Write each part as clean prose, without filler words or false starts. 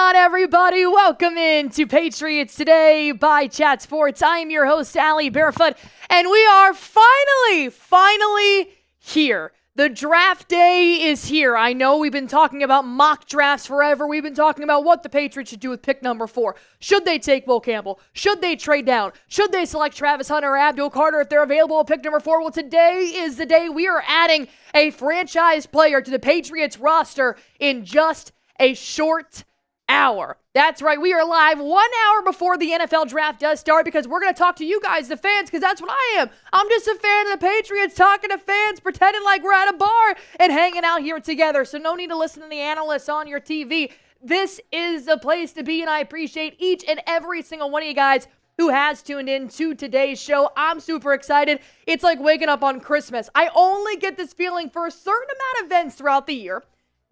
on, everybody? Welcome in to Patriots Today by Chat Sports. I am your host, Allie Barefoot, and we are finally here. The draft day is here. I know we've been talking about mock drafts forever. We've been talking about what the Patriots should do with pick number 4. Should they take Will Campbell? Should they trade down? Should they select Travis Hunter or Abdul Carter if they're available at pick number 4? Well, today is the day we are adding a franchise player to the Patriots roster in just a short hour. That's right. We are live 1 hour before the NFL draft does start because we're going to talk to you guys, the fans, because that's what I am. I'm just a fan of the Patriots talking to fans, pretending like we're at a bar and hanging out here together. So no need to listen to the analysts on your TV. This is the place to be, and I appreciate each and every single one of you guys who has tuned in to today's show. I'm super excited. It's like waking up on Christmas. I only get this feeling for a certain amount of events throughout the year.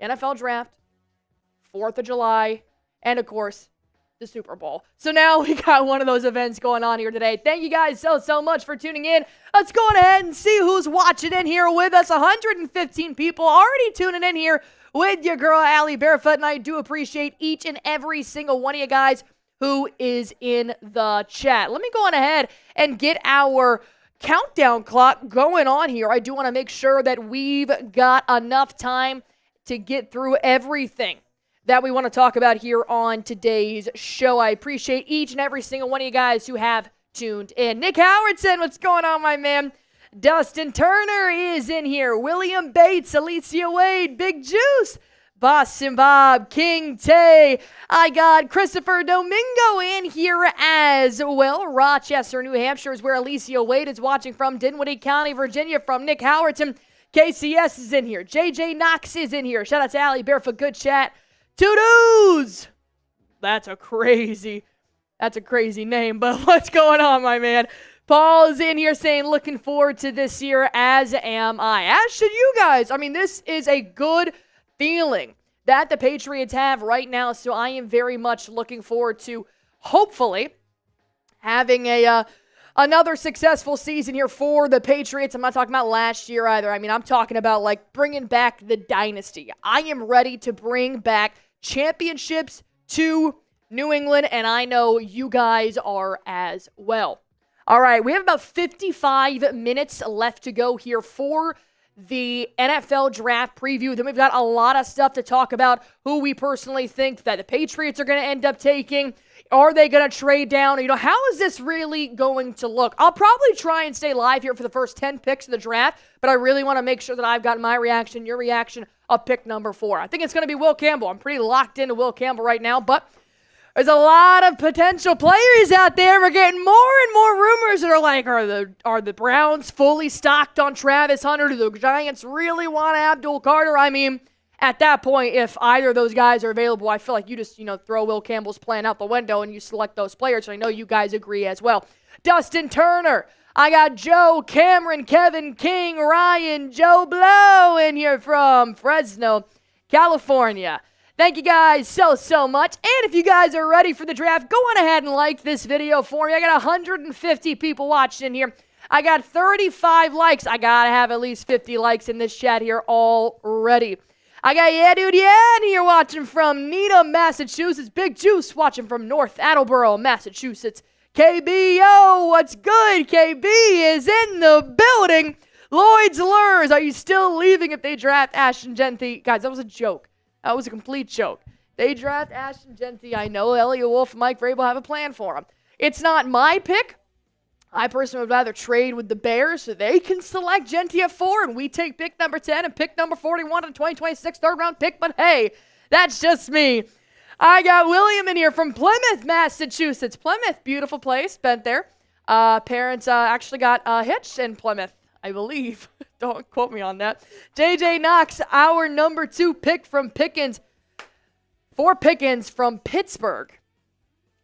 NFL draft, 4th of July, and of course, the Super Bowl. So now we got one of those events going on here today. Thank you guys so much for tuning in. Let's go ahead and see who's watching in here with us. 115 people already tuning in here with your girl, Allie Barefoot, and I do appreciate each and every single one of you guys who is in the chat. Let me go on ahead and get our countdown clock going on here. I do want to make sure that we've got enough time to get through everything that we want to talk about here on today's show. I appreciate each and every single one of you guys who have tuned in. Nick Howardson, what's going on, my man? Dustin Turner is in here. William Bates, Alicia Wade, Big Juice, Boston Bob, King Tay. I got Christopher Domingo in here as well. Rochester, New Hampshire is where Alicia Wade is watching from. Dinwiddie County, Virginia from Nick Howardson. KCS is in here. JJ Knox is in here. Shout out to Allie Barefoot. Good chat. To-dos! That's a crazy name, but what's going on, my man? Paul's in here saying, looking forward to this year, as am I. As should you guys. I mean, this is a good feeling that the Patriots have right now, so I am very much looking forward to, hopefully, having another successful season here for the Patriots. I'm not talking about last year either. I mean, I'm talking about like bringing back the dynasty. I am ready to bring back championships to New England, and I know you guys are as well. All right, we have about 55 minutes left to go here for the NFL draft preview. Then we've got a lot of stuff to talk about, who we personally think that the Patriots are going to end up taking. Are they going to trade down? You know, how is this really going to look? I'll probably try and stay live here for the first 10 picks of the draft, but I really want to make sure that I've got my reaction, your reaction of pick number 4. I think it's going to be Will Campbell. I'm pretty locked into Will Campbell right now, but there's a lot of potential players out there. We're getting more and more rumors that are like, are the Browns fully stocked on Travis Hunter? Do the Giants really want Abdul Carter? I mean, at that point, if either of those guys are available, I feel like you just, throw Will Campbell's plan out the window and you select those players. So I know you guys agree as well. Dustin Turner. I got Joe, Cameron, Kevin, King, Ryan, Joe Blow in here from Fresno, California. Thank you guys so much. And if you guys are ready for the draft, go on ahead and like this video for me. I got 150 people watching in here. I got 35 likes. I got to have at least 50 likes in this chat here already. I got Yeah Dude Yeah here watching from Needham, Massachusetts. Big Juice watching from North Attleboro, Massachusetts. KBO, what's good? KB is in the building. Lloyd's Lures, are you still leaving if they draft Ashton Genty? Guys, that was a joke. That was a complete joke. They draft Ashton Genty. I know Eliot Wolf and Mike Vrabel have a plan for him. It's not my pick. I personally would rather trade with the Bears so they can select Genty at 4 and we take pick number 10 and pick number 41 in the 2026 third-round pick. But hey, that's just me. I got William in here from Plymouth, Massachusetts. Plymouth, beautiful place. Been there. Parents actually got hitched in Plymouth, I believe. Don't quote me on that. JJ Knox, our number 2 pick from Pickens. 4 Pickens from Pittsburgh.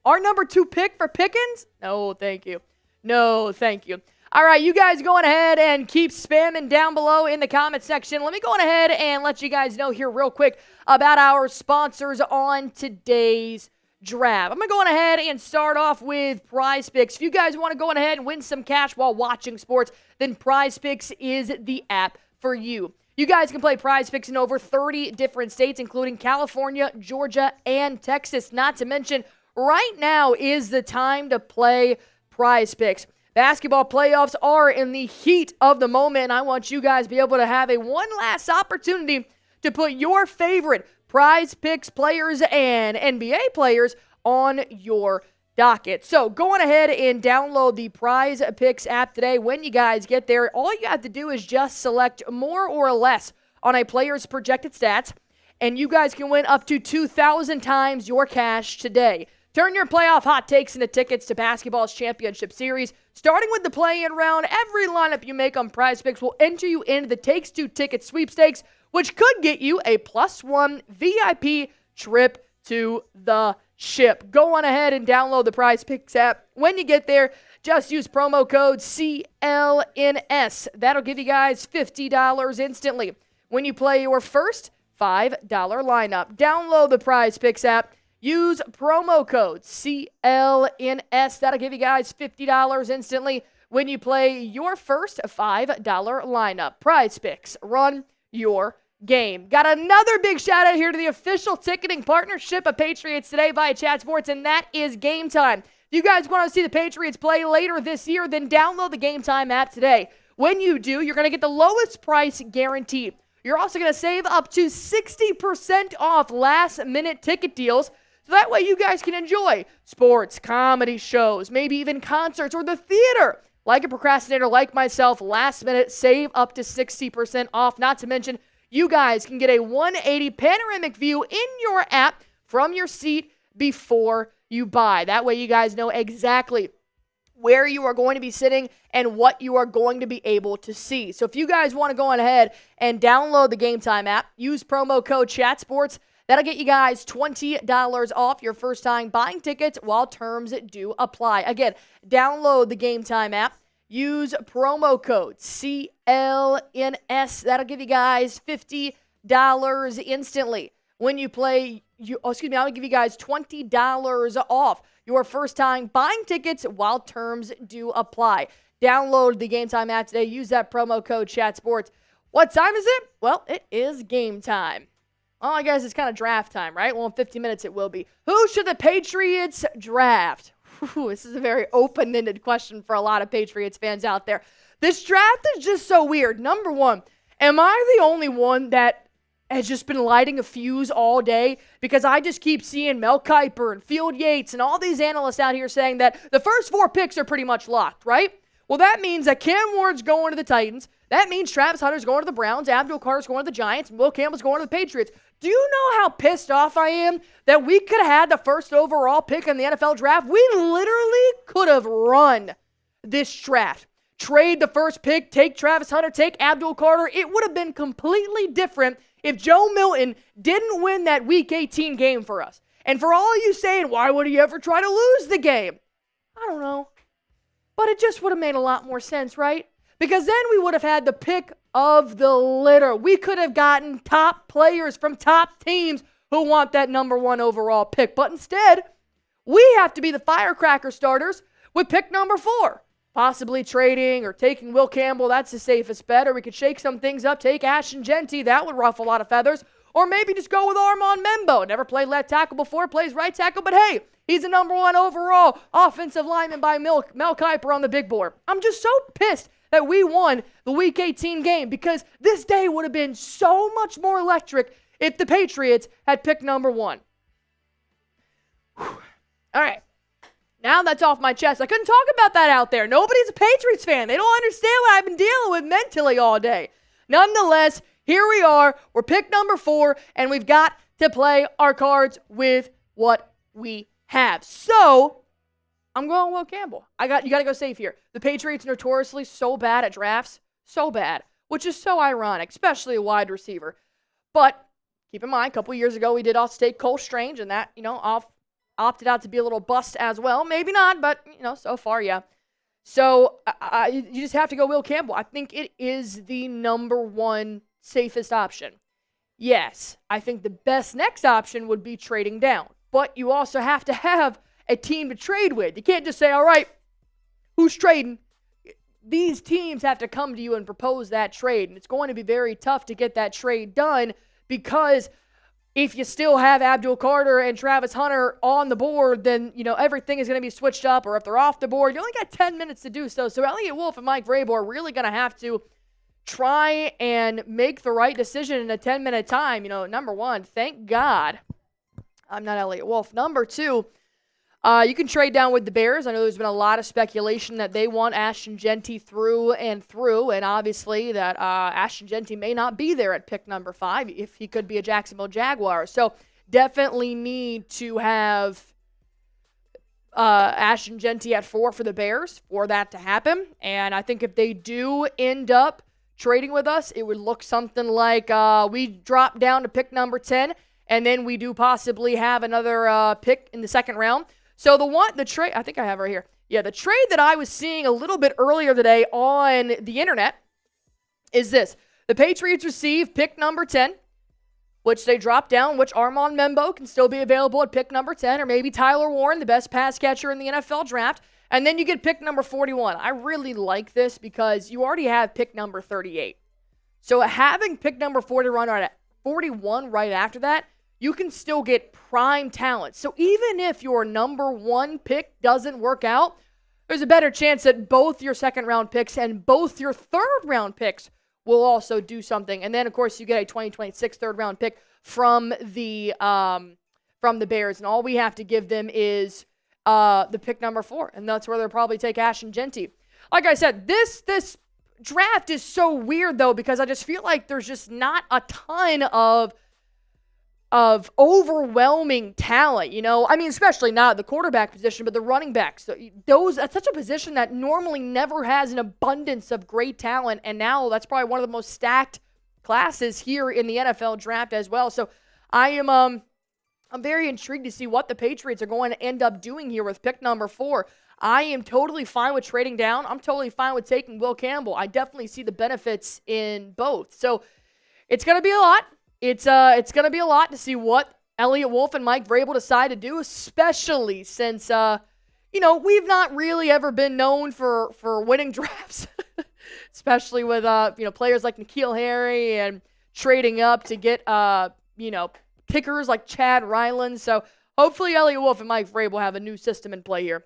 Our number 2 pick for Pickens? No, thank you. No, thank you. All right, you guys going ahead and keep spamming down below in the comment section. Let me go on ahead and let you guys know here real quick about our sponsors on today's draft. I'm going to go on ahead and start off with Prize Picks. If you guys want to go on ahead and win some cash while watching sports, then Prize Picks is the app for you. You guys can play Prize Picks in over 30 different states, including California, Georgia, and Texas. Not to mention, right now is the time to play Prize Picks. Basketball playoffs are in the heat of the moment, and I want you guys to be able to have one last opportunity to put your favorite Prize Picks players and NBA players on your docket. So go on ahead and download the Prize Picks app today. When you guys get there, all you have to do is just select more or less on a player's projected stats, and you guys can win up to 2,000 times your cash today. Turn your playoff hot takes into tickets to basketball's championship series. Starting with the play-in round, every lineup you make on Prize Picks will enter you into the Takes Two ticket sweepstakes, which could get you a +1 VIP trip to the ship. Go on ahead and download the Prize Picks app. When you get there, just use promo code CLNS. That'll give you guys $50 instantly when you play your first $5 lineup. Download the Prize Picks app. Use promo code CLNS. That'll give you guys $50 instantly when you play your first $5 lineup. Prize Picks. Run your game. Got another big shout out here to the official ticketing partnership of Patriots Today via Chat Sports, and that is Game Time. If you guys want to see the Patriots play later this year, then download the Game Time app today. When you do, you're going to get the lowest price guaranteed. You're also going to save up to 60% off last-minute ticket deals, so that way you guys can enjoy sports, comedy shows, maybe even concerts or the theater. Like a procrastinator like myself, last minute, save up to 60% off. Not to mention, you guys can get a 180 panoramic view in your app from your seat before you buy. That way you guys know exactly where you are going to be sitting and what you are going to be able to see. So if you guys want to go on ahead and download the Game Time app, use promo code ChatSports. That'll get you guys $20 off your first time buying tickets while terms do apply. Again, download the Game Time app. Use promo code CLNS. That'll give you guys $50 instantly. When you play, I'll give you guys $20 off your first time buying tickets while terms do apply. Download the Game Time app today. Use that promo code ChatSports. What time is it? Well, it is game time. Well, I guess it's kind of draft time, right? Well, in 50 minutes it will be. Who should the Patriots draft? This is a very open-ended question for a lot of Patriots fans out there. This draft is just so weird. Number one, am I the only one that has just been lighting a fuse all day? Because I just keep seeing Mel Kiper and Field Yates and all these analysts out here saying that the first 4 picks are pretty much locked, right? Well, that means that Cam Ward's going to the Titans. That means Travis Hunter's going to the Browns, Abdul Carter's going to the Giants, and Will Campbell's going to the Patriots. Do you know how pissed off I am that we could have had the first overall pick in the NFL draft? We literally could have run this draft. Trade the first pick, take Travis Hunter, take Abdul Carter. It would have been completely different if Joe Milton didn't win that Week 18 game for us. And for all of you saying, why would he ever try to lose the game? I don't know. But it just would have made a lot more sense, right? Because then we would have had the pick of the litter. We could have gotten top players from top teams who want that number 1 overall pick. But instead, we have to be the firecracker starters with pick number 4. Possibly trading or taking Will Campbell. That's the safest bet. Or we could shake some things up, take Ashton Genty. That would ruffle a lot of feathers. Or maybe just go with Armand Membo. Never played left tackle before, plays right tackle. But hey, he's a number 1 overall offensive lineman by Mel Kiper on the big board. I'm just so pissed that we won the Week 18 game because this day would have been so much more electric if the Patriots had picked number 1. Whew. All right. Now that's off my chest. I couldn't talk about that out there. Nobody's a Patriots fan. They don't understand what I've been dealing with mentally all day. Nonetheless, here we are. We're pick number 4, and we've got to play our cards with what we have. So, I'm going Will Campbell. You got to go safe here. The Patriots are notoriously so bad at drafts. So bad. Which is so ironic, especially a wide receiver. But keep in mind, a couple years ago, we did also take Cole Strange, and that, opted out to be a little bust as well. Maybe not, but, so far, yeah. So, you just have to go Will Campbell. I think it is the number 1 safest option. Yes, I think the best next option would be trading down. But you also have to have a team to trade with. You can't just say, all right, who's trading? these teams have to come to you and propose that trade. And it's going to be very tough to get that trade done because if you still have Abdul Carter and Travis Hunter on the board, then, everything is going to be switched up. Or if they're off the board, you only got 10 minutes to do so. So Eliot Wolf and Mike Vrabel are really going to have to try and make the right decision in a 10-minute time. Number one, thank God I'm not Eliot Wolf. Number two, you can trade down with the Bears. I know there's been a lot of speculation that they want Ashton Jeanty through and through, and obviously that Ashton Jeanty may not be there at pick number 5 if he could be a Jacksonville Jaguar. So definitely need to have Ashton Jeanty at 4 for the Bears for that to happen. And I think if they do end up trading with us, it would look something like we drop down to pick number 10, and then we do possibly have another pick in the second round. So the trade, I think I have right here. Yeah, the trade that I was seeing a little bit earlier today on the internet is this. The Patriots receive pick number 10, which they drop down, which Armand Membo can still be available at pick number 10, or maybe Tyler Warren, the best pass catcher in the NFL draft. And then you get pick number 41. I really like this because you already have pick number 38. So having pick number 41 right after that, you can still get prime talent. So even if your number 1 pick doesn't work out, there's a better chance that both your second-round picks and both your third-round picks will also do something. And then, of course, you get a 2026 third-round pick from the Bears. And all we have to give them is the pick number 4. And that's where they'll probably take Ashton Jeanty. Like I said, this draft is so weird, though, because I just feel like there's just not a ton of overwhelming talent, I mean, especially not the quarterback position, but the running backs. That's such a position that normally never has an abundance of great talent, and now that's probably one of the most stacked classes here in the NFL draft as well. So I'm very intrigued to see what the Patriots are going to end up doing here with pick number 4. I am totally fine with trading down. I'm totally fine with taking Will Campbell. I definitely see the benefits in both. So it's going to be a lot. It's going to be a lot to see what Eliot Wolf and Mike Vrabel decide to do, especially since, we've not really ever been known for winning drafts, especially with, players like N'Keal Harry and trading up to get, kickers like Chad Ryland. So hopefully Eliot Wolf and Mike Vrabel have a new system in play here.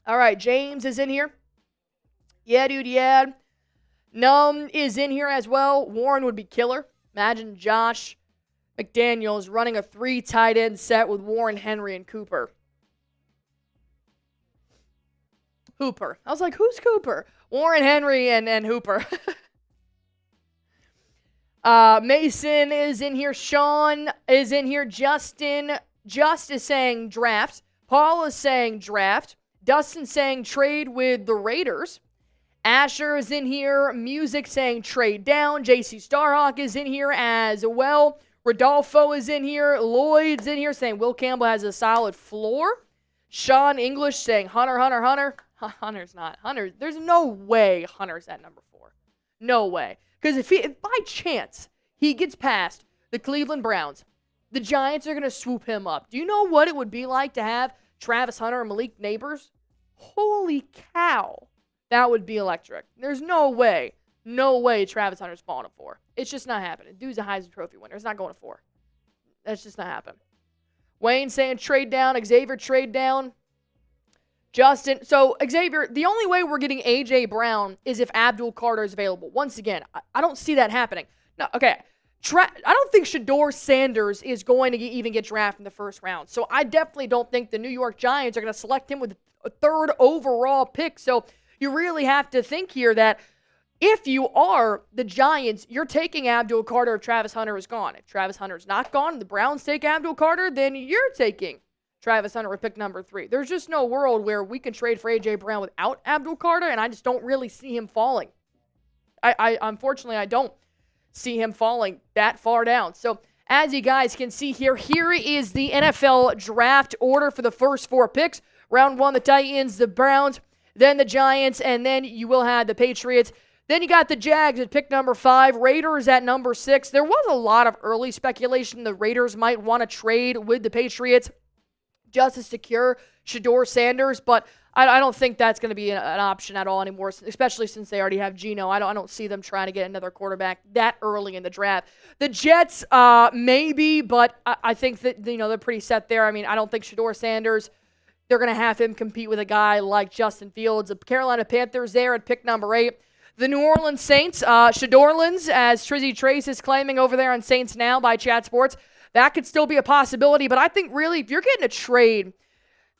All right, James is in here. Yeah, dude, yeah. Num is in here as well. Warren would be killer. Imagine Josh McDaniels running a 3 tight end set with Warren, Henry, and Cooper. Hooper. I was like, who's Cooper? Warren, Henry, and Hooper. Mason is in here. Sean is in here. Justin just is saying draft. Paul is saying draft. Dustin saying trade with the Raiders. Asher is in here. Music saying trade down. JC Starhawk is in here as well. Rodolfo is in here. Lloyd's in here saying Will Campbell has a solid floor. Sean English saying Hunter. Hunter's not. Hunter, there's no way Hunter's at number 4. No way. Because if by chance he gets past the Cleveland Browns, the Giants are going to swoop him up. Do you know what it would be like to have Travis Hunter and Malik Neighbors? Holy cow. That would be electric. There's no way Travis Hunter's falling to 4. It's just not happening. Dude's a Heisman Trophy winner. It's not going to 4. That's just not happening. Wayne saying trade down. Xavier trade down. Justin. So, Xavier, the only way we're getting A.J. Brown is if Abdul Carter is available. Once again, I don't see that happening. No, okay. I don't think Shedeur Sanders is going to even get drafted in the first round. So, I definitely don't think the New York Giants are going to select him with a 3rd overall pick. So, you really have to think here that if you are the Giants, you're taking Abdul Carter if Travis Hunter is gone. If Travis Hunter's not gone, the Browns take Abdul Carter, then you're taking Travis Hunter with pick number 3. There's just no world where we can trade for A.J. Brown without Abdul Carter, and I just don't really see him falling. Unfortunately, I don't see him falling that far down. So as you guys can see here is the NFL draft order for the first 4 picks. Round 1, the Titans, the Browns, then the Giants, and then you will have the Patriots. Then you got the Jags at pick number 5, Raiders at number 6. There was a lot of early speculation the Raiders might want to trade with the Patriots just to secure Shedeur Sanders, but I don't think that's going to be an option at all anymore, especially since they already have Geno. I don't see them trying to get another quarterback that early in the draft. The Jets, maybe, but I think that, they're pretty set there. I mean, I don't think Shedeur Sanders, they're going to have him compete with a guy like Justin Fields. The Carolina Panthers there at pick number 8. The New Orleans Saints, Shedorlands, as Trizzy Trace is claiming over there on Saints Now by Chat Sports, that could still be a possibility. But I think really, if you're getting a trade,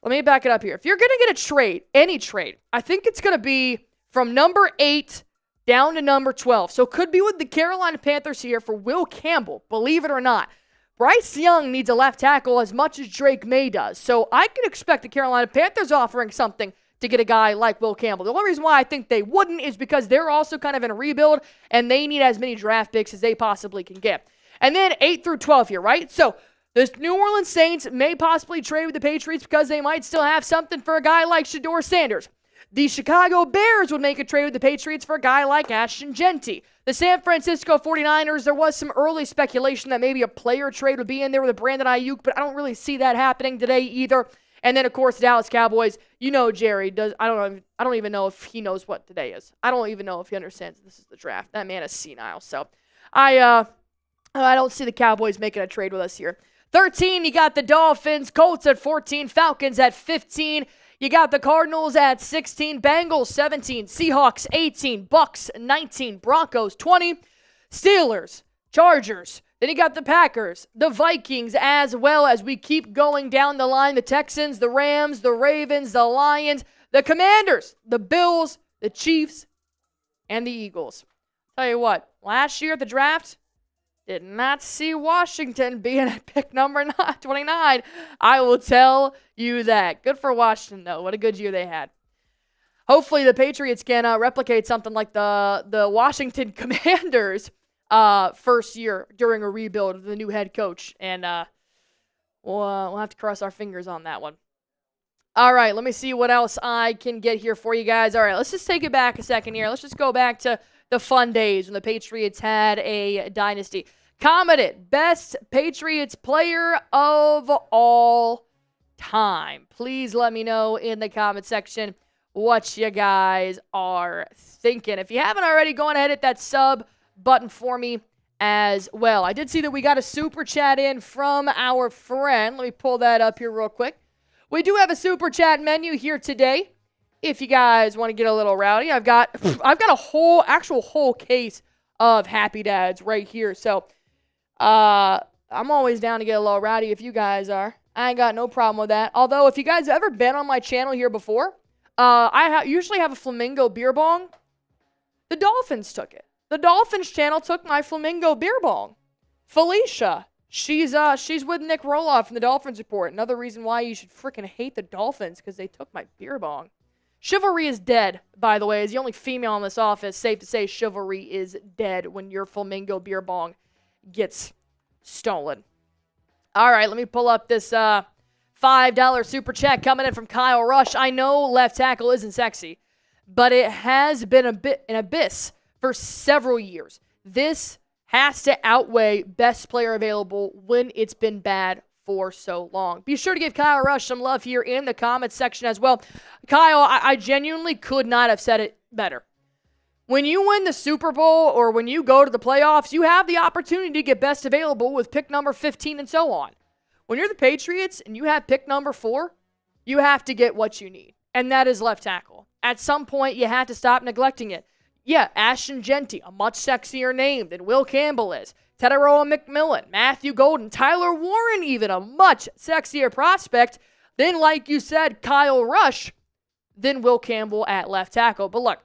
let me back it up here. If you're going to get a trade, any trade, I think it's going to be from number 8 down to number 12. So it could be with the Carolina Panthers here for Will Campbell, believe it or not. Bryce Young needs a left tackle as much as Drake May does. So I can expect the Carolina Panthers offering something to get a guy like Will Campbell. The only reason why I think they wouldn't is because they're also kind of in a rebuild, and they need as many draft picks as they possibly can get. And then 8 through 12 here, right? So the New Orleans Saints may possibly trade with the Patriots because they might still have something for a guy like Shedeur Sanders. The Chicago Bears would make a trade with the Patriots for a guy like Ashton Genty. The San Francisco 49ers, there was some early speculation that maybe a player trade would be in there with a Brandon Ayuk, but I don't really see that happening today either. And then, of course, the Dallas Cowboys, Jerry does. I don't even know if he knows what today is. I don't even know if he understands this is the draft. That man is senile. So I don't see the Cowboys making a trade with us here. 13, you got the Dolphins, Colts at 14, Falcons at 15. You got the Cardinals at 16, Bengals 17, Seahawks 18, Bucks 19, Broncos 20, Steelers, Chargers. Then you got the Packers, the Vikings, as well as we keep going down the line. The Texans, the Rams, the Ravens, the Lions, the Commanders, the Bills, the Chiefs, and the Eagles. Tell you what, last year at the draft, did not see Washington being at pick number 29. I will tell you that. Good for Washington, though. What a good year they had. Hopefully the Patriots can replicate something like the Washington Commanders first year during a rebuild with the new head coach. And we'll have to cross our fingers on that one. All right, let me see what else I can get here for you guys. All right, let's just take it back a second here. Let's just go back to the fun days when the Patriots had a dynasty. Commented, best Patriots player of all time. Please let me know in the comment section what you guys are thinking. If you haven't already, go on ahead and hit that sub button for me as well. I did see that we got a super chat in from our friend. Let me pull that up here real quick. We do have a super chat menu here today. If you guys want to get a little rowdy, I've got a whole case of Happy Dads right here. So I'm always down to get a little rowdy if you guys are. I ain't got no problem with that. Although, if you guys have ever been on my channel here before, I usually have a flamingo beer bong. The Dolphins took it. The Dolphins channel took my flamingo beer bong. Felicia, she's with Nick Roloff from the Dolphins Report. Another reason why you should freaking hate the Dolphins, because they took my beer bong. Chivalry is dead, by the way. As the only female in this office, safe to say chivalry is dead when your flamingo beer bong gets stolen. All right, let me pull up this $5 super chat coming in from Kyle Rush. I know left tackle isn't sexy, but it has been an abyss for several years. This has to outweigh best player available when it's been bad for so long. Be sure to give Kyle Rush some love here in the comments section as well. Kyle, I genuinely could not have said it better. When you win the Super Bowl or when you go to the playoffs, you have the opportunity to get best available with pick number 15 and so on. When you're the Patriots and you have pick number 4, you have to get what you need, and that is left tackle. At some point, you have to stop neglecting it. Yeah, Ashton Genty, a much sexier name than Will Campbell is. Teteroa McMillan, Matthew Golden, Tyler Warren even, a much sexier prospect than, like you said, Kyle Rush, than Will Campbell at left tackle. But look,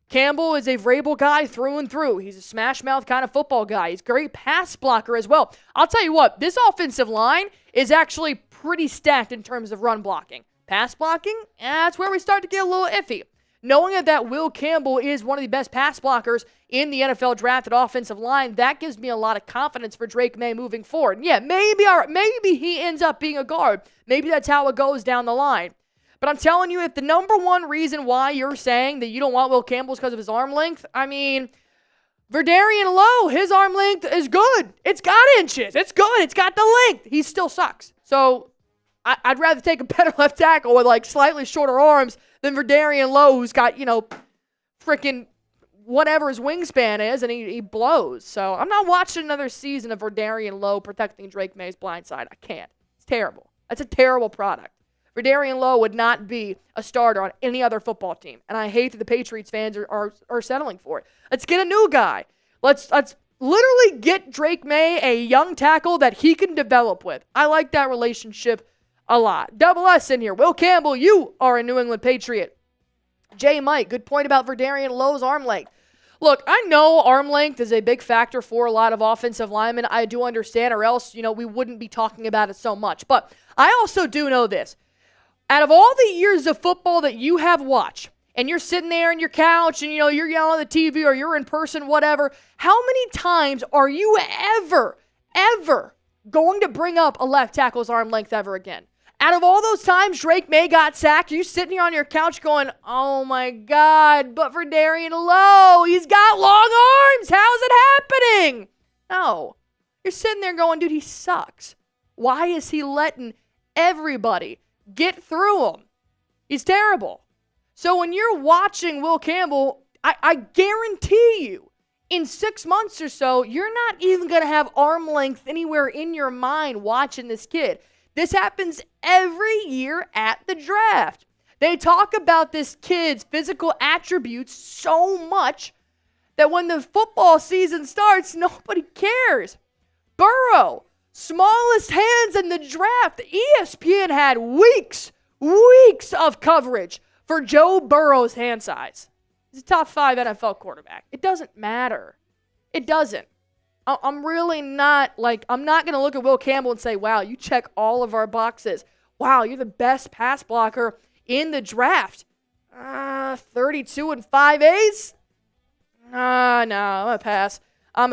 Campbell is a Vrabel guy through and through. He's a smash-mouth kind of football guy. He's a great pass blocker as well. I'll tell you what, this offensive line is actually pretty stacked in terms of run blocking. Pass blocking, that's where we start to get a little iffy. Knowing that Will Campbell is one of the best pass blockers in the NFL drafted offensive line, that gives me a lot of confidence for Drake May moving forward. And yeah, maybe he ends up being a guard. Maybe that's how it goes down the line. But I'm telling you, if the number one reason why you're saying that you don't want Will Campbell is because of his arm length, I mean, Verdarian Lowe, his arm length is good. It's got inches. It's good. It's got the length. He still sucks. So I'd rather take a better left tackle with like slightly shorter arms than Verdarian Lowe, who's got, freaking whatever his wingspan is, and he blows. So I'm not watching another season of Verdarian Lowe protecting Drake May's blindside. I can't. It's terrible. That's a terrible product. Verdarian Lowe would not be a starter on any other football team, and I hate that the Patriots fans are settling for it. Let's get a new guy. Let's literally get Drake May a young tackle that he can develop with. I like that relationship a lot. Double S in here. Will Campbell, you are a New England Patriot. J. Mike, good point about Verdarian Lowe's arm length. Look, I know arm length is a big factor for a lot of offensive linemen. I do understand, or else, we wouldn't be talking about it so much. But I also do know this. Out of all the years of football that you have watched, and you're sitting there on your couch and, you're yelling at the TV or you're in person, whatever, how many times are you ever going to bring up a left tackle's arm length ever again? Out of all those times Drake May got sacked, you sitting here on your couch going, oh my God, but for Verdarian Lowe, he's got long arms. How is it happening? No. You're sitting there going, dude, he sucks. Why is he letting everybody get through him? He's terrible. So when you're watching Will Campbell, I guarantee you, in 6 months or so, you're not even going to have arm length anywhere in your mind watching this kid. This happens every year at the draft. They talk about this kid's physical attributes so much that when the football season starts, nobody cares. Burrow, smallest hands in the draft. ESPN had weeks of coverage for Joe Burrow's hand size. He's a top 5 NFL quarterback. It doesn't matter. It doesn't. I'm really not, I'm not going to look at Will Campbell and say, wow, you check all of our boxes. Wow, you're the best pass blocker in the draft. 32 and 5/8? No, I'm going to pass. I'm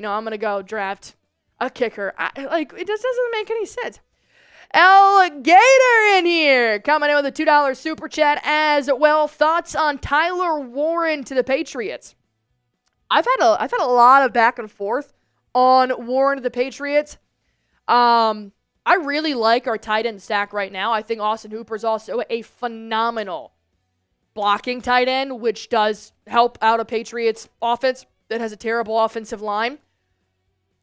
going to go draft a kicker. It just doesn't make any sense. Alligator in here, coming in with a $2 super chat as well. Thoughts on Tyler Warren to the Patriots? I've had a lot of back and forth on Warren to the Patriots. I really like our tight end stack right now. I think Austin Hooper is also a phenomenal blocking tight end, which does help out a Patriots offense that has a terrible offensive line.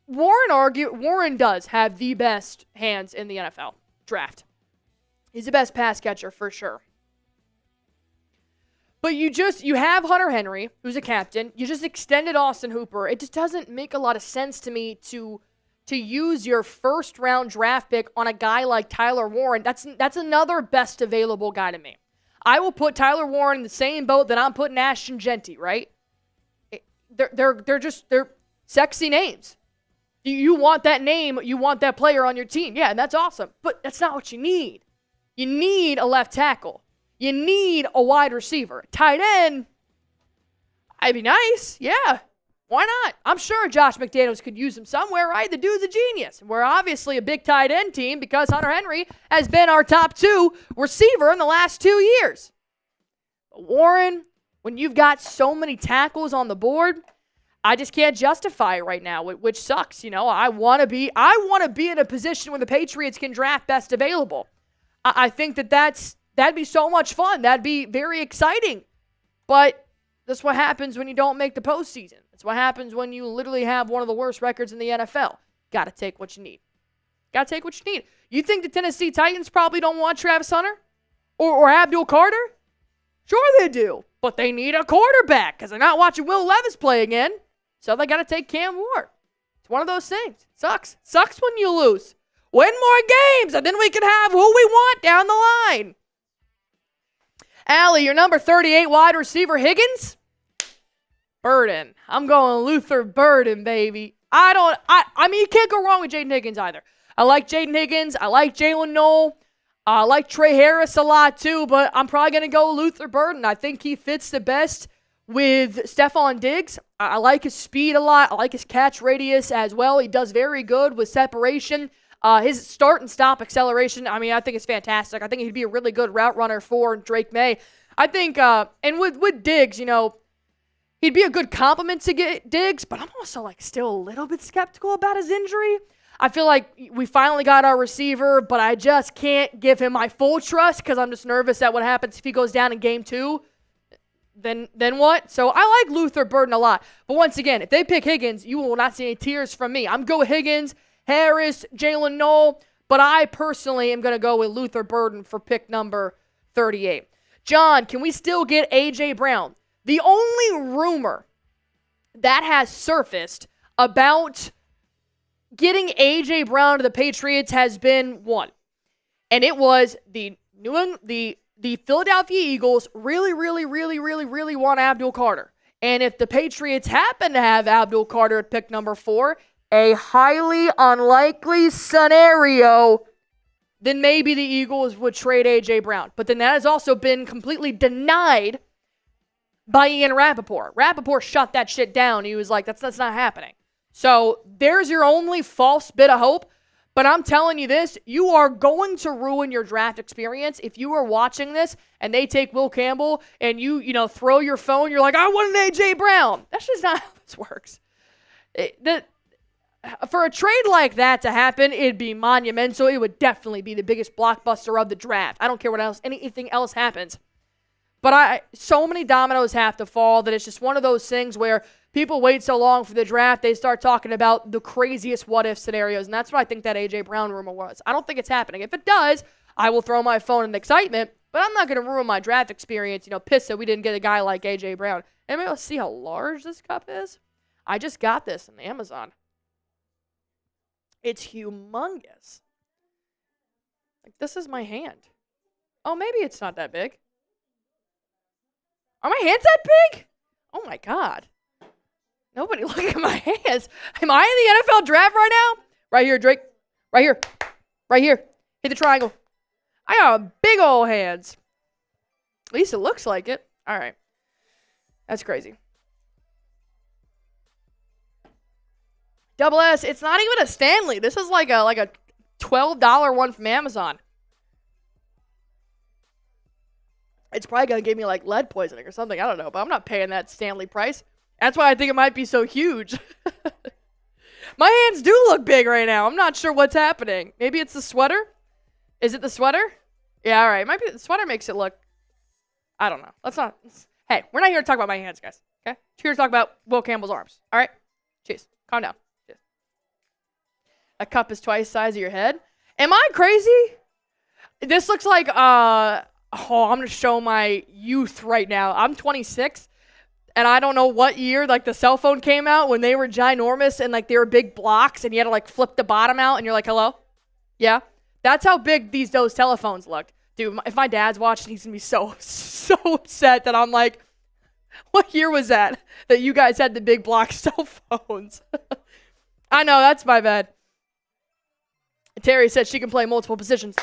Warren does have the best hands in the NFL draft. He's the best pass catcher for sure. But you have Hunter Henry, who's a captain. You just extended Austin Hooper. It just doesn't make a lot of sense to me to use your first round draft pick on a guy like Tyler Warren. That's another best available guy to me. I will put Tyler Warren in the same boat that I'm putting Ashton Genty, right? They're sexy names. You want that name, you want that player on your team. Yeah, and that's awesome. But that's not what you need. You need a left tackle. You need a wide receiver. Tight end, I'd be nice. Yeah, why not? I'm sure Josh McDaniels could use him somewhere, right? The dude's a genius. We're obviously a big tight end team because Hunter Henry has been our top 2 receiver in the last 2 years. But Warren, when you've got so many tackles on the board, I just can't justify it right now, which sucks. I want to be in a position where the Patriots can draft best available. I think that'd be so much fun. That'd be very exciting. But that's what happens when you don't make the postseason. That's what happens when you literally have one of the worst records in the NFL. Got to take what you need. You think the Tennessee Titans probably don't want Travis Hunter? Or Abdul Carter? Sure they do. But they need a quarterback because they're not watching Will Levis play again. So they got to take Cam Ward. It's one of those things. Sucks when you lose. Win more games, and then we can have who we want down the line. Allie, your number 38 wide receiver, Higgins? Burden. I'm going Luther Burden, baby. I mean, you can't go wrong with Jaden Higgins either. I like Jaden Higgins. I like Jalen Noel. I like Trey Harris a lot too, but I'm probably going to go Luther Burden. I think he fits the best with Stephon Diggs. I like his speed a lot. I like his catch radius as well. He does very good with separation. His start and stop acceleration, I think it's fantastic. I think he'd be a really good route runner for Drake May. I think, and with Diggs, he'd be a good compliment to get Diggs, but I'm also still a little bit skeptical about his injury. I feel like we finally got our receiver, but I just can't give him my full trust because I'm just nervous that what happens if he goes down in game 2. Then what? So I like Luther Burden a lot. But once again, if they pick Higgins, you will not see any tears from me. I'm going with Higgins, Harris, Jalen Noel, but I personally am going to go with Luther Burden for pick number 38. John, can we still get A.J. Brown? The only rumor that has surfaced about getting A.J. Brown to the Patriots has been one. And it was the Philadelphia Eagles really want Abdul Carter. And if the Patriots happen to have Abdul Carter at pick number 4, a highly unlikely scenario, then maybe the Eagles would trade A.J. Brown. But then that has also been completely denied by Ian Rapoport. Rapoport shut that shit down. He was like, that's not happening. So there's your only false bit of hope. But I'm telling you this, you are going to ruin your draft experience if you are watching this and they take Will Campbell and you throw your phone, you're like, I want an A.J. Brown. That's just not how this works. For a trade like that to happen, it'd be monumental. It would definitely be the biggest blockbuster of the draft. I don't care what else, anything else happens. But so many dominoes have to fall that it's just one of those things where people wait so long for the draft, they start talking about the craziest what-if scenarios, and that's what I think that A.J. Brown rumor was. I don't think it's happening. If it does, I will throw my phone in excitement, but I'm not going to ruin my draft experience, pissed that we didn't get a guy like A.J. Brown. Anybody else see how large this cup is? I just got this on Amazon. It's humongous. Like, this is my hand. Oh, maybe it's not that big. Are my hands that big? Oh, my God. Nobody look at my hands. Am I in the NFL draft right now? Right here, Drake. Right here. Right here. Hit the triangle. I got big old hands. At least it looks like it. All right. That's crazy. Double S. It's not even a Stanley. This is like a $12 one from Amazon. It's probably going to give me like lead poisoning or something. I don't know, but I'm not paying that Stanley price. That's why I think it might be so huge. My hands do look big right now. I'm not sure what's happening. Maybe it's the sweater? Is it the sweater? Yeah, all right. Might be the sweater makes it look... I don't know. Hey, we're not here to talk about my hands, guys. Okay? We're here to talk about Will Campbell's arms. All right? Jeez. Calm down. Jeez. A cup is twice the size of your head. Am I crazy? This looks like... I'm going to show my youth right now. I'm 26, and I don't know what year, like, the cell phone came out when they were ginormous and, like, they were big blocks, and you had to, like, flip the bottom out, and you're like, hello? Yeah? That's how big those telephones looked. Dude, if my dad's watching, he's going to be so upset that I'm like, what year was that you guys had the big block cell phones? I know, that's my bad. Terry said she can play multiple positions.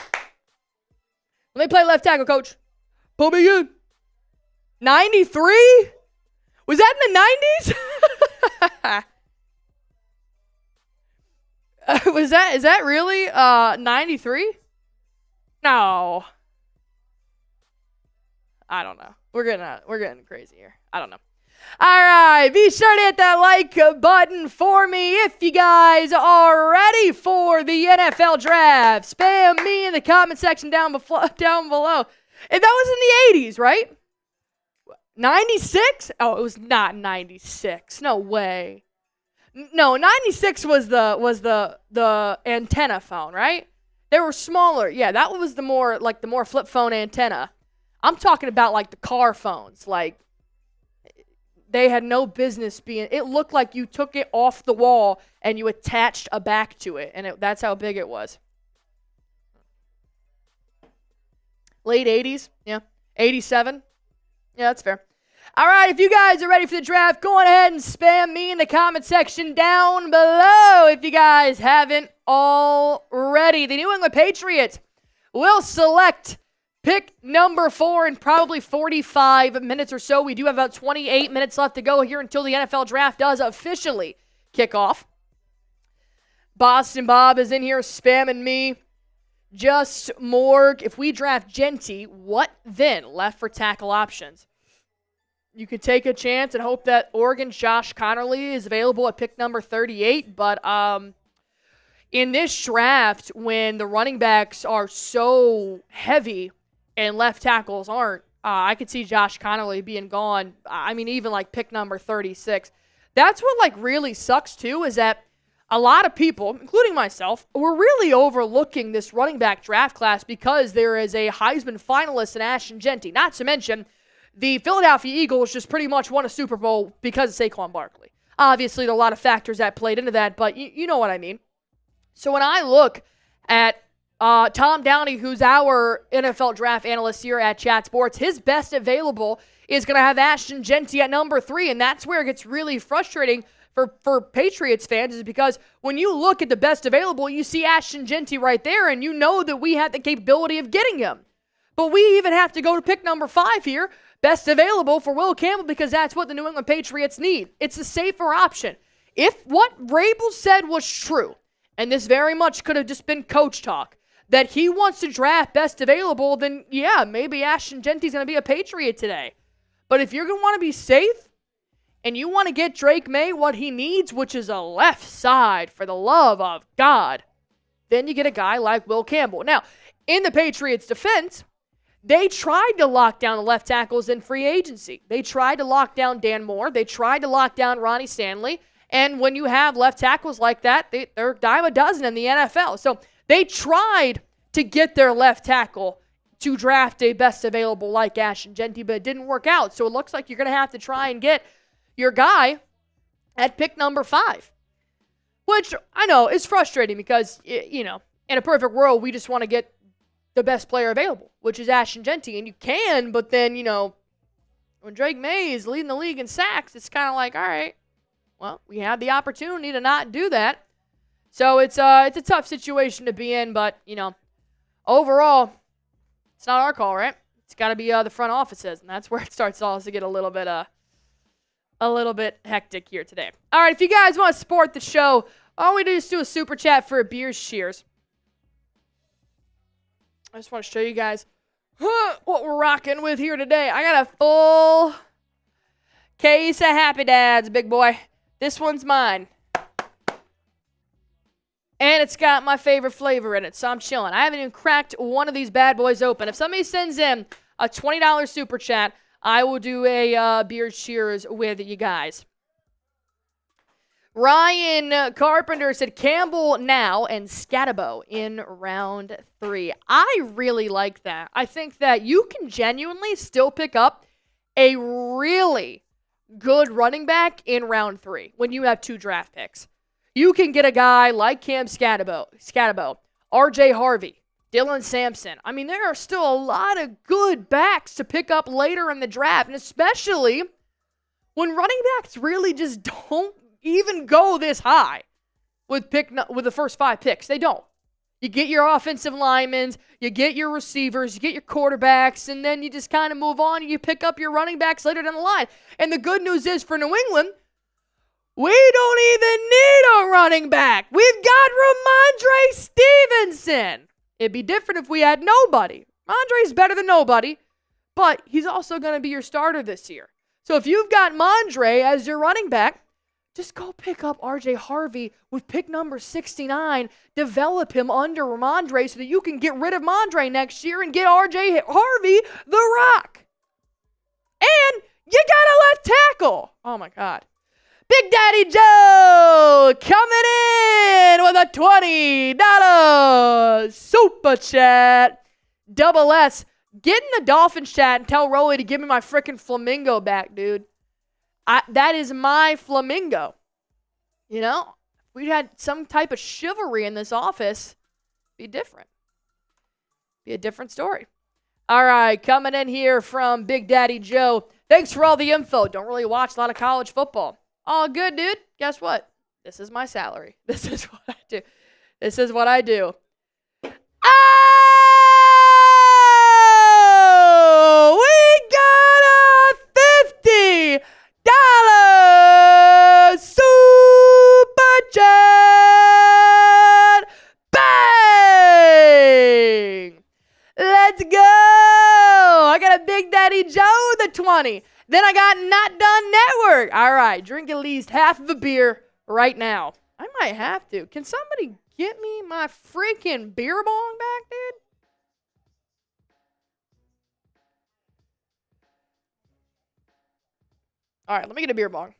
Let me play left tackle, coach. Put me in. 93? Was that in the 90s? Is that really 93? No. I don't know. We're getting crazy here. I don't know. All right, be sure to hit that like button for me if you guys are ready for the NFL draft. Spam me in the comment section down below. And that was in the 80s, right? 96? Oh, it was not 96. No way. No, 96 was the antenna phone, right? They were smaller. Yeah, that was the more flip phone antenna. I'm talking about like the car phones, like. They had no business being... It looked like you took it off the wall and you attached a back to it. And that's how big it was. Late 80s? Yeah. 87? Yeah, that's fair. All right, if you guys are ready for the draft, go on ahead and spam me in the comment section down below if you guys haven't already. The New England Patriots will select... pick number 4 in probably 45 minutes or so. We do have about 28 minutes left to go here until the NFL draft does officially kick off. Boston Bob is in here spamming me. Just Morg. If we draft Genty, what then left for tackle options? You could take a chance and hope that Oregon's Josh Connerly is available at pick number 38, but in this draft, when the running backs are so heavy and left tackles aren't, I could see Josh Connolly being gone. I mean, even like pick number 36. That's what like really sucks too, is that a lot of people, including myself, were really overlooking this running back draft class because there is a Heisman finalist in Ashton Jeanty. Not to mention, the Philadelphia Eagles just pretty much won a Super Bowl because of Saquon Barkley. Obviously, there are a lot of factors that played into that, but you know what I mean. So when I look at Tom Downey, who's our NFL draft analyst here at Chat Sports, his best available is going to have Ashton Jeanty at number 3, and that's where it gets really frustrating for Patriots fans, is because when you look at the best available, you see Ashton Jeanty right there, and you know that we have the capability of getting him. But we even have to go to pick number 5 here, best available for Will Campbell, because that's what the New England Patriots need. It's a safer option. If what Vrabel said was true, and this very much could have just been coach talk, that he wants to draft best available, then yeah, maybe Ashton Jeanty's going to be a Patriot today. But if you're going to want to be safe, and you want to get Drake May what he needs, which is a left side, for the love of God, then you get a guy like Will Campbell. Now, in the Patriots' defense, they tried to lock down the left tackles in free agency. They tried to lock down Dan Moore. They tried to lock down Ronnie Stanley. And when you have left tackles like that, they're a dime a dozen in the NFL. So they tried to get their left tackle to draft a best available like Ashton Jeanty, but it didn't work out. So it looks like you're going to have to try and get your guy at pick number 5, which I know is frustrating because, you know, in a perfect world, we just want to get the best player available, which is Ashton Jeanty. And you can, but then, you know, when Drake May is leading the league in sacks, it's kind of like, all right, well, we had the opportunity to not do that. So it's a tough situation to be in, but, you know, overall, it's not our call, right? It's got to be the front offices, and that's where it starts to get a little bit hectic here today. All right, if you guys want to support the show, all we do is do a super chat for a beers cheers. I just want to show you guys what we're rocking with here today. I got a full case of Happy Dads, big boy. This one's mine. And it's got my favorite flavor in it, so I'm chilling. I haven't even cracked one of these bad boys open. If somebody sends in a $20 super chat, I will do a beer cheers with you guys. Ryan Carpenter said Campbell now and Scatabo in round 3. I really like that. I think that you can genuinely still pick up a really good running back in round 3 when you have 2 draft picks. You can get a guy like Cam Scatabo, R.J. Harvey, Dylan Sampson. I mean, there are still a lot of good backs to pick up later in the draft, and especially when running backs really just don't even go this high with the first 5 picks. They don't. You get your offensive linemen, you get your receivers, you get your quarterbacks, and then you just kind of move on and you pick up your running backs later down the line. And the good news is for New England, we don't even need a running back. We've got Ramondre Stevenson. It'd be different if we had nobody. Mondre's better than nobody, but he's also going to be your starter this year. So if you've got Mondre as your running back, just go pick up R.J. Harvey with pick number 69. Develop him under Ramondre so that you can get rid of Mondre next year and get R.J. Harvey the Rock. And you got a left tackle. Oh, my God. Big Daddy Joe coming in with a $20 super chat. Double S. Get in the Dolphins chat and tell Rolly to give me my freaking flamingo back, dude. That is my flamingo. You know, if we had some type of chivalry in this office, it'd be different. Be a different story. All right, coming in here from Big Daddy Joe. Thanks for all the info. Don't really watch a lot of college football. All good, dude. Guess what? This is my salary. This is what I do. This is what I do. Oh! We got a $50 super chat! Bang! Let's go! I got a Big Daddy Joe with a 20. Then I got Not Done Network. All right, drink at least half of a beer right now. I might have to. Can somebody get me my freaking beer bong back, dude? All right, let me get a beer bong.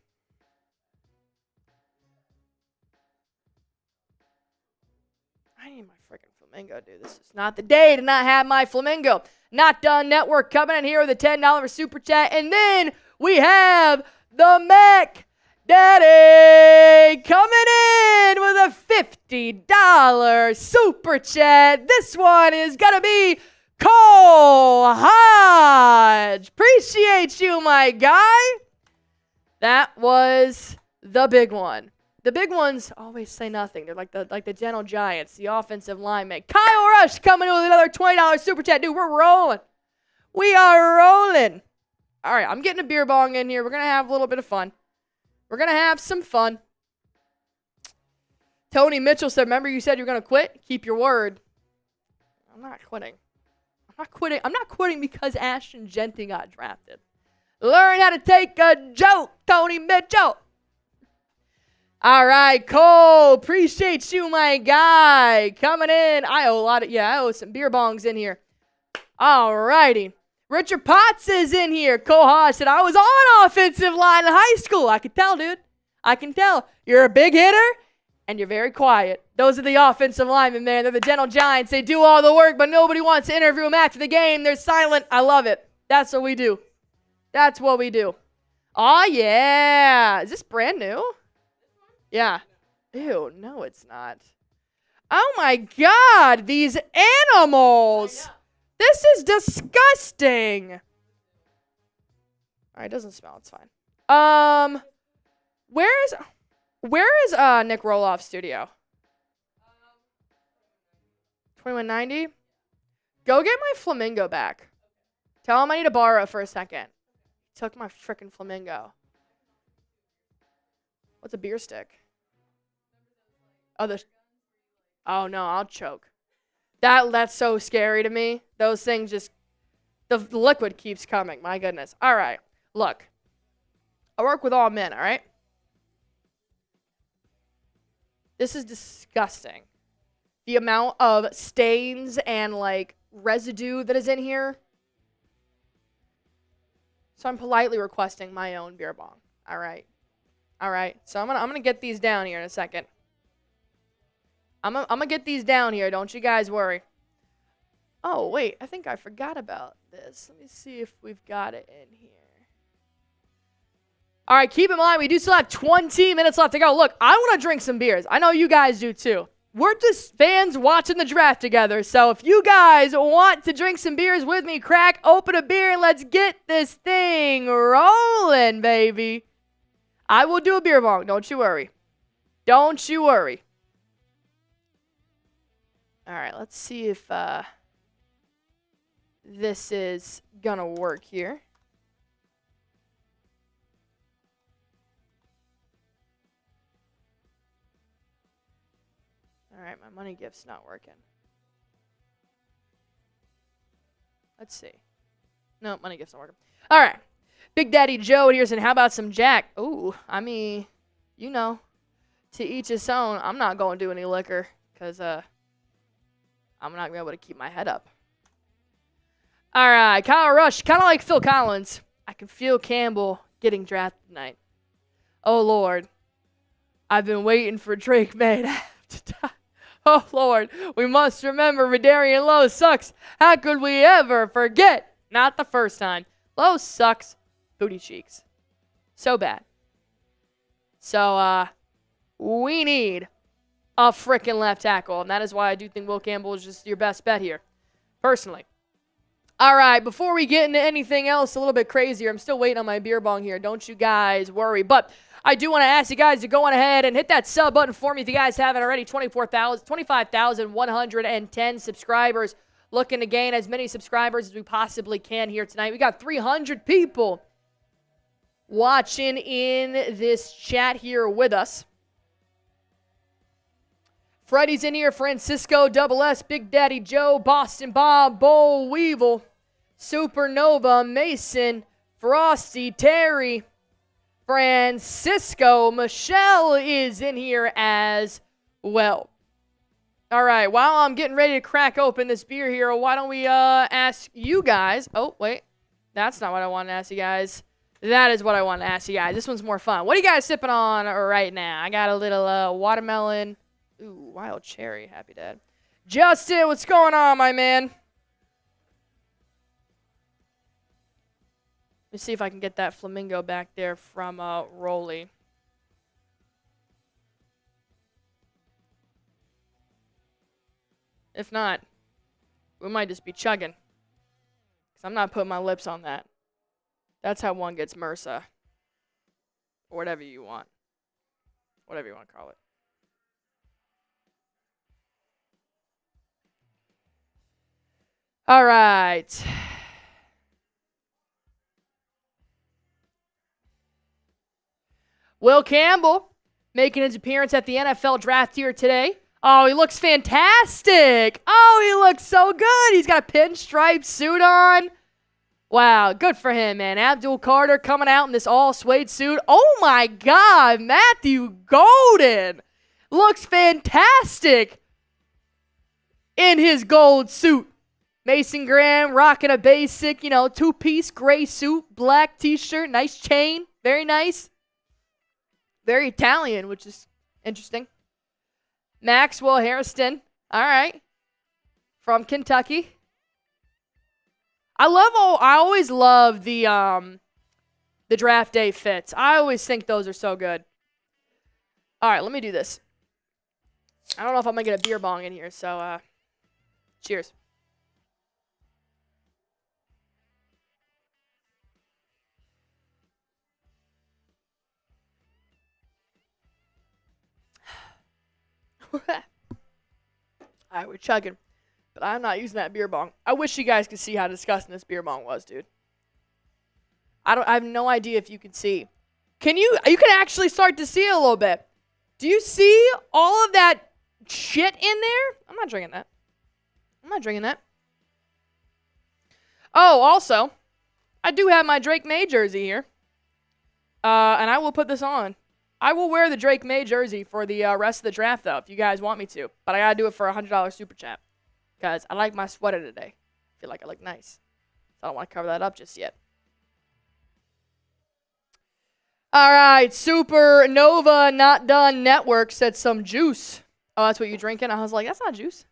I need my freaking flamingo, dude. This is not the day to not have my flamingo. Not Done Network coming in here with a $10 super chat. And then we have the Mac Daddy coming in with a $50 super chat. This one is going to be Cole Hodge. Appreciate you, my guy. That was the big one. The big ones always say nothing. They're like the gentle giants, the offensive linemen. Kyle Rush coming in with another $20 super chat. Dude, we're rolling. We are rolling. All right, I'm getting a beer bong in here. We're going to have a little bit of fun. We're going to have some fun. Tony Mitchell said, remember you said you're going to quit? Keep your word. I'm not quitting. I'm not quitting because Ashton Genty got drafted. Learn how to take a joke, Tony Mitchell. All right, Cole. Appreciate you, my guy. Coming in. I owe some beer bongs in here. All righty. Richard Potts is in here. Cole Hodge said, I was on offensive line in high school. I can tell, dude. I can tell. You're a big hitter, and you're very quiet. Those are the offensive linemen, man. They're the gentle giants. They do all the work, but nobody wants to interview them after the game. They're silent. I love it. That's what we do. That's what we do. Oh, yeah. Is this brand new? Yeah. Ew, no, it's not. Oh, my God. These animals. This is disgusting. All right, it doesn't smell. It's fine. Where is Nick Roloff's studio? 2190? Go get my flamingo back. Tell him I need to borrow it for a second. He took my frickin' flamingo. What's a beer stick? Oh no, I'll choke. That's so scary to me. Those things just, the liquid keeps coming. My goodness. All right, look. I work with all men, all right? This is disgusting. The amount of stains and, like, residue that is in here. So I'm politely requesting my own beer bong. All right. All right. So I'm gonna get these down here in a second. I'm gonna get these down here. Don't you guys worry. Oh, wait. I think I forgot about this. Let me see if we've got it in here. All right, keep in mind, we do still have 20 minutes left to go. Look, I want to drink some beers. I know you guys do too. We're just fans watching the draft together. So if you guys want to drink some beers with me, crack open a beer and let's get this thing rolling, baby. I will do a beer bong. Don't you worry. Don't you worry. All right, let's see if this is going to work here. All right, my money gift's not working. Let's see. No, money gift's not working. All right. Big Daddy Joe here saying, how about some Jack? Ooh, I mean, you know, to each his own. I'm not going to do any liquor because I'm not going to be able to keep my head up. All right, Kyle Rush, kind of like Phil Collins. I can feel Campbell getting drafted tonight. Oh, Lord. I've been waiting for Drake May to have to die. Oh, Lord, we must remember Vidarian Lowe sucks. How could we ever forget? Not the first time. Lowe sucks. Booty cheeks. So bad. So, we need a frickin' left tackle, and that is why I do think Will Campbell is just your best bet here, personally. All right, before we get into anything else a little bit crazier, I'm still waiting on my beer bong here. Don't you guys worry. But I do want to ask you guys to go on ahead and hit that sub button for me if you guys haven't already. 25,110 subscribers. Looking to gain as many subscribers as we possibly can here tonight. We got 300 people watching in this chat here with us. Freddie's in here. Francisco, Double S, Big Daddy Joe, Boston Bob, Bo Weevil, Supernova, Mason, Frosty, Terry, Francisco, Michelle is in here as well. All right, while I'm getting ready to crack open this beer here, why don't we ask you guys? Oh, wait. That's not what I want to ask you guys. That is what I want to ask you guys. This one's more fun. What are you guys sipping on right now? I got a little watermelon. Ooh, wild cherry. Happy Dad. Justin, what's going on, my man? Let me see if I can get that flamingo back there from Rolly. If not, we might just be chugging. Because I'm not putting my lips on that. That's how one gets MRSA. Or whatever you want. Whatever you want to call it. All right. Will Campbell making his appearance at the NFL Draft here today. Oh, he looks fantastic. Oh, he looks so good. He's got a pinstripe suit on. Wow, good for him, man. Abdul Carter coming out in this all suede suit. Oh, my God. Matthew Golden looks fantastic in his gold suit. Mason Graham rocking a basic, two-piece gray suit, black T-shirt, nice chain. Very nice. Very Italian, which is interesting. Maxwell Hairston, all right, from Kentucky. I always love the draft day fits. I always think those are so good. All right, let me do this. I don't know if I'm gonna get a beer bong in here, so cheers. All right, we're chugging. But I'm not using that beer bong. I wish you guys could see how disgusting this beer bong was, dude. I have no idea if you can see. You can actually start to see it a little bit. Do you see all of that shit in there? I'm not drinking that. Oh, also, I do have my Drake May jersey here. And I will put this on. I will wear the Drake May jersey for the rest of the draft, though, if you guys want me to. But I got to do it for a $100 super chat. Because I like my sweater today. I feel like I look nice. So I don't want to cover that up just yet. All right. Supernova Not Done Network said some juice. Oh, that's what you're drinking? I was like, that's not juice.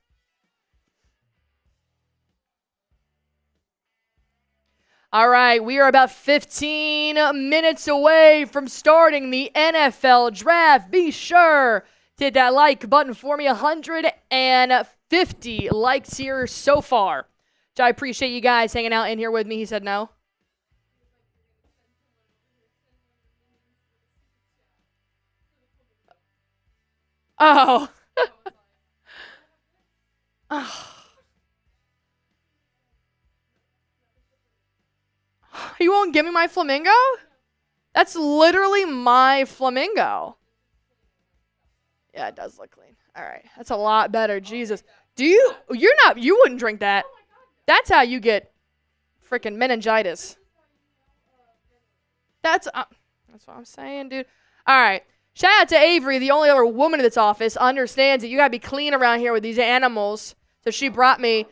All right, we are about 15 minutes away from starting the NFL Draft. Be sure to hit that like button for me. 150 likes here so far. So I appreciate you guys hanging out in here with me. He said no. Oh. Oh. You won't give me my flamingo? That's literally my flamingo. Yeah, it does look clean. All right. That's a lot better. Jesus. You wouldn't drink that. That's how you get freaking meningitis. That's what I'm saying, dude. All right. Shout out to Avery, the only other woman in this office, understands that you got to be clean around here with these animals. So she brought me.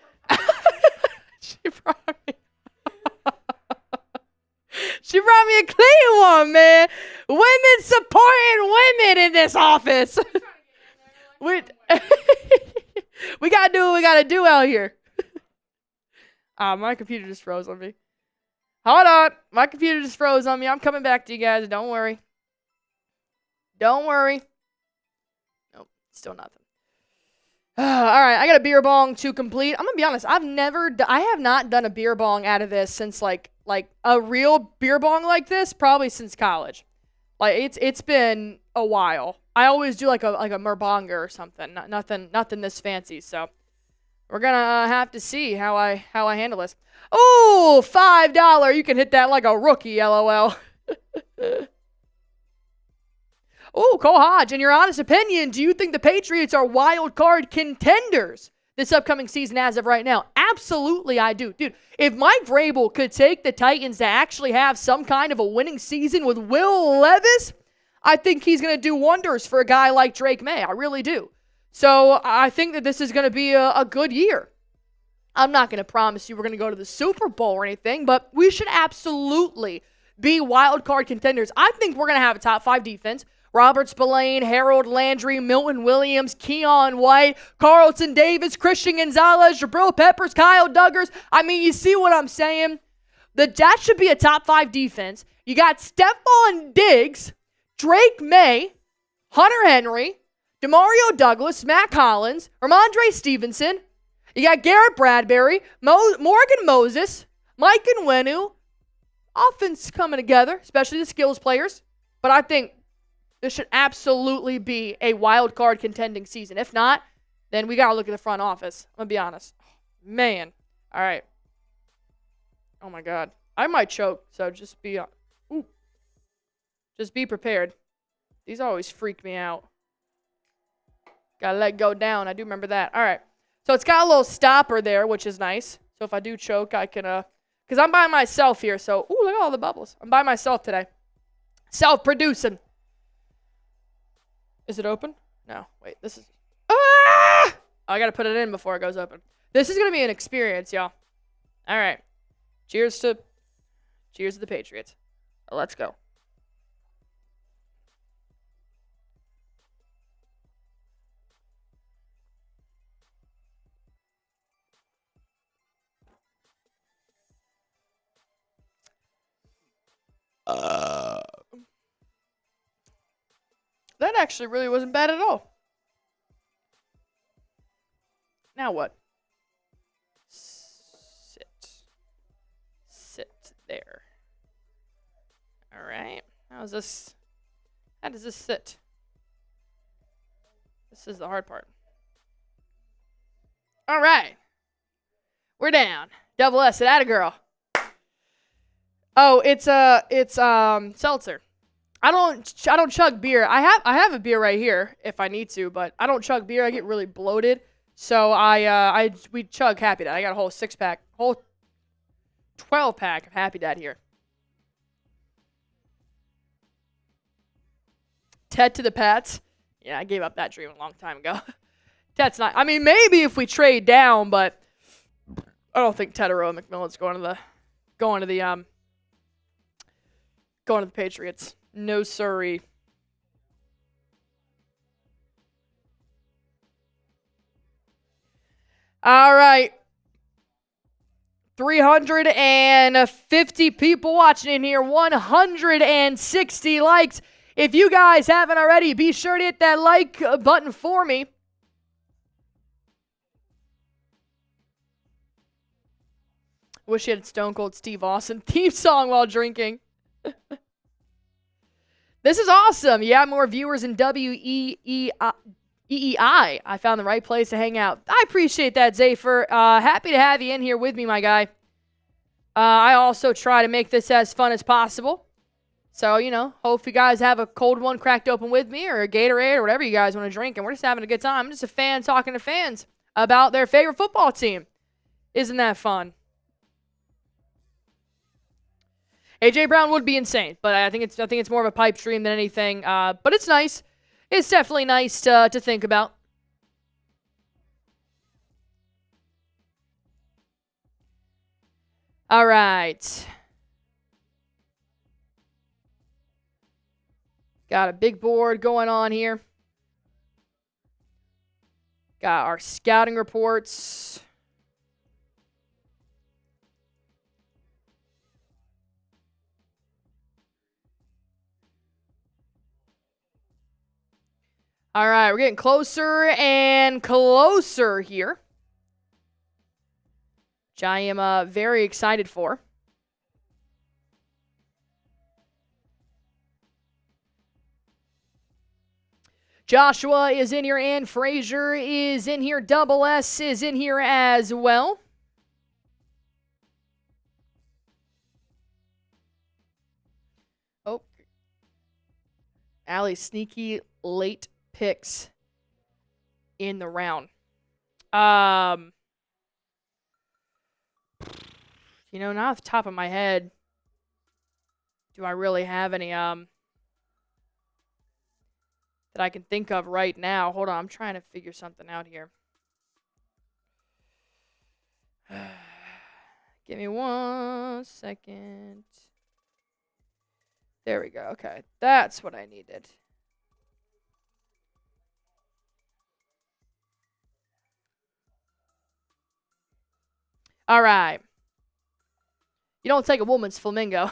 She brought me a clean one, man. Women supporting women in this office. We got to do what we got to do out here. My computer just froze on me. Hold on. My computer just froze on me. I'm coming back to you guys. Don't worry. Don't worry. Nope. Still nothing. All right. I got a beer bong to complete. I'm going to be honest. I have not done a beer bong out of this since like a real beer bong like this probably since college. Like it's been a while. I always do like a merbonger or something. Nothing this fancy. So we're gonna have to see how I handle this. Oh, $5. You can hit that like a rookie, LOL. Oh, Cole Hodge, in your honest opinion, do you think the Patriots are wild card contenders this upcoming season as of right now? Absolutely, I do. Dude, if Mike Vrabel could take the Titans to actually have some kind of a winning season with Will Levis, I think he's going to do wonders for a guy like Drake May. I really do. So I think that this is going to be a good year. I'm not going to promise you we're going to go to the Super Bowl or anything, but we should absolutely be wild card contenders. I think we're going to have a top 5 defense. Robert Spillane, Harold Landry, Milton Williams, Keon White, Carlton Davis, Christian Gonzalez, Jabril Peppers, Kyle Duggars. I mean, you see what I'm saying? That should be a top 5 defense. You got Stephon Diggs, Drake May, Hunter Henry, Demario Douglas, Matt Collins, Ramondre Stevenson. You got Garrett Bradbury, Morgan Moses, Mike Nwenu. Offense coming together, especially the skills players. But I think this should absolutely be a wild card contending season. If not, then we got to look at the front office. I'm going to be honest. Man. All right. Oh, my God. I might choke, so just be prepared. These always freak me out. Got to let go down. I do remember that. All right. So it's got a little stopper there, which is nice. So if I do choke, I can, because I'm by myself here. So, look at all the bubbles. I'm by myself today. Self-producing. Is it open? No. Wait, this is, oh, I got to put it in before it goes open. This is going to be an experience, y'all. All right. Cheers to the Patriots. Let's go. That actually really wasn't bad at all. Now what? Sit there. All right. How does this sit? This is the hard part. All right. We're down. Double S it. Atta girl. Oh, it's seltzer. I don't chug beer. I have a beer right here if I need to, but I don't chug beer. I get really bloated. So we chug Happy Dad. I got a whole 6-pack, whole 12-pack of Happy Dad here. Ted to the Pats. Yeah, I gave up that dream a long time ago. Ted's not. I mean, maybe if we trade down, but I don't think Teterow McMillan's going to the Patriots. No siree. All right. 350 people watching in here. 160 likes. If you guys haven't already, be sure to hit that like button for me. Wish you had Stone Cold Steve Austin theme song while drinking. This is awesome. You have more viewers in WEEI. I found the right place to hang out. I appreciate that, Zafer. Happy to have you in here with me, my guy. I also try to make this as fun as possible. So, hope you guys have a cold one cracked open with me or a Gatorade or whatever you guys want to drink. And we're just having a good time. I'm just a fan talking to fans about their favorite football team. Isn't that fun? A.J. Brown would be insane, but I think it's more of a pipe dream than anything. But it's nice. It's definitely nice to think about. All right. Got a big board going on here. Got our scouting reports. All right, we're getting closer and closer here, which I am very excited for. Joshua is in here, and Frazier is in here. Double S is in here as well. Oh. Allie, sneaky late picks in the round. Not off the top of my head, do I really have any that I can think of right now. Hold on, I'm trying to figure something out here. Give me 1 second. There we go. Okay, that's what I needed. All right. You don't take a woman's flamingo.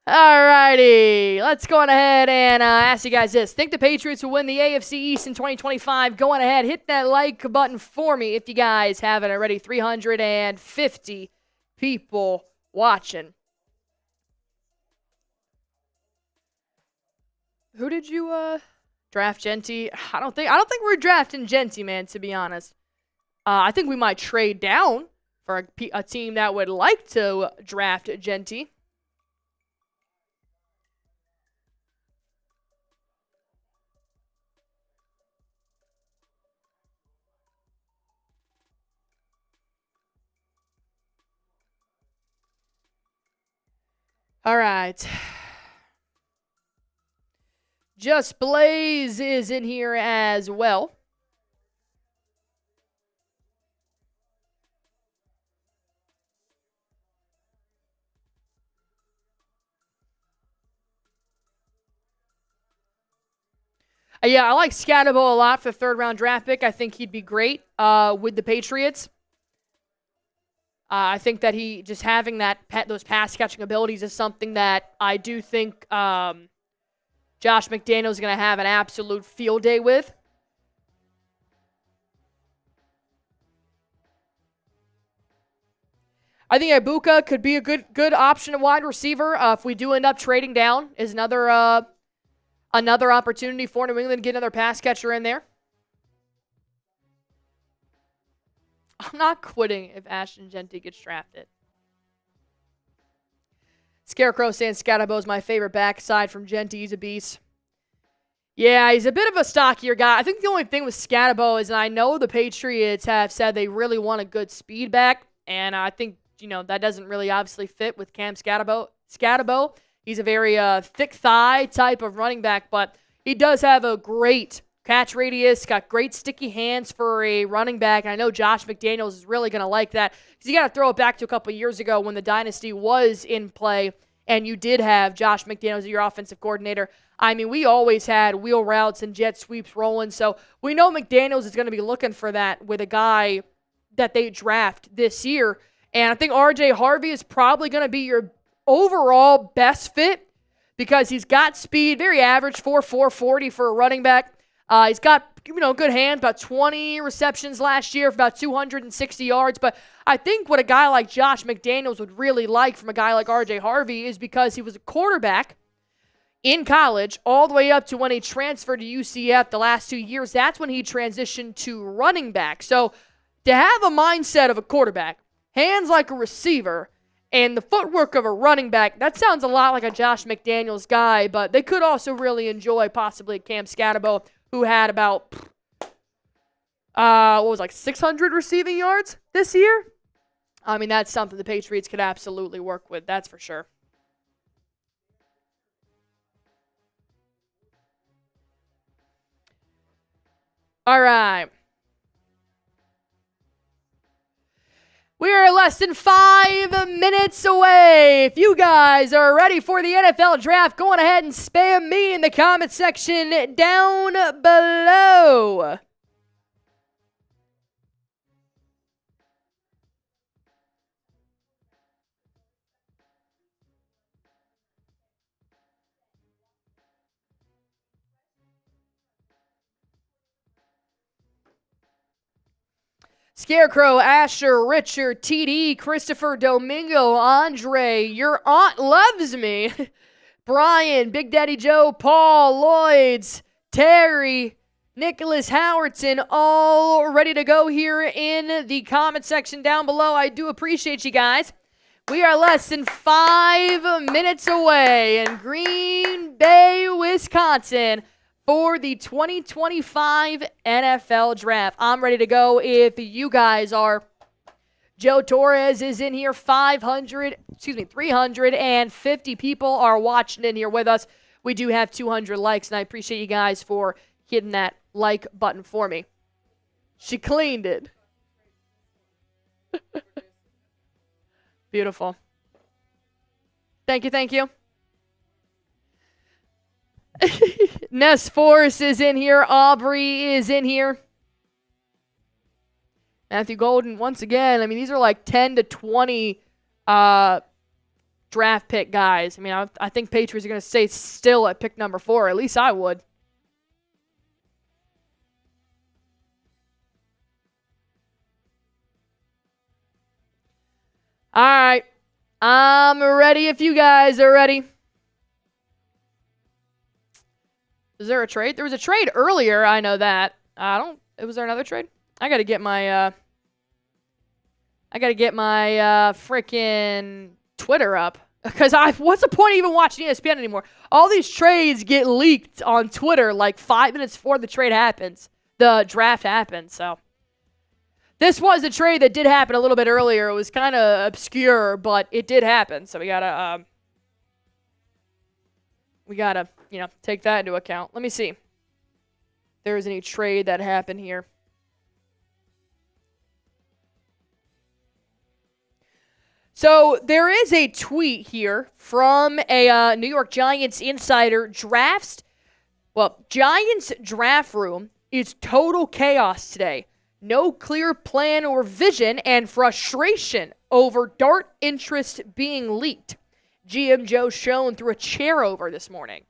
Alrighty, let's go on ahead and ask you guys this. Think the Patriots will win the AFC East in 2025? Go on ahead, hit that like button for me if you guys haven't already. 350 people watching. Who did you draft, Genty? I don't think we're drafting Genty, man, to be honest. I think we might trade down for a team that would like to draft Genty. All right. Just Blaze is in here as well. Yeah, I like Scatabo a lot for the third-round draft pick. I think he'd be great with the Patriots. I think that he just having those pass-catching abilities is something that I do think Josh McDaniels is going to have an absolute field day with. I think Ibuka could be a good option at wide receiver. If we do end up trading down, is another opportunity for New England to get another pass catcher in there. I'm not quitting if Ashton Genty gets drafted. Scarecrow saying Scatabo is my favorite backside from Genty. He's a beast. Yeah, he's a bit of a stockier guy. I think the only thing with Scatabo is, and I know the Patriots have said they really want a good speed back, and I think, that doesn't really obviously fit with Cam Scatabo. He's a very thick thigh type of running back, but he does have a great catch radius, got great sticky hands for a running back. And I know Josh McDaniels is really going to like that because you got to throw it back to a couple years ago when the dynasty was in play and you did have Josh McDaniels as your offensive coordinator. I mean, we always had wheel routes and jet sweeps rolling, so we know McDaniels is going to be looking for that with a guy that they draft this year. And I think R.J. Harvey is probably going to be your overall best fit because he's got speed, very average, 4.40 for a running back. He's got, good hands, about 20 receptions last year for about 260 yards. But I think what a guy like Josh McDaniels would really like from a guy like R.J. Harvey is because he was a quarterback in college all the way up to when he transferred to UCF the last 2 years. That's when he transitioned to running back. So to have a mindset of a quarterback, hands like a receiver, and the footwork of a running back, that sounds a lot like a Josh McDaniels guy, but they could also really enjoy possibly Cam Scatabo, who had about, 600 receiving yards this year? I mean, that's something the Patriots could absolutely work with, that's for sure. All right. We are less than 5 minutes away. If you guys are ready for the NFL Draft, go on ahead and spam me in the comment section down below. Scarecrow, Asher, Richard, TD, Christopher, Domingo, Andre, your aunt loves me. Brian, Big Daddy Joe, Paul, Lloyds, Terry, Nicholas Howardson, all ready to go here in the comment section down below. I do appreciate you guys. We are less than 5 minutes away in Green Bay, Wisconsin, for the 2025 NFL Draft. I'm ready to go if you guys are. Joe Torres is in here. 350 people are watching in here with us. we do have 200 likes, and I appreciate you guys for hitting that like button for me. She cleaned it. Beautiful. Thank you, thank you. Ness Force is in here. Aubrey is in here. Matthew Golden, once again, I mean, these are like 10 to 20 draft pick guys. I mean, I think Patriots are going to stay still at pick number 4. At least I would. All right. I'm ready if you guys are ready. Is there a trade? There was a trade earlier. I know that. Was there another trade? I got to get my freaking Twitter up. Because what's the point of even watching ESPN anymore? All these trades get leaked on Twitter like 5 minutes before the draft happens. So this was a trade that did happen a little bit earlier. It was kind of obscure, but it did happen. So we gotta take that into account. Let me see if there's any trade that happened here. So there is a tweet here from a New York Giants insider. Giants draft room is total chaos today. No clear plan or vision, and frustration over dart interest being leaked. GM Joe Schoen threw a chair over this morning.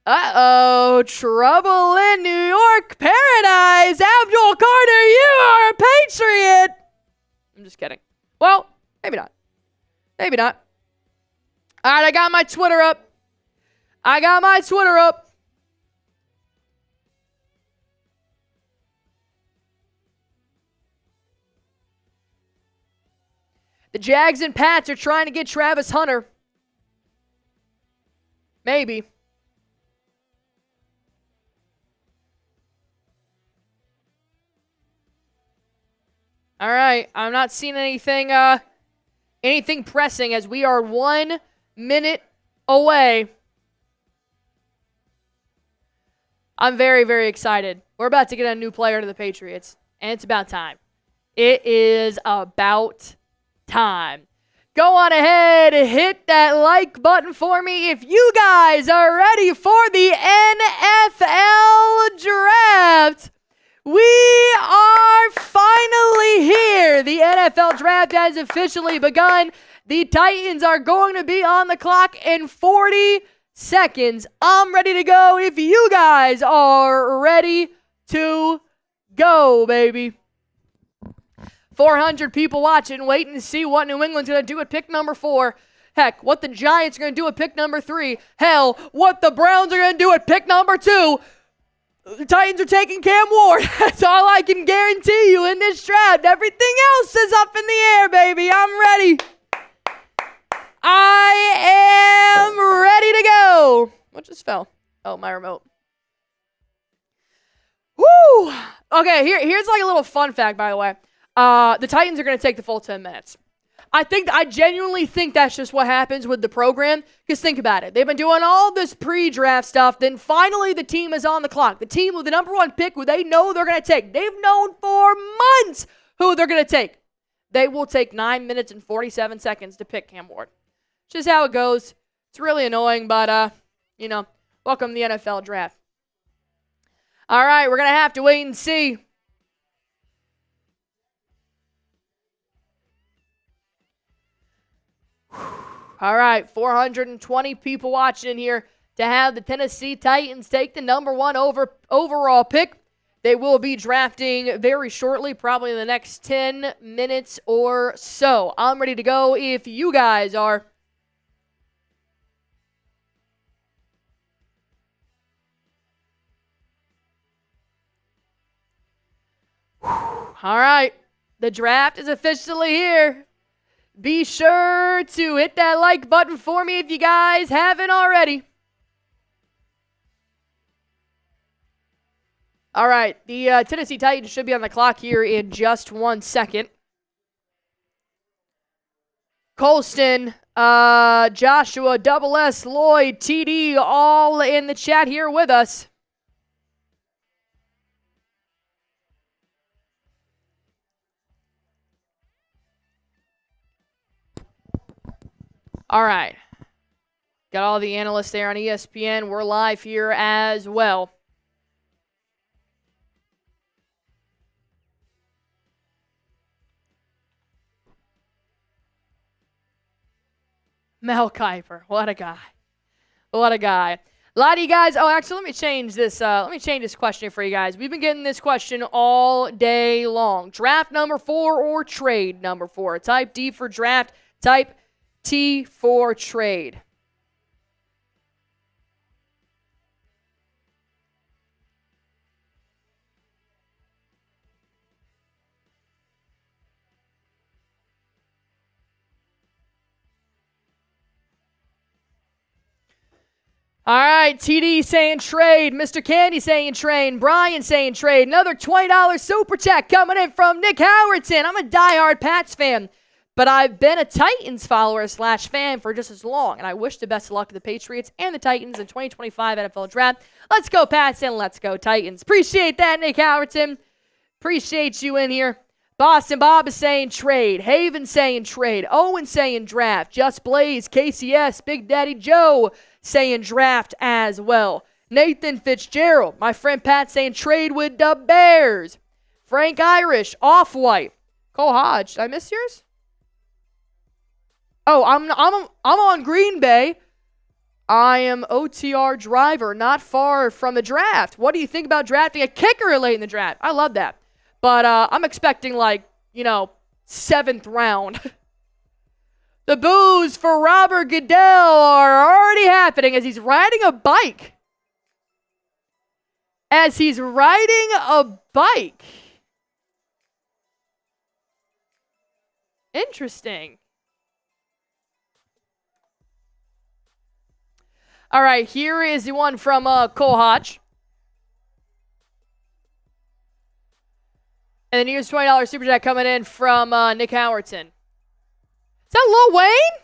Uh-oh, trouble in New York paradise. Abdul Carter, you are a Patriot. I'm just kidding. Well, maybe not. Maybe not. All right, I got my Twitter up. The Jags and Pats are trying to get Travis Hunter. Maybe. All right, I'm not seeing anything pressing as we are 1 minute away. I'm very, very excited. We're about to get a new player to the Patriots, and it's about time. It is about time. Go on ahead and hit that like button for me if you guys are ready for the NFL Draft. We are finally here. The NFL Draft has officially begun. The Titans are going to be on the clock in 40 seconds. I'm ready to go if you guys are ready to go, baby. 400 people watching, waiting to see what New England's going to do at pick number 4. Heck, what the Giants are going to do at pick number 3. Hell, what the Browns are going to do at pick number 2. The Titans are taking Cam Ward. That's all I can guarantee you in this draft. Everything else is up in the air, baby. I'm ready. I am ready to go. What just fell? Oh, my remote. Woo! Okay, here's like a little fun fact, by the way. The Titans are going to take the full 10 minutes. I genuinely think that's just what happens with the program. Because think about it. They've been doing all this pre-draft stuff. Then finally the team is on the clock. The team with the number 1 pick who they know they're going to take. They've known for months who they're going to take. They will take 9 minutes and 47 seconds to pick Cam Ward. Just how it goes. It's really annoying, but, welcome to the NFL Draft. All right, we're going to have to wait and see. All right, 420 people watching here to have the Tennessee Titans take the number 1 overall pick. They will be drafting very shortly, probably in the next 10 minutes or so. I'm ready to go if you guys are. All right, the draft is officially here. Be sure to hit that like button for me if you guys haven't already. All right, the Tennessee Titans should be on the clock here in just 1 second. Colston, Joshua, Double S, Lloyd, TD, all in the chat here with us. All right. Got all the analysts there on ESPN. We're live here as well. Mel Kiper, what a guy. What a guy. A lot of you guys, actually, let me change this question for you guys. We've been getting this question all day long. Draft number 4 or trade number 4? Type D for draft, type T for trade. All right, TD saying trade. Mr. Candy saying trade. Brian saying trade. Another $20 super chat coming in from Nick Howardson. I'm a diehard Pats fan, but I've been a Titans follower / fan for just as long, and I wish the best of luck to the Patriots and the Titans in 2025 NFL Draft. Let's go Pats and let's go Titans. Appreciate that, Nick Howardson. Appreciate you in here. Boston Bob is saying trade. Haven saying trade. Owen saying draft. Just Blaze, KCS, Big Daddy Joe saying draft as well. Nathan Fitzgerald, my friend Pat saying trade with the Bears. Frank Irish, Off-White. Cole Hodge, did I miss yours? Oh, I'm on Green Bay. I am OTR driver, not far from the draft. What do you think about drafting a kicker late in the draft? I love that. But I'm expecting 7th round. The boos for Robert Goodell are already happening as he's riding a bike. Interesting. All right, here is the one from Cole Hodge. And then here's $20 super chat coming in from Nick Howardson. Is that Lil Wayne?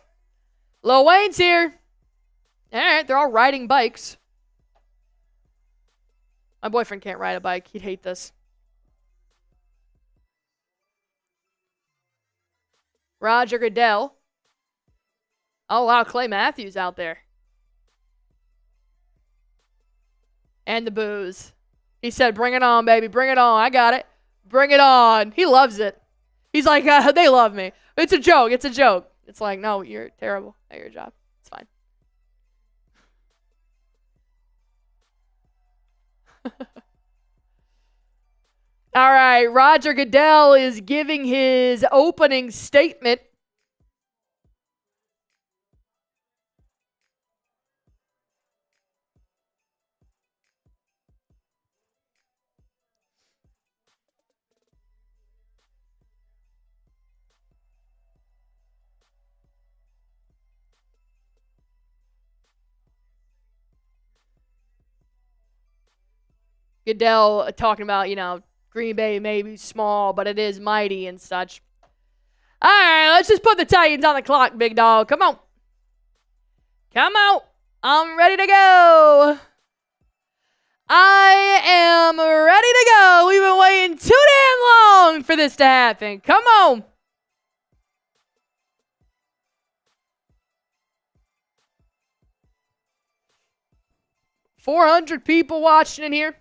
Lil Wayne's here. All right, they're all riding bikes. My boyfriend can't ride a bike. He'd hate this. Roger Goodell. Oh, wow, Clay Matthews out there. And the booze. He said, bring it on, baby. Bring it on. I got it. Bring it on. He loves it. He's like, they love me. It's a joke. It's a joke. It's like, no, you're terrible at your job. It's fine. All right. Roger Goodell is giving his opening statement. Goodell talking about, Green Bay may be small, but it is mighty and such. All right, let's just put the Titans on the clock, big dog. Come on. Come out. I'm ready to go. I am ready to go. We've been waiting too damn long for this to happen. Come on. $400 people watching in here.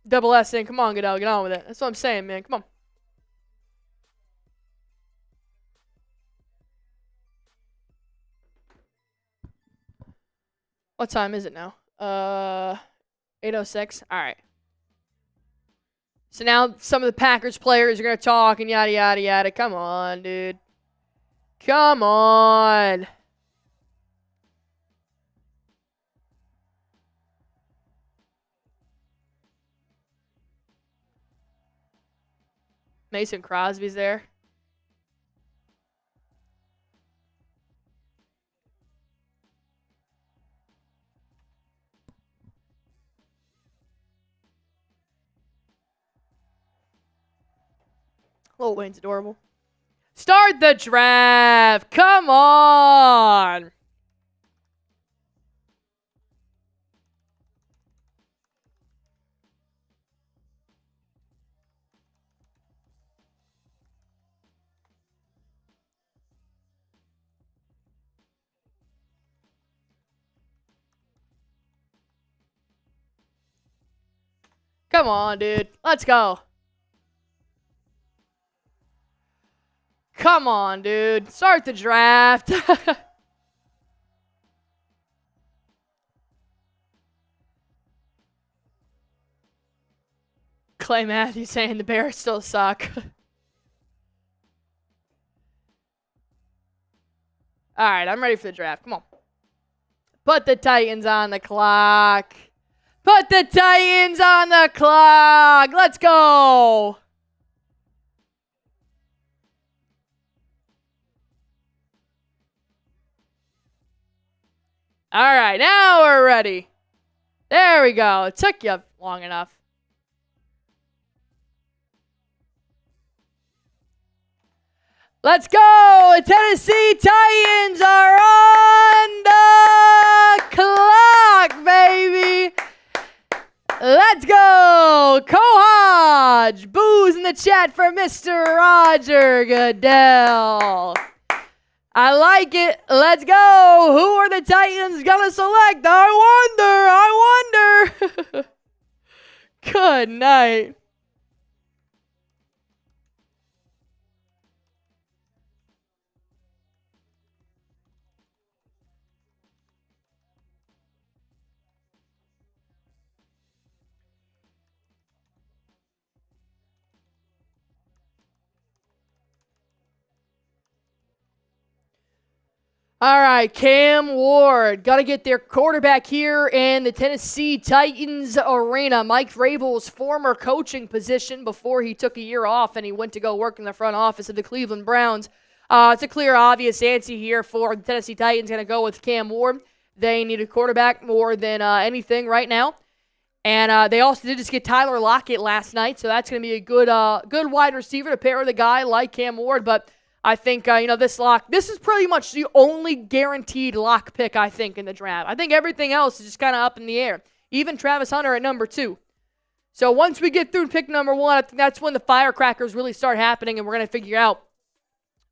Double S in. Come on, Goodell. Get on with it. That's what I'm saying, man. Come on. What time is it now? 8:06. All right. So now some of the Packers players are going to talk and yada, yada, yada. Come on, dude. Come on. Mason Crosby's there. Lil Wayne's adorable. Start the draft. Come on. Come on, dude. Let's go. Come on, dude. Start the draft. Clay Matthews saying the Bears still suck. All right, I'm ready for the draft. Come on. Put the Titans on the clock. Put the Titans on the clock. Let's go. All right, now we're ready. There we go. It took you long enough. Let's go. The Tennessee Titans are on the clock, baby. Let's go. Kohaj. Booze in the chat for Mr. Roger Goodell. I like it. Let's go. Who are the Titans going to select? I wonder. Good night. All right, Cam Ward. Got to get their quarterback here in the Tennessee Titans arena. Mike Vrabel's former coaching position before he took a year off and he went to go work in the front office of the Cleveland Browns. It's a clear, obvious answer here for the Tennessee Titans. Going to go with Cam Ward. They need a quarterback more than anything right now. And they also did just get Tyler Lockett last night, so that's going to be a good wide receiver to pair with a guy like Cam Ward. But I think, this is pretty much the only guaranteed lock pick, I think, in the draft. I think everything else is just kind of up in the air. Even Travis Hunter at number 2. So once we get through pick number 1, I think that's when the firecrackers really start happening, and we're going to figure out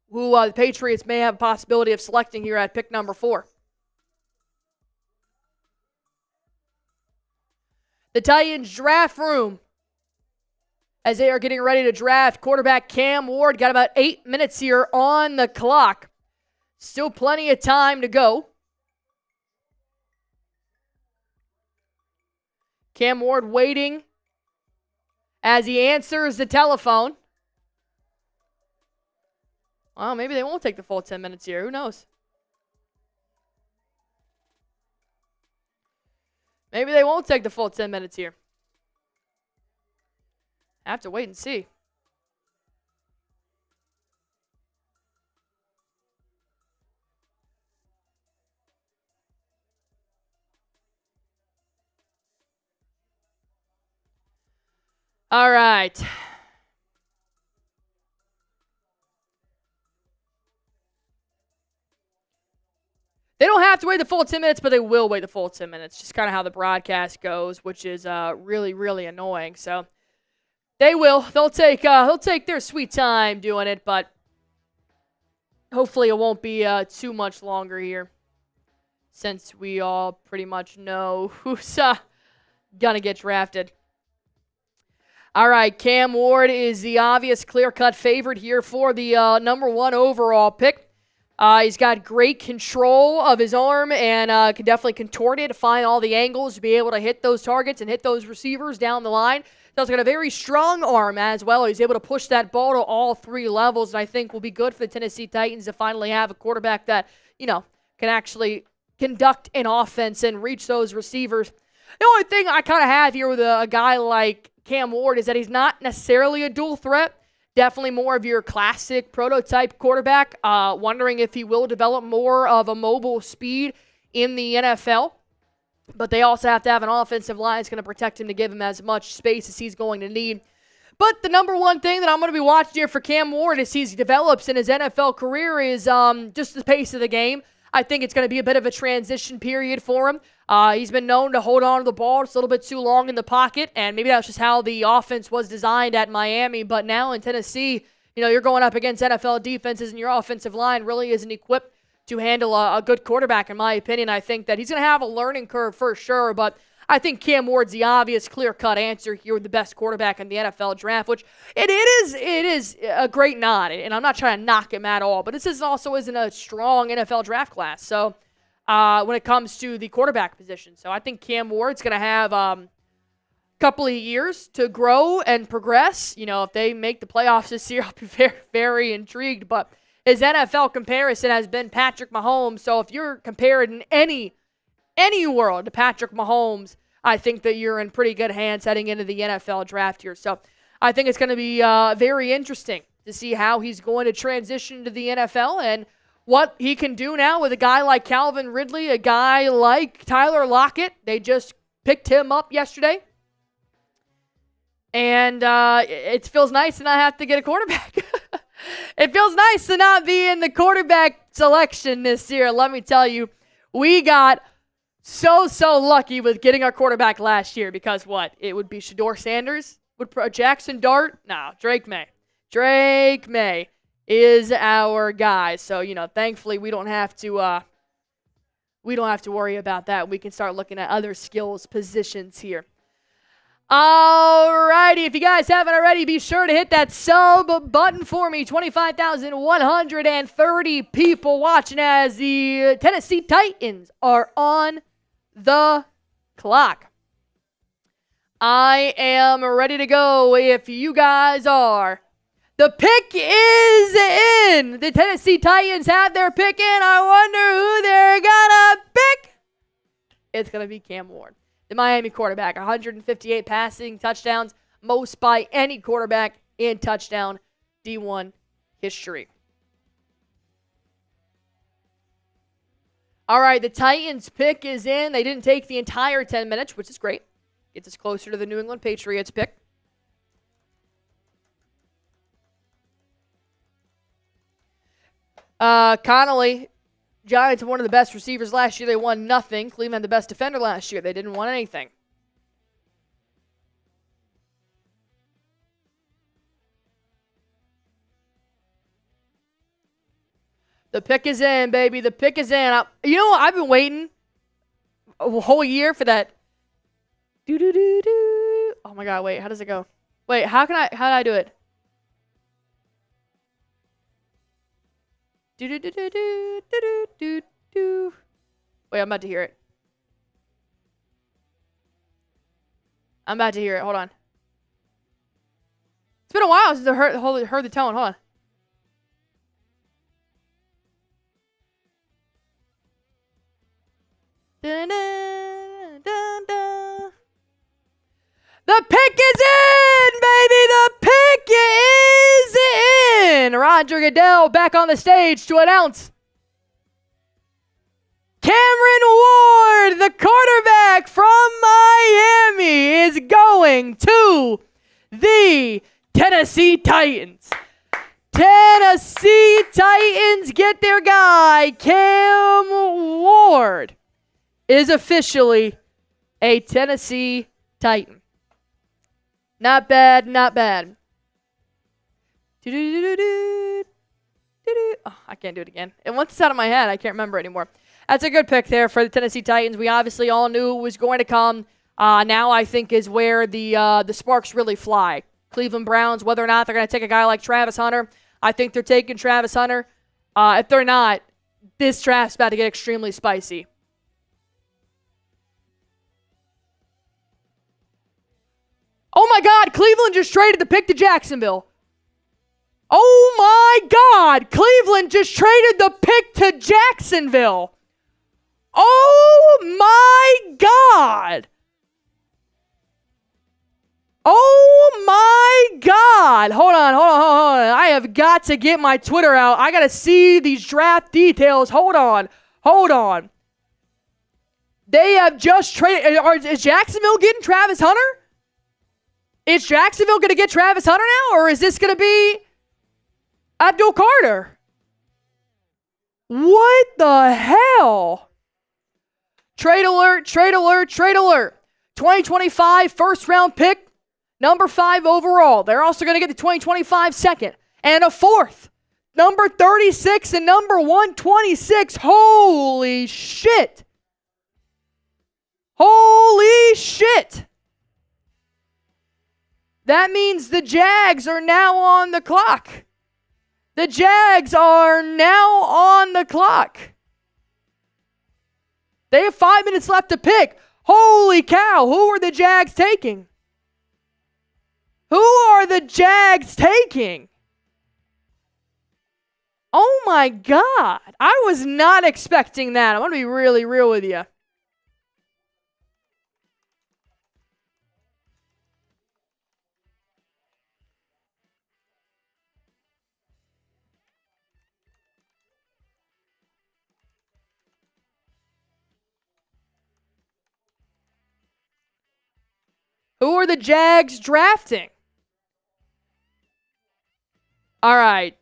who the Patriots may have a possibility of selecting here at pick number 4. The Titans draft room, as they are getting ready to draft quarterback Cam Ward. Got about 8 minutes here on the clock. Still plenty of time to go. Cam Ward waiting as he answers the telephone. Well, maybe they won't take the full 10 minutes here. Who knows? Maybe they won't take the full 10 minutes here. I have to wait and see. All right. They don't have to wait the full 10 minutes, but they will wait the full 10 minutes. Just kind of how the broadcast goes, which is really, really annoying. So they will. They'll take their sweet time doing it, but hopefully it won't be too much longer here, since we all pretty much know who's gonna get drafted. All right, Cam Ward is the obvious clear-cut favorite here for the number 1 overall pick. He's got great control of his arm and can definitely contort it, find all the angles to be able to hit those targets and hit those receivers down the line. He's also got a very strong arm as well. He's able to push that ball to all 3 levels, and I think will be good for the Tennessee Titans to finally have a quarterback that, can actually conduct an offense and reach those receivers. The only thing I kind of have here with a guy like Cam Ward is that he's not necessarily a dual threat. Definitely more of your classic prototype quarterback. Wondering if he will develop more of a mobile speed in the NFL. But they also have to have an offensive line that's going to protect him to give him as much space as he's going to need. But the number one thing that I'm going to be watching here for Cam Ward as he develops in his NFL career is just the pace of the game. I think it's going to be a bit of a transition period for him. He's been known to hold on to the ball just a little bit too long in the pocket, and maybe that's just how the offense was designed at Miami. But now in Tennessee, you're going up against NFL defenses, and your offensive line really isn't equipped to handle a good quarterback, in my opinion. I think that he's going to have a learning curve for sure, but I think Cam Ward's the obvious clear-cut answer here with the best quarterback in the NFL draft, which it is a great nod, and I'm not trying to knock him at all, but this also isn't a strong NFL draft class. So when it comes to the quarterback position, so I think Cam Ward's going to have a couple of years to grow and progress. If they make the playoffs this year, I'll be very, very intrigued. But his NFL comparison has been Patrick Mahomes. So if you're compared in any world to Patrick Mahomes, I think that you're in pretty good hands heading into the NFL draft here. So I think it's going to be very interesting to see how he's going to transition to the NFL and what he can do now with a guy like Calvin Ridley, a guy like Tyler Lockett. They just picked him up yesterday. And it feels nice to not have to get a quarterback. It feels nice to not be in the quarterback selection this year. Let me tell you, we got so lucky with getting our quarterback last year because what? It would be Shedeur Sanders? Would Jackson Dart? No, Drake May. Drake May is our guy. So, thankfully we don't have to worry about that. We can start looking at other skills positions here. Alrighty, if you guys haven't already, be sure to hit that sub button for me. 25,130 people watching as the Tennessee Titans are on the clock. I am ready to go if you guys are. The pick is in. The Tennessee Titans have their pick in. I wonder who they're gonna pick. It's gonna be Cam Ward, the Miami quarterback. 158 passing touchdowns, most by any quarterback in touchdown D1 history. All right, the Titans pick is in. They didn't take the entire 10 minutes, which is great. Gets us closer to the New England Patriots pick. Connolly, Giants were one of the best receivers last year. They won nothing. Cleveland had the best defender last year. They didn't win anything. The pick is in, baby. The pick is in. You know what? I've been waiting a whole year for that. Oh my God, wait. How does it go? Wait, how do I do it? Wait, I'm about to hear it. Hold on. It's been a while since I heard the tone. Hold on. Dun, dun, dun, dun. The pick is in, baby. The pick is in. Roger Goodell back on the stage to announce Cameron Ward, the quarterback from Miami, is going to the Tennessee Titans. Tennessee Titans get their guy. Cam Ward is officially a Tennessee Titan. Not bad, not bad. Oh, I can't do it again. And once it's out of my head, I can't remember anymore. That's a good pick there for the Tennessee Titans. We obviously all knew it was going to come. Now I think is where the sparks really fly. Cleveland Browns, whether or not they're going to take a guy like Travis Hunter, I think they're taking Travis Hunter. If they're not, this draft's about to get extremely spicy. Oh my God, Cleveland just traded the pick to Jacksonville. Oh my God, Cleveland just traded the pick to Jacksonville. Oh my God. Oh my God. Hold on. I have got to get my Twitter out. I got to see these draft details. Hold on. They have just traded. Is Jacksonville getting Travis Hunter? Is Jacksonville going to get Travis Hunter now, or is this going to be Abdul Carter? What the hell? Trade alert, trade alert, trade alert. 2025 first round pick, number 5 overall. They're also going to get the 2025 second and a 4th. Number 36 and number 126. Holy shit. Holy shit. That means the Jags are now on the clock. The Jags are now on the clock. They have 5 minutes left to pick. Holy cow, who are the Jags taking? Who are the Jags taking? Oh my God. I was not expecting that. I'm going to be really real with you. Who are the Jags drafting? All right.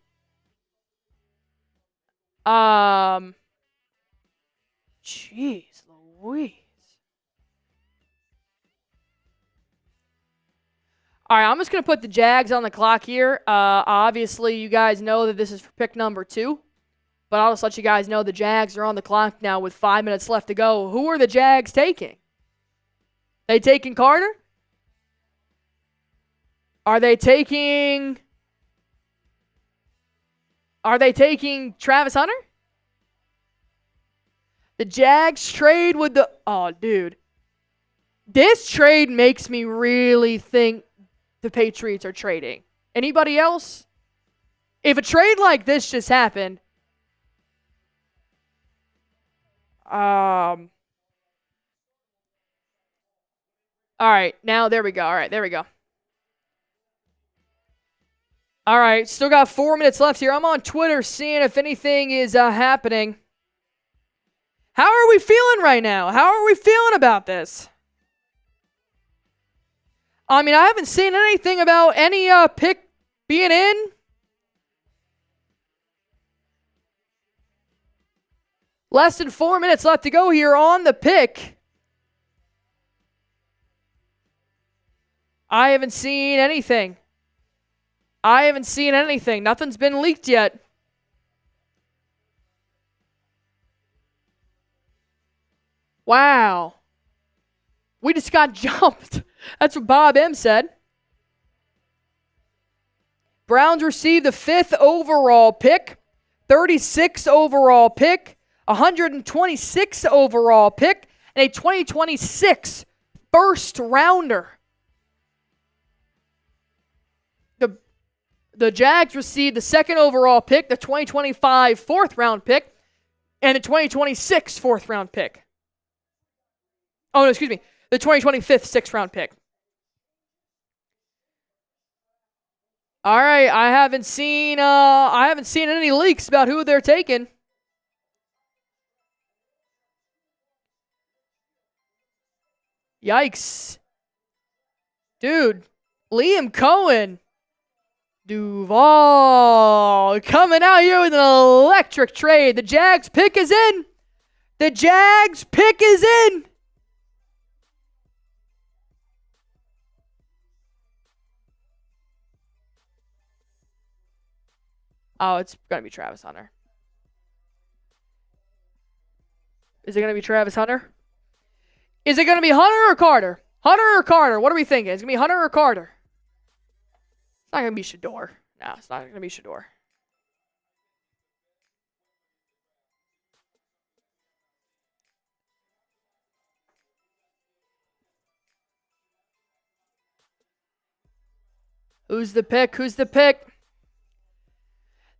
Jeez Louise. All right, I'm just going to put the Jags on the clock here. Obviously, you guys know that this is for pick number 2. But I'll just let you guys know the Jags are on the clock now with 5 minutes left to go. Who are the Jags taking? They taking Carter? Are they taking Travis Hunter? The Jags trade with the... Oh, dude. This trade makes me really think the Patriots are trading. Anybody else? If a trade like this just happened... All right, now there we go. All right, there we go. All right, still got 4 minutes left here. I'm on Twitter seeing if anything is happening. How are we feeling right now? How are we feeling about this? I mean, I haven't seen anything about any pick being in. Less than 4 minutes left to go here on the pick. I haven't seen anything. Nothing's been leaked yet. Wow. We just got jumped. That's what Bob M said. Browns received the 5th overall pick, 36th overall pick, 126th overall pick, and a 2026 first rounder. The Jags received the 2nd overall pick, the 2025 4th round pick, and the 2026 4th round pick. Oh, no, excuse me. The 2025 6th round pick. All right, I haven't seen any leaks about who they're taking. Yikes. Dude, Liam Cohen. Duval coming out here with an electric trade. The Jags pick is in. The Jags pick is in. Oh, it's going to be Travis Hunter. Is it going to be Travis Hunter? Is it going to be Hunter or Carter? Hunter or Carter? What are we thinking? It's going to be Hunter or Carter? It's not going to be Shador. No, it's not going to be Shador. Who's the pick? Who's the pick?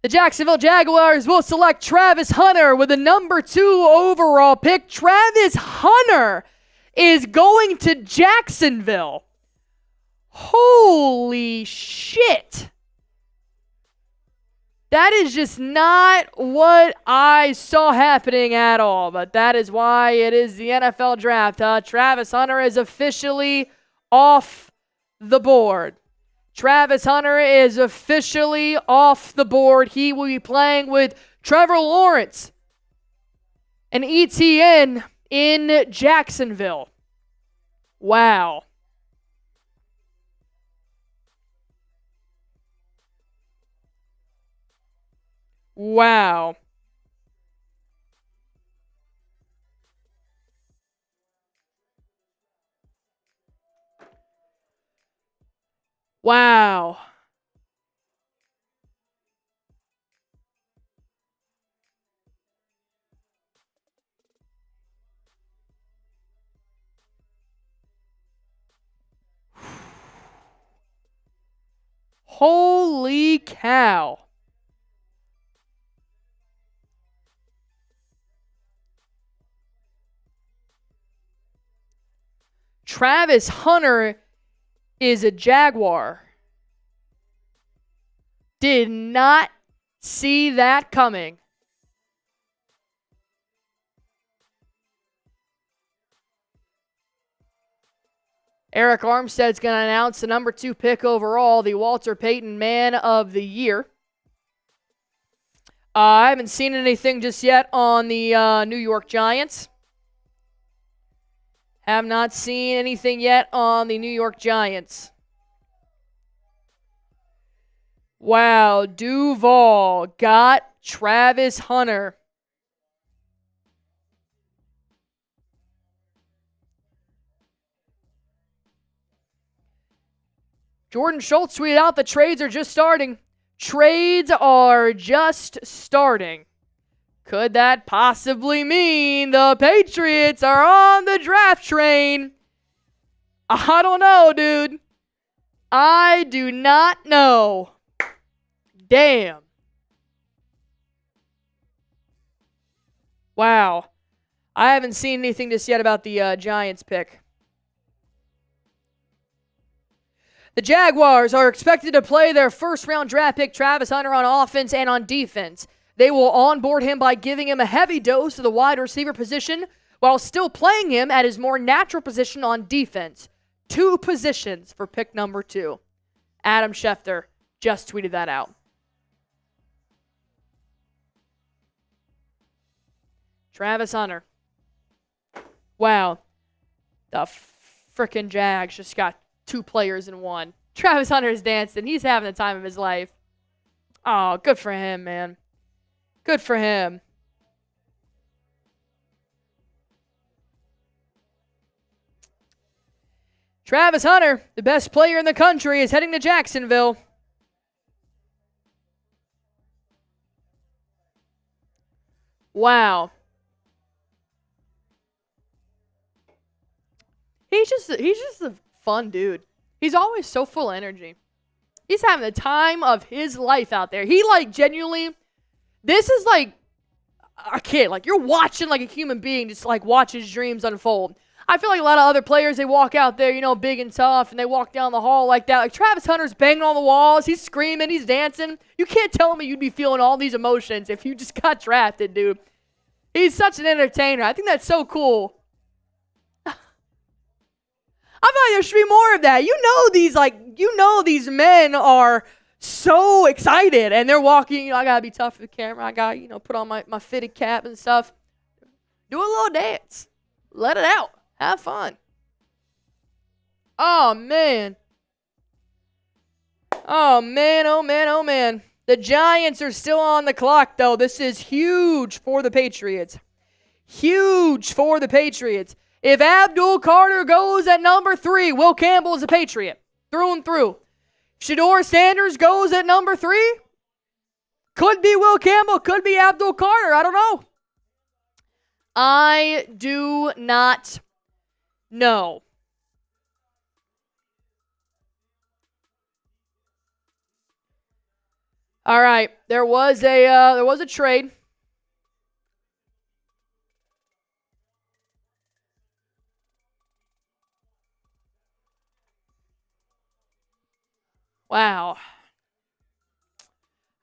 The Jacksonville Jaguars will select Travis Hunter with the number 2 overall pick. Travis Hunter is going to Jacksonville. Holy shit. That is just not what I saw happening at all, but that is why it is the NFL Draft. Travis Hunter is officially off the board. Travis Hunter is officially off the board. He will be playing with Trevor Lawrence and ETN in Jacksonville. Wow. Wow. Wow. Holy cow. Travis Hunter is a Jaguar. Did not see that coming. Eric Armstead's going to announce the number 2 pick overall, the Walter Payton Man of the Year. I haven't seen anything just yet on the New York Giants. Have not seen anything yet on the New York Giants. Wow, Duval got Travis Hunter. Jordan Schultz tweeted out the trades are just starting. Trades are just starting. Could that possibly mean the Patriots are on the draft train? I don't know, dude. I do not know. Damn. Wow. I haven't seen anything just yet about the Giants pick. The Jaguars are expected to play their first-round draft pick, Travis Hunter, on offense and on defense. They will onboard him by giving him a heavy dose of the wide receiver position while still playing him at his more natural position on defense. 2 positions for pick number 2. Adam Schefter just tweeted that out. Travis Hunter. Wow. The frickin' Jags just got 2 players in one. Travis Hunter is dancing. He's having the time of his life. Oh, good for him, man. Good for him. Travis Hunter, the best player in the country, is heading to Jacksonville. Wow. He's just a fun dude. He's always so full of energy. He's having the time of his life out there. He genuinely, this is a kid. You're watching a human being just watch his dreams unfold. I feel like a lot of other players, they walk out there, big and tough, and they walk down the hall like that. Travis Hunter's banging on the walls. He's screaming. He's dancing. You can't tell me you'd be feeling all these emotions if you just got drafted, dude. He's such an entertainer. I think that's so cool. I feel like there should be more of that. These men are so excited, and they're walking. I gotta be tough for the camera. I gotta, put on my fitted cap and stuff. Do a little dance. Let it out. Have fun. Oh man. Oh man. Oh man. Oh man. The Giants are still on the clock, though. This is huge for the Patriots. Huge for the Patriots. If Abdul Carter goes at number 3, Will Campbell is a Patriot. Through and through. Shedeur Sanders goes at number 3. Could be Will Campbell. Could be Abdul Carter. I don't know. I do not know. All right. There was a trade. Wow.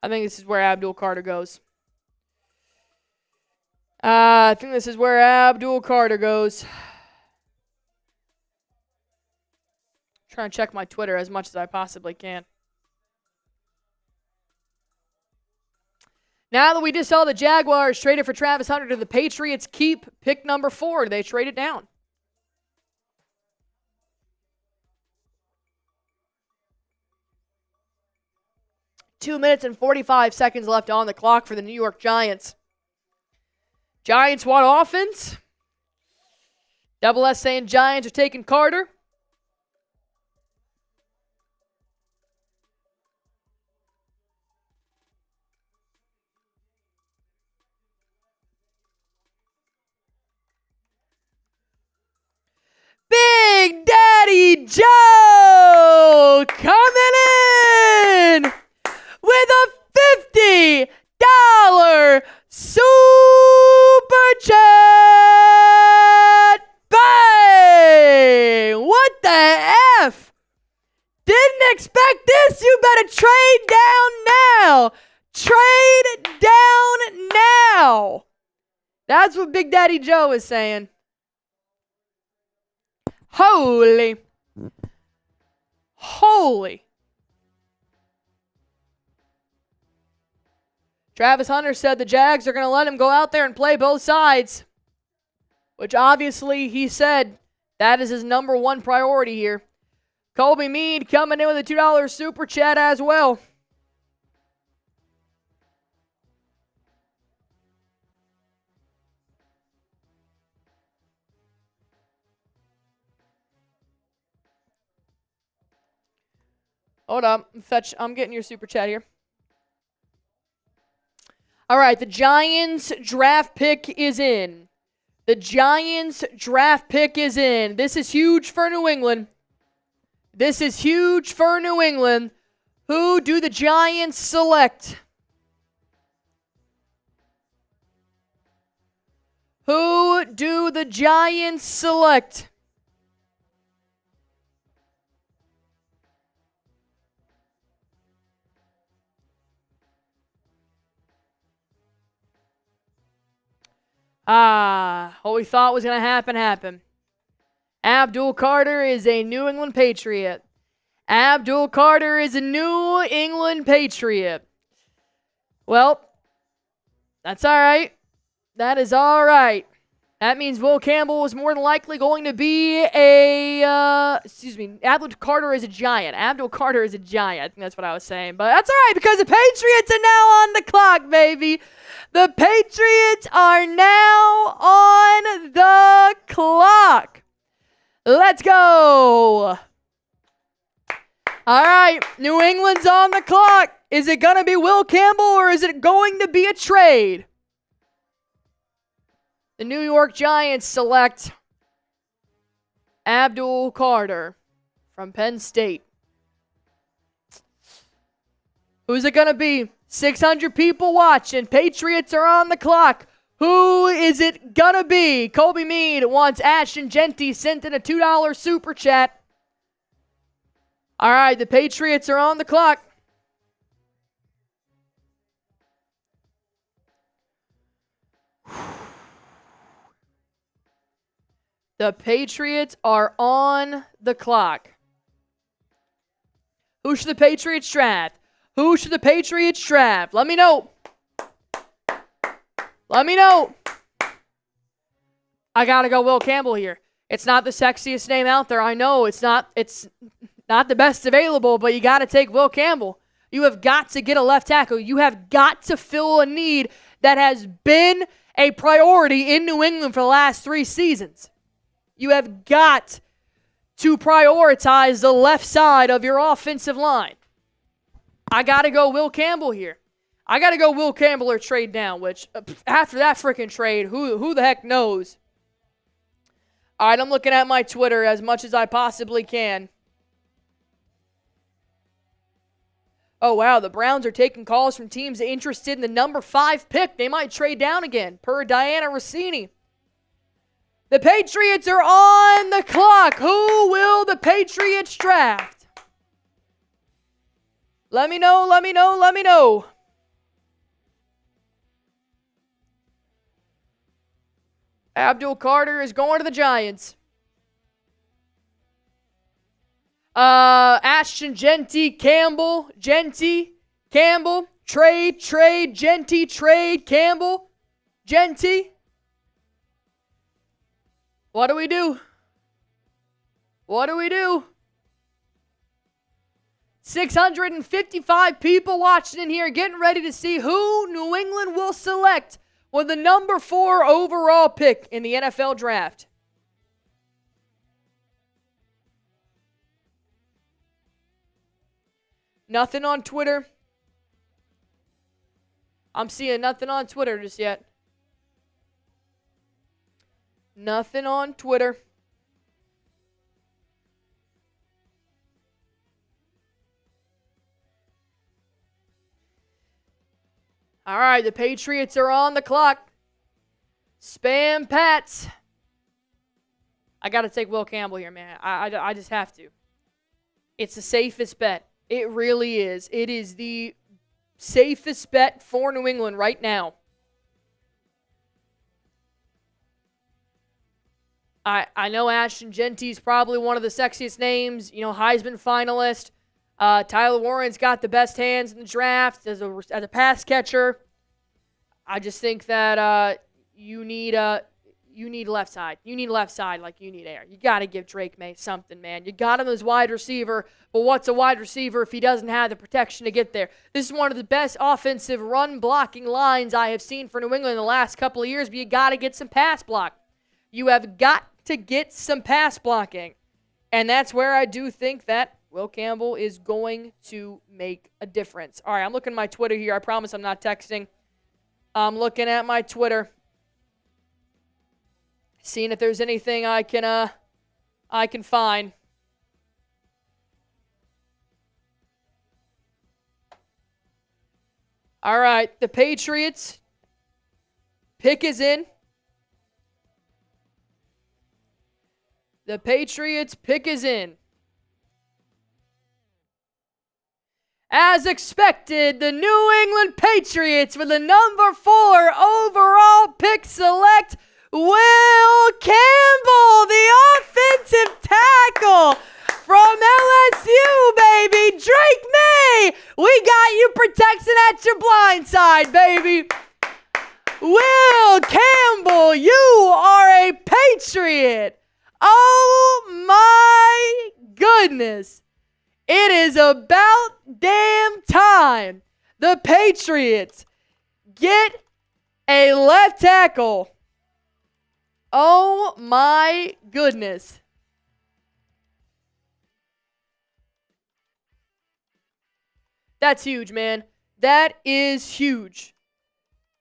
I think this is where Abdul Carter goes. I think this is where Abdul Carter goes. Trying to check my Twitter as much as I possibly can. Now that we just saw the Jaguars traded for Travis Hunter, do the Patriots keep pick number 4? Do they trade it down? Two minutes and 45 seconds left on the clock for the New York Giants. Giants want offense. Double S saying Giants are taking Carter. Big Daddy Joe coming in with a $50 super chat. Bang! What the F? Didn't expect this. You better trade down now. Trade down now. That's what Big Daddy Joe is saying. Holy. Travis Hunter said the Jags are going to let him go out there and play both sides, which obviously he said that is his number one priority here. Colby Mead coming in with a $2 super chat as well. Hold on, I'm getting your super chat here. All right, the Giants draft pick is in. This is huge for New England. Who do the Giants select? What we thought was going to happen. Abdul Carter is a New England Patriot. Well, that's all right. That is all right. That means Will Campbell was more than likely going to be Abdul Carter is a Giant. I think that's what I was saying. But that's all right because the Patriots are now on the clock, baby. The Patriots are now on the clock. Let's go. All right, New England's on the clock. Is it going to be Will Campbell or is it going to be a trade? The New York Giants select Abdul Carter from Penn State. Who's it going to be? 600 people watching. Patriots are on the clock. Who is it going to be? Colby Mead wants Ashton Genty sent in a $2 super chat. All right, the Patriots are on the clock. The Patriots are on the clock. Who should the Patriots draft? Let me know. I got to go Will Campbell here. It's not the sexiest name out there. I know it's not the best available, but you got to take Will Campbell. You have got to get a left tackle. You have got to fill a need that has been a priority in New England for the last 3 seasons. You have got to prioritize the left side of your offensive line. I got to go Will Campbell here. I got to go Will Campbell or trade down, which after that freaking trade, who the heck knows? All right, I'm looking at my Twitter as much as I possibly can. Oh, wow, the Browns are taking calls from teams interested in the number 5 pick. They might trade down again, per Diana Rossini. The Patriots are on the clock. Who will the Patriots draft? Let me know. Abdul Carter is going to the Giants. Ashton Jeanty, Campbell, Jeanty, Campbell, trade, Jeanty, trade, Campbell, Jeanty. What do we do? What do we do? 655 people watching in here, getting ready to see who New England will select with the number 4 overall pick in the NFL Draft. Nothing on Twitter. I'm seeing nothing on Twitter just yet. Nothing on Twitter. All right, the Patriots are on the clock. Spam Pats. I got to take Will Campbell here, man. I just have to. It's the safest bet. It really is. It is the safest bet for New England right now. I know Ashton Jeanty's probably one of the sexiest names, Heisman finalist. Tyler Warren's got the best hands in the draft as a pass catcher. I just think that you need left side. You need left side like you need air. You got to give Drake May something, man. You got him as wide receiver, but what's a wide receiver if he doesn't have the protection to get there? This is one of the best offensive run blocking lines I have seen for New England in the last couple of years, but you got to get some pass block. You have got to get some pass blocking, and that's where I do think that Will Campbell is going to make a difference. All right, I'm looking at my Twitter here. I promise I'm not texting. I'm looking at my Twitter, seeing if there's anything I can find. All right, the Patriots pick is in. The Patriots pick is in. As expected, the New England Patriots with the number 4 overall pick select Will Campbell, the offensive tackle from LSU, baby. Drake May, we got you protection at your blind side, baby. Will Campbell, you are a Patriot. Oh my goodness. It is about damn time the Patriots get a left tackle. Oh my goodness. That's huge, man. That is huge.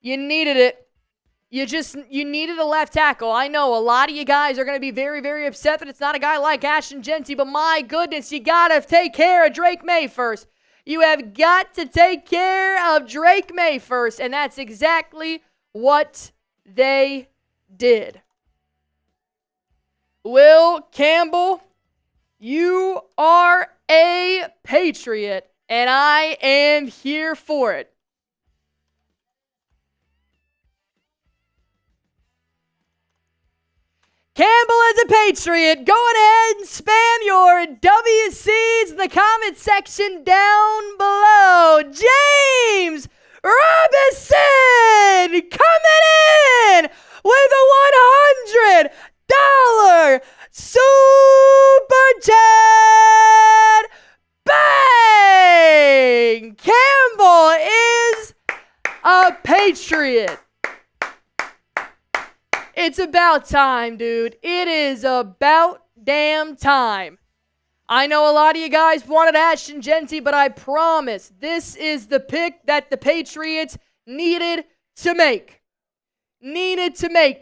You needed it. You needed a left tackle. I know a lot of you guys are going to be very, very upset that it's not a guy like Ashton Jeanty, but my goodness, you got to take care of Drake May first. You have got to take care of Drake May first, and that's exactly what they did. Will Campbell, you are a Patriot, and I am here for it. Campbell is a Patriot. Go ahead and spam your WCs in the comment section down below. James Robinson coming in with a $100 Super Chat. Bang! Campbell is a Patriot. It's about time, dude. It is about damn time. I know a lot of you guys wanted Ashton Jeanty, but I promise this is the pick that the Patriots needed to make.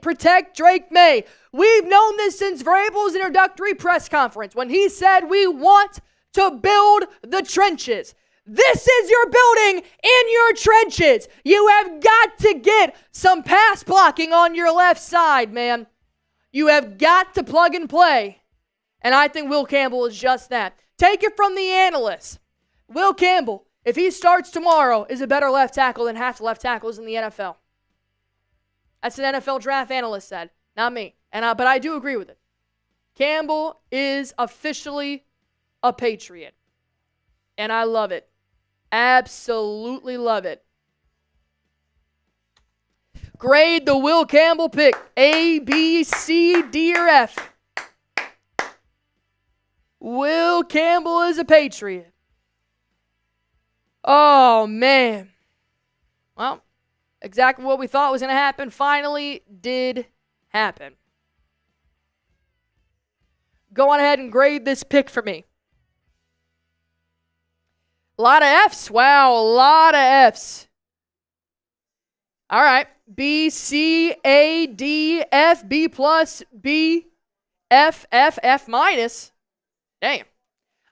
Protect Drake May. We've known this since Vrabel's introductory press conference when he said we want to build the trenches. This is your building in your trenches. You have got to get some pass blocking on your left side, man. You have got to plug and play. And I think Will Campbell is just that. Take it from the analysts. Will Campbell, if he starts tomorrow, is a better left tackle than half the left tackles in the NFL. That's an NFL draft analyst said, not me. But I do agree with it. Campbell is officially a Patriot. And I love it. Absolutely love it. Grade the Will Campbell pick. A, B, C, D, or F. Will Campbell is a Patriot. Oh, man. Well, exactly what we thought was going to happen finally did happen. Go on ahead and grade this pick for me. A lot of Fs. Wow, a lot of Fs. All right. B, C, A, D, F, B plus, B, F, F, F minus. Damn.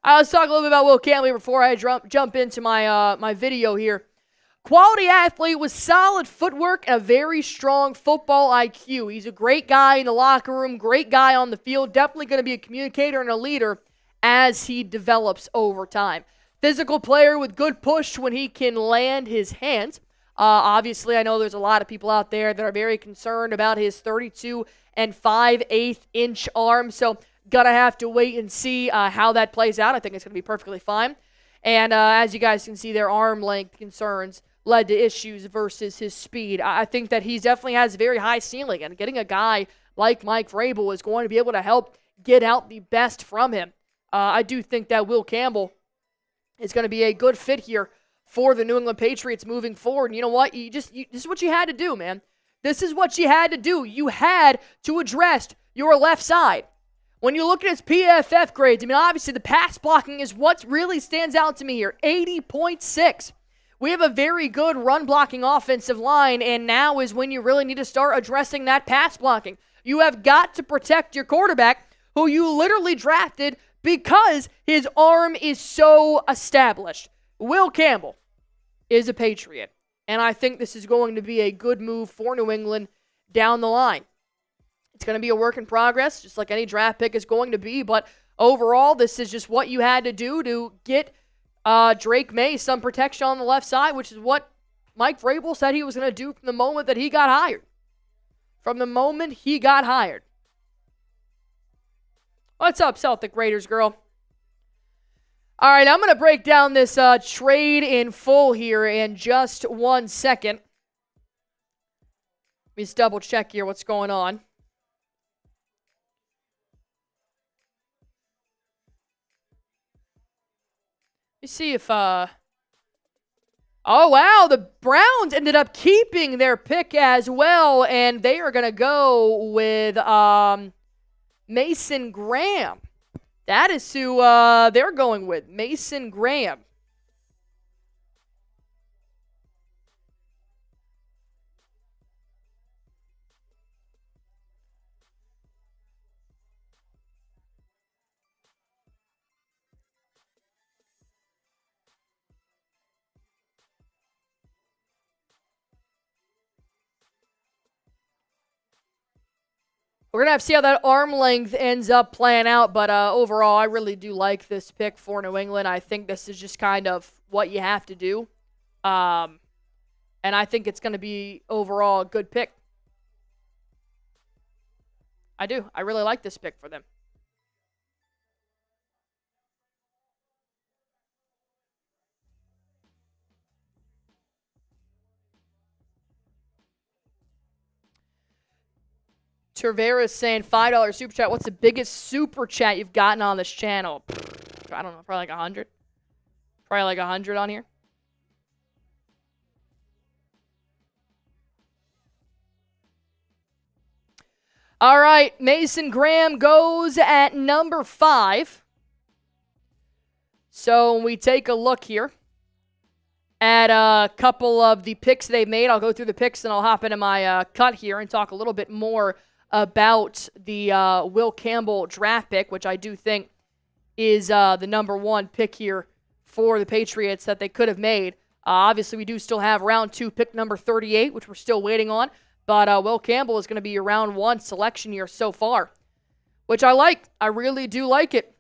Let's talk a little bit about Will Campbell before I jump into my video here. Quality athlete with solid footwork and a very strong football IQ. He's a great guy in the locker room, great guy on the field, definitely going to be a communicator and a leader as he develops over time. Physical player with good push when he can land his hands. Obviously, I know there's a lot of people out there that are very concerned about his 32 and 5/8 inch arm, so gonna have to wait and see how that plays out. I think it's gonna be perfectly fine. And as you guys can see, their arm length concerns led to issues versus his speed. I think that he definitely has a very high ceiling, and getting a guy like Mike Vrabel is going to be able to help get out the best from him. I do think that Will Campbell is going to be a good fit here for the New England Patriots moving forward. And you know what? This is what you had to do, man. This is what you had to do. You had to address your left side. When you look at his PFF grades, I mean, obviously the pass blocking is what really stands out to me here. 80.6. We have a very good run blocking offensive line, and now is when you really need to start addressing that pass blocking. You have got to protect your quarterback, who you literally drafted because his arm is so established. Will Campbell is a Patriot, and I think this is going to be a good move for New England down the line. It's going to be a work in progress, just like any draft pick is going to be, but overall, this is just what you had to do to get Drake May some protection on the left side, which is what Mike Vrabel said he was going to do from the moment that he got hired. From the moment he got hired. What's up, Celtic Raiders girl? All right, I'm going to break down this trade in full here in just 1 second. Let me just double check here what's going on. Let me see if, oh, wow, the Browns ended up keeping their pick as well, and they are going to go with Mason Graham. That is who they're going with, Mason Graham. We're going to have to see how that arm length ends up playing out, but overall, I really do like this pick for New England. I think this is just kind of what you have to do, and I think it's going to be overall a good pick. I do. I really like this pick for them. Tavera saying $5 super chat. What's the biggest super chat you've gotten on this channel? I don't know, probably like 100. Probably like 100 on here. All right, Mason Graham goes at number 5. So when we take a look here at a couple of the picks they made, I'll go through the picks and I'll hop into my cut here and talk a little bit more about the Will Campbell draft pick, which I do think is the number 1 pick here for the Patriots that they could have made. Obviously, we do still have round 2 pick number 38, which we're still waiting on. But Will Campbell is going to be your round 1 selection here so far, which I like. I really do like it.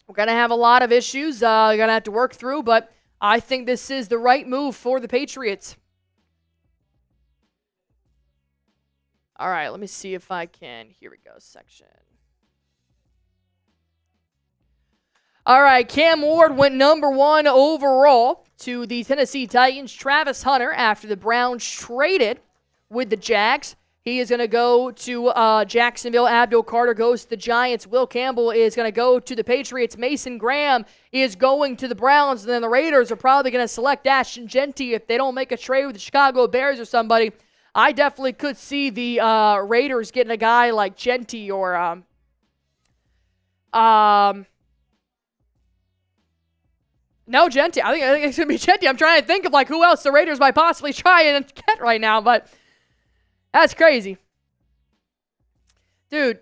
We're going to have a lot of issues we're going to have to work through, but I think this is the right move for the Patriots. All right, let me see if I can. Here we go, section. All right, Cam Ward went number 1 overall to the Tennessee Titans. Travis Hunter, after the Browns traded with the Jags, he is going to go to Jacksonville. Abdul Carter goes to the Giants. Will Campbell is going to go to the Patriots. Mason Graham is going to the Browns. And then the Raiders are probably going to select Ashton Jeanty if they don't make a trade with the Chicago Bears or somebody. I definitely could see the Raiders getting a guy like Jeanty or no, Jeanty. I think it's going to be Jeanty. I'm trying to think of who else the Raiders might possibly try and get right now, but that's crazy. Dude,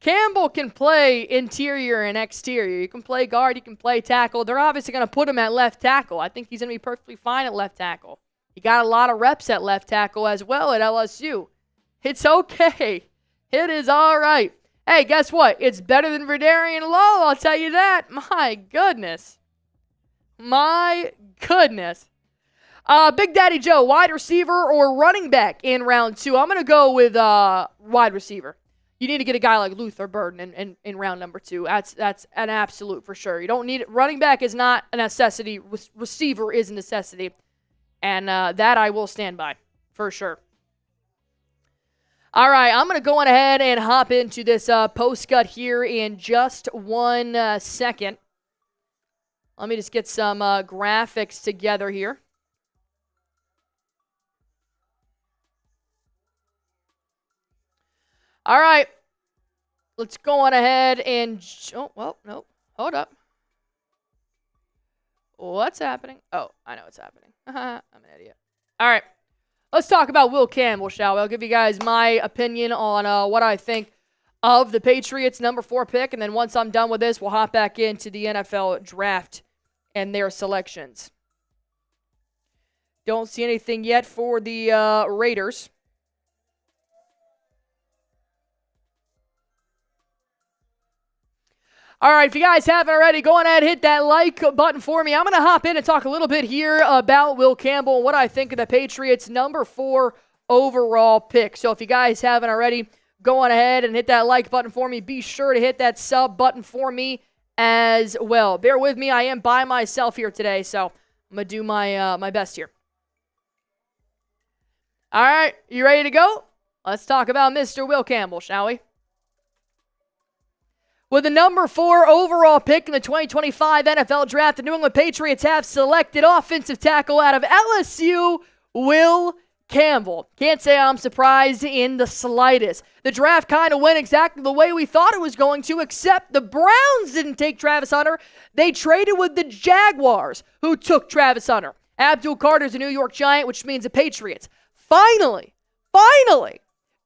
Campbell can play interior and exterior. You can play guard, you can play tackle. They're obviously going to put him at left tackle. I think he's going to be perfectly fine at left tackle. He got a lot of reps at left tackle as well at LSU. It's okay. It is all right. Hey, guess what? It's better than Verdarian Lowe, I'll tell you that. My goodness. My goodness. Big Daddy Joe, wide receiver or running back in round 2? I'm going to go with wide receiver. You need to get a guy like Luther Burden in round number 2. That's an absolute for sure. You don't need it. Running back is not a necessity. Receiver is a necessity. And that I will stand by for sure. All right, I'm going to go on ahead and hop into this post cut here in just 1 second. Let me just get some graphics together here. All right, let's go on ahead and, no, hold up. What's happening? Oh, I know what's happening. I'm an idiot. All right, let's talk about Will Campbell, shall we? I'll give you guys my opinion on what I think of the Patriots' number 4 pick, and then once I'm done with this, we'll hop back into the NFL Draft and their selections. Don't see anything yet for the Raiders. All right, if you guys haven't already, go on ahead and hit that like button for me. I'm going to hop in and talk a little bit here about Will Campbell and what I think of the Patriots' number 4 overall pick. So if you guys haven't already, go on ahead and hit that like button for me. Be sure to hit that sub button for me as well. Bear with me. I am by myself here today, so I'm going to do my best here. All right, you ready to go? Let's talk about Mr. Will Campbell, shall we? With the number 4 overall pick in the 2025 NFL Draft, the New England Patriots have selected offensive tackle out of LSU, Will Campbell. Can't say I'm surprised in the slightest. The draft kind of went exactly the way we thought it was going to, except the Browns didn't take Travis Hunter. They traded with the Jaguars, who took Travis Hunter. Abdul Carter's a New York Giant, which means the Patriots finally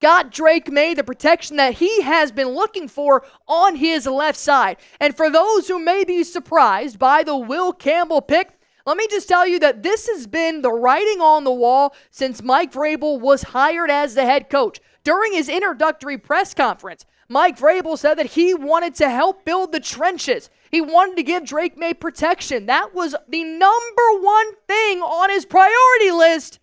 got Drake May the protection that he has been looking for on his left side. And for those who may be surprised by the Will Campbell pick, let me just tell you that this has been the writing on the wall since Mike Vrabel was hired as the head coach. During his introductory press conference, Mike Vrabel said that he wanted to help build the trenches. He wanted to give Drake May protection. That was the number 1 thing on his priority list,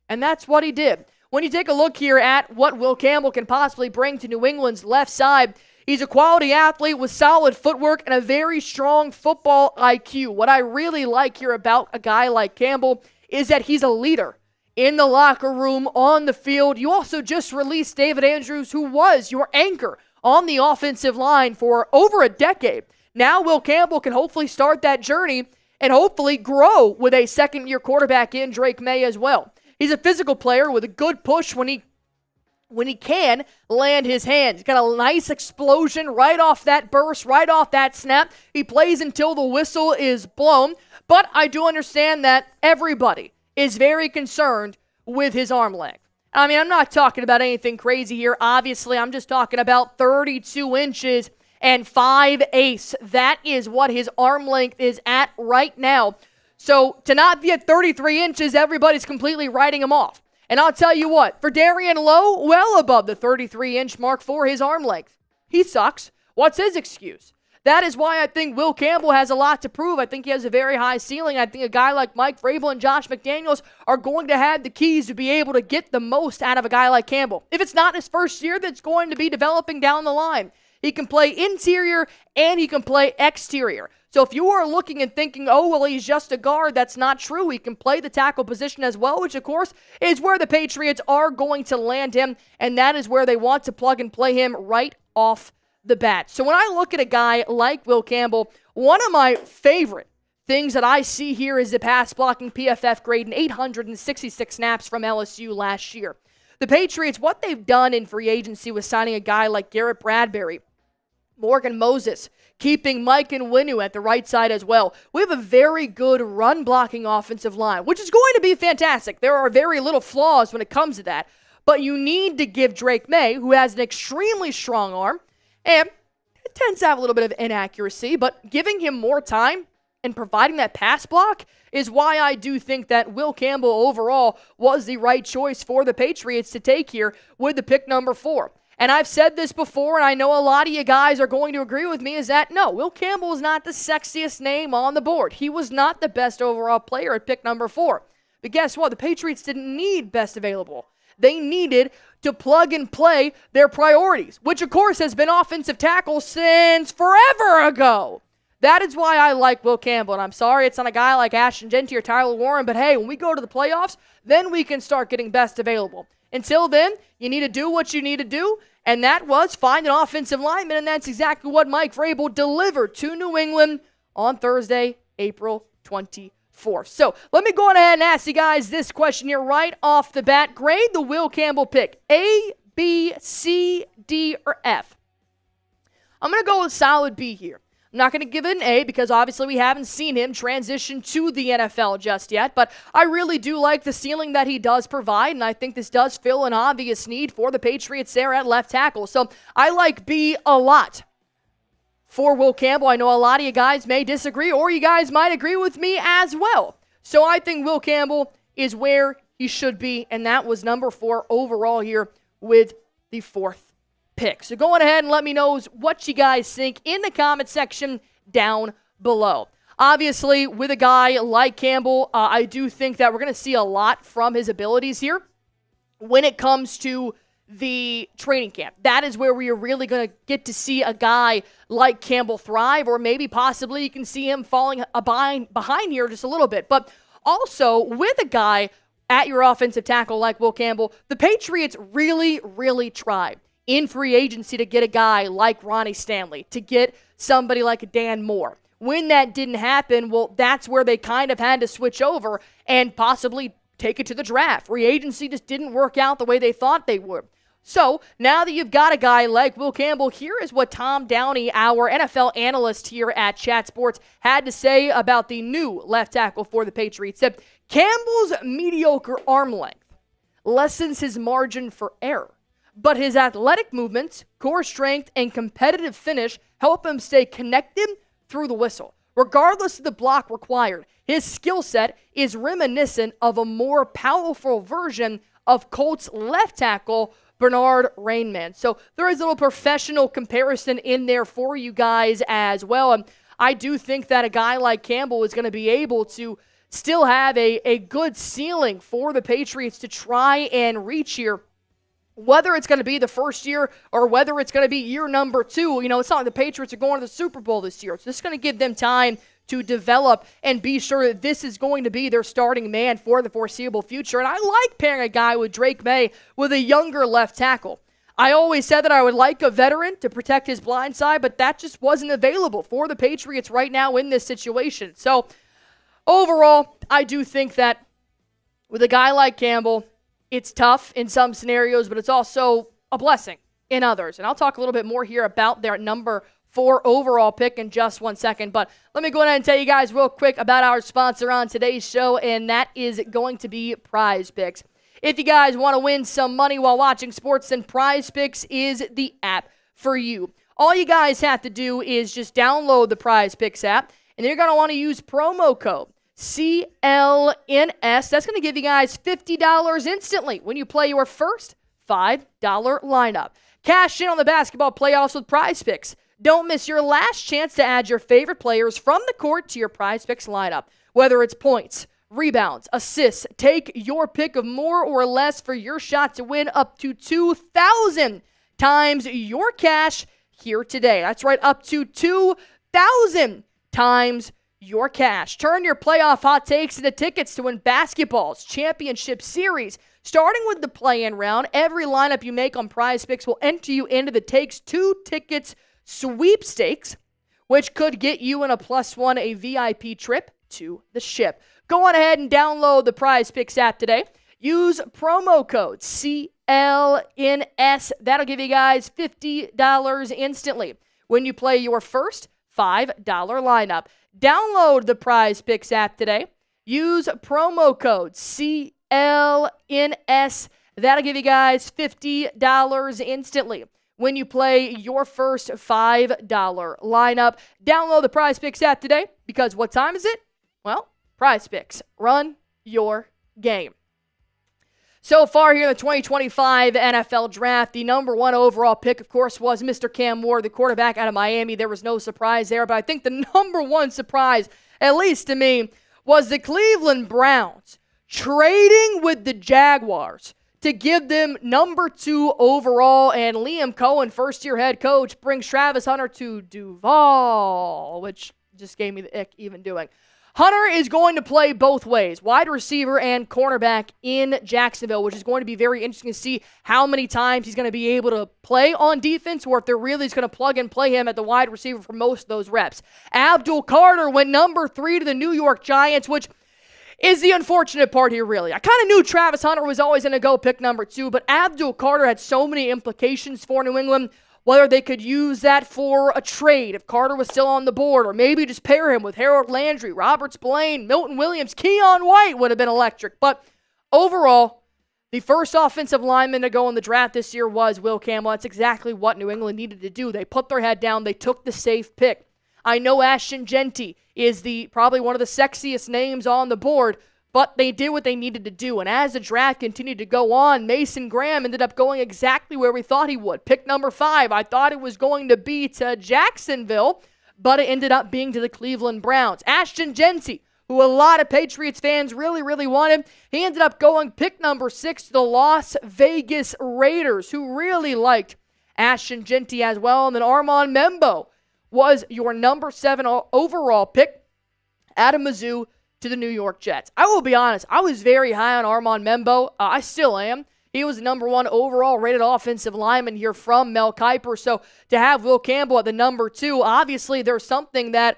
and that's what he did. When you take a look here at what Will Campbell can possibly bring to New England's left side, he's a quality athlete with solid footwork and a very strong football IQ. What I really like here about a guy like Campbell is that he's a leader in the locker room, on the field. You also just released David Andrews, who was your anchor on the offensive line for over a decade. Now Will Campbell can hopefully start that journey and hopefully grow with a second-year quarterback in Drake May as well. He's a physical player with a good push when he can land his hands. He's got a nice explosion right off that burst, right off that snap. He plays until the whistle is blown. But I do understand that everybody is very concerned with his arm length. I mean, I'm not talking about anything crazy here. Obviously, I'm just talking about 32 inches and 5/8. That is what his arm length is at right now. So to not be at 33 inches, everybody's completely writing him off. And I'll tell you what, Verdarian Lowe, well above the 33-inch mark for his arm length. He sucks. What's his excuse? That is why I think Will Campbell has a lot to prove. I think he has a very high ceiling. I think a guy like Mike Vrabel and Josh McDaniels are going to have the keys to be able to get the most out of a guy like Campbell. If it's not his first year, that's going to be developing down the line. He can play interior and he can play exterior. So if you are looking and thinking, oh, well, he's just a guard, that's not true. He can play the tackle position as well, which, of course, is where the Patriots are going to land him, and that is where they want to plug and play him right off the bat. So when I look at a guy like Will Campbell, one of my favorite things that I see here is the pass blocking PFF grade in 866 snaps from LSU last year. The Patriots, what they've done in free agency was signing a guy like Garrett Bradbury, Morgan Moses, keeping Mike Nwinu at the right side as well. We have a very good run-blocking offensive line, which is going to be fantastic. There are very little flaws when it comes to that. But you need to give Drake May, who has an extremely strong arm, and it tends to have a little bit of inaccuracy, but giving him more time and providing that pass block is why I do think that Will Campbell overall was the right choice for the Patriots to take here with the pick number 4. And I've said this before, and I know a lot of you guys are going to agree with me, is that no, Will Campbell is not the sexiest name on the board. He was not the best overall player at pick number 4. But guess what? The Patriots didn't need best available. They needed to plug and play their priorities, which of course has been offensive tackle since forever ago. That is why I like Will Campbell, and I'm sorry it's not a guy like Ashton Jeanty or Tyler Warren, but hey, when we go to the playoffs, then we can start getting best available. Until then, you need to do what you need to do, and that was find an offensive lineman, and that's exactly what Mike Vrabel delivered to New England on Thursday, April 24th. So let me go on ahead and ask you guys this question here right off the bat. Grade the Will Campbell pick, A, B, C, D, or F. I'm going to go with solid B here. I'm not going to give it an A because obviously we haven't seen him transition to the NFL just yet, but I really do like the ceiling that he does provide, and I think this does fill an obvious need for the Patriots there at left tackle. So I like B a lot for Will Campbell. I know a lot of you guys may disagree, or you guys might agree with me as well. So I think Will Campbell is where he should be, and that was number 4 overall here with the 4th pick. So go on ahead and let me know what you guys think in the comment section down below. Obviously, with a guy like Campbell, I do think that we're going to see a lot from his abilities here when it comes to the training camp. That is where we are really going to get to see a guy like Campbell thrive, or maybe possibly you can see him falling behind here just a little bit. But also, with a guy at your offensive tackle like Will Campbell, the Patriots really tried in free agency to get a guy like Ronnie Stanley, to get somebody like Dan Moore. When that didn't happen, well, that's where they kind of had to switch over and possibly take it to the draft. Free agency just didn't work out the way they thought they would. So now that you've got a guy like Will Campbell, here is what Tom Downey, our NFL analyst here at Chat Sports, had to say about the new left tackle for the Patriots. Said, Campbell's mediocre arm length lessens his margin for error, but his athletic movements, core strength, and competitive finish help him stay connected through the whistle. Regardless of the block required, his skill set is reminiscent of a more powerful version of Colts left tackle Bernard Rainman. So there is a little professional comparison in there for you guys as well. And I do think that a guy like Campbell is going to be able to still have a good ceiling for the Patriots to try and reach here. Whether it's going to be the first year or whether it's going to be year number 2, it's not like the Patriots are going to the Super Bowl this year. It's just going to give them time to develop and be sure that this is going to be their starting man for the foreseeable future. And I like pairing a guy with Drake May with a younger left tackle. I always said that I would like a veteran to protect his blind side, but that just wasn't available for the Patriots right now in this situation. So overall, I do think that with a guy like Campbell, it's tough in some scenarios, but it's also a blessing in others. And I'll talk a little bit more here about their number 4 overall pick in just one second. But let me go ahead and tell you guys real quick about our sponsor on today's show, and that is going to be Prize Picks. If you guys want to win some money while watching sports, then Prize Picks is the app for you. All you guys have to do is just download the Prize Picks app, and you're going to want to use promo code CLNS. That's going to give you guys $50 instantly when you play your first $5 lineup. Cash in on the basketball playoffs with Prize Picks. Don't miss your last chance to add your favorite players from the court to your Prize Picks lineup. Whether it's points, rebounds, assists, take your pick of more or less for your shot to win up to 2,000 times your cash here today. That's right, up to 2,000 times your cash. Turn your playoff hot takes into tickets to win basketball's championship series. Starting with the play-in round, every lineup you make on Prize Picks will enter you into the Takes 2 Tickets sweepstakes, which could get you in a +1 a VIP trip to the Ship. Go on ahead and download the Prize Picks app today. Use promo code CLNS. That'll give you guys $50 instantly when you play your first $5 lineup. Download the Prize Picks app today. Use promo code CLNS. That'll give you guys $50 instantly when you play your first $5 lineup. Download the Prize Picks app today because what time is it? Well, Prize Picks. Run your game. So far here in the 2025 NFL Draft, the number 1 overall pick, of course, was Mr. Cam Ward, the quarterback out of Miami. There was no surprise there, but I think the number 1 surprise, at least to me, was the Cleveland Browns trading with the Jaguars to give them number 2 overall, and Liam Cohen, first-year head coach, brings Travis Hunter to Duval, which just gave me the ick even doing. Hunter is going to play both ways, wide receiver and cornerback in Jacksonville, which is going to be very interesting to see how many times he's going to be able to play on defense or if they're really just going to plug and play him at the wide receiver for most of those reps. Abdul Carter went number 3 to the New York Giants, which is the unfortunate part here, really. I kind of knew Travis Hunter was always going to go pick number 2, but Abdul Carter had so many implications for New England, whether they could use that for a trade if Carter was still on the board, or maybe just pair him with Harold Landry, Robert Spillane, Milton Williams, Keon White would have been electric. But overall, the first offensive lineman to go in the draft this year was Will Campbell. That's exactly what New England needed to do. They put their head down. They took the safe pick. I know Ashton Jeanty is probably one of the sexiest names on the board, but they did what they needed to do. And as the draft continued to go on, Mason Graham ended up going exactly where we thought he would. Pick number 5. I thought it was going to be to Jacksonville, but it ended up being to the Cleveland Browns. Ashton Jeanty, who a lot of Patriots fans really, really wanted, he ended up going pick number 6 to the Las Vegas Raiders, who really liked Ashton Jeanty as well. And then Armand Membo was your number 7 overall pick out of Mizzou to the New York Jets. I will be honest, I was very high on Armand Membo. I still am. He was the number 1 overall rated offensive lineman here from Mel Kiper. So to have Will Campbell at the number 2, obviously there's something that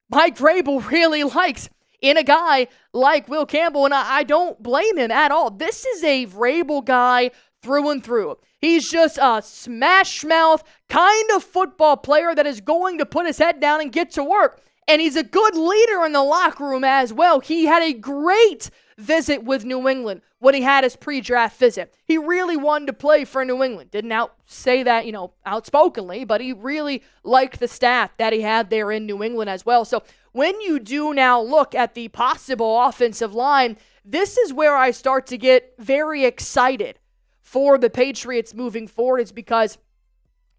Mike Vrabel really likes in a guy like Will Campbell, and I don't blame him at all. This is a Vrabel guy through and through. He's just a smash-mouth kind of football player that is going to put his head down and get to work. And he's a good leader in the locker room as well. He had a great visit with New England when he had his pre-draft visit. He really wanted to play for New England. Didn't say that, outspokenly, but he really liked the staff that he had there in New England as well. So when you do now look at the possible offensive line, this is where I start to get very excited for the Patriots moving forward. It's because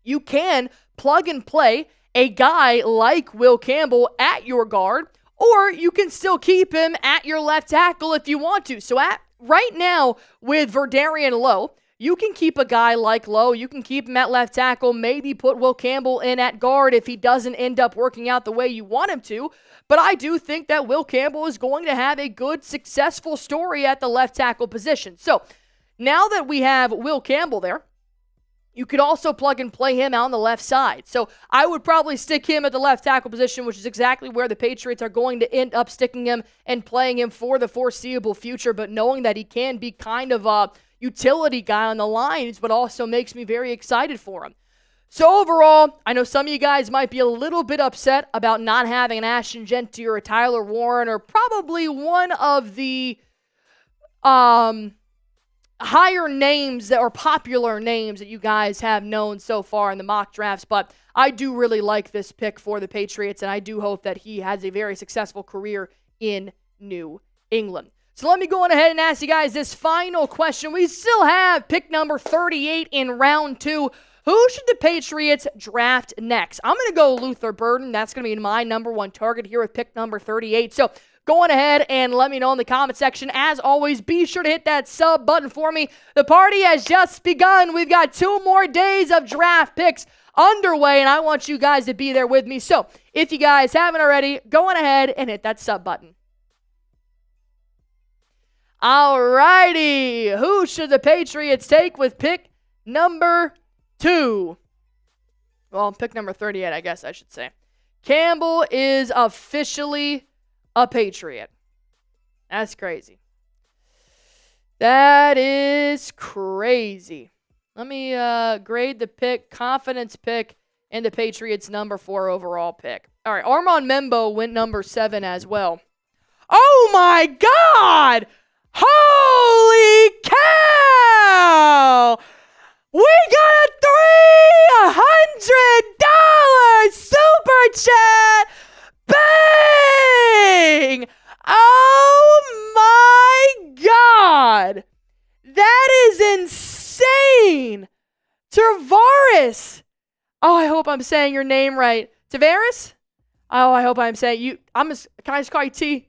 you can plug and play a guy like Will Campbell at your guard, or you can still keep him at your left tackle if you want to. So right now with Verdarian Lowe, you can keep a guy like Lowe. You can keep him at left tackle, maybe put Will Campbell in at guard if he doesn't end up working out the way you want him to. But I do think that Will Campbell is going to have a good, successful story at the left tackle position. So now that we have Will Campbell there, you could also plug and play him out on the left side. So I would probably stick him at the left tackle position, which is exactly where the Patriots are going to end up sticking him and playing him for the foreseeable future. But knowing that he can be kind of a utility guy on the line is what also makes me very excited for him. So overall, I know some of you guys might be a little bit upset about not having an Ashton Jeanty or a Tyler Warren or probably one of the higher names that are popular names that you guys have known so far in the mock drafts, but I do really like this pick for the Patriots, and I do hope that he has a very successful career in New England. So let me go on ahead and ask you guys this final question. We still have pick number 38 in round 2. Who should the Patriots draft next? I'm going to go Luther Burden. That's going to be my number 1 target here with pick number 38. So go on ahead and let me know in the comment section. As always, be sure to hit that sub button for me. The party has just begun. We've got 2 more days of draft picks underway, and I want you guys to be there with me. So if you guys haven't already, go on ahead and hit that sub button. Alrighty, who should the Patriots take with pick number 2? Well, pick number 38, I guess I should say. Campbell is officially a Patriot. That's crazy. That is crazy. Let me grade the pick, confidence pick, and the Patriots' number 4 overall pick. All right, Armand Membo went number 7 as well. Oh my God! Holy cow! We got a $300 super chat! Bang! Oh my God! That is insane! Tavares! Oh, I hope I'm saying your name right. Tavares? Oh, I hope I'm saying you. Can I just call you T?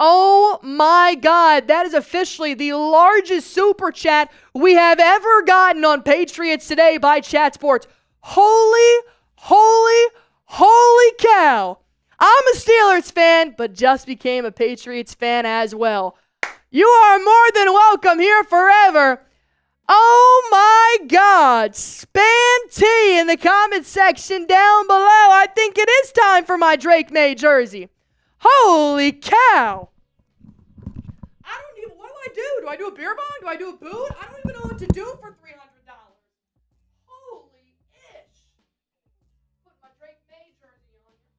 Oh my God, that is officially the largest super chat we have ever gotten on Patriots Today by Chat Sports. Holy cow. I'm a Steelers fan, but just became a Patriots fan as well. You are more than welcome here forever. Oh my God, spam T in the comment section down below. I think it is time for my Drake May jersey. Holy cow. What do I do? Do I do a beer bong? Do I do a boot? I don't even know what to do for $300. Holy ish. Put my Drake May jersey on here.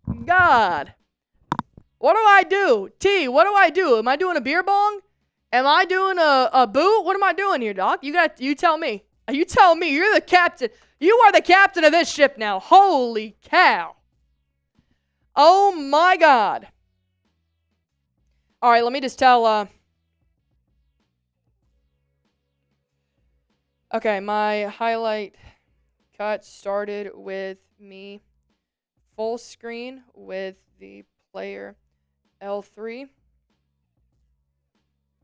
Oh my God. What do I do? T, what do I do? Am I doing a beer bong? Am I doing a boot? What am I doing here, Doc? You tell me. You tell me. You're the captain. You are the captain of this ship now. Holy cow. Oh my God. All right, let me just tell. Okay, my highlight cut started with me full screen with the player L3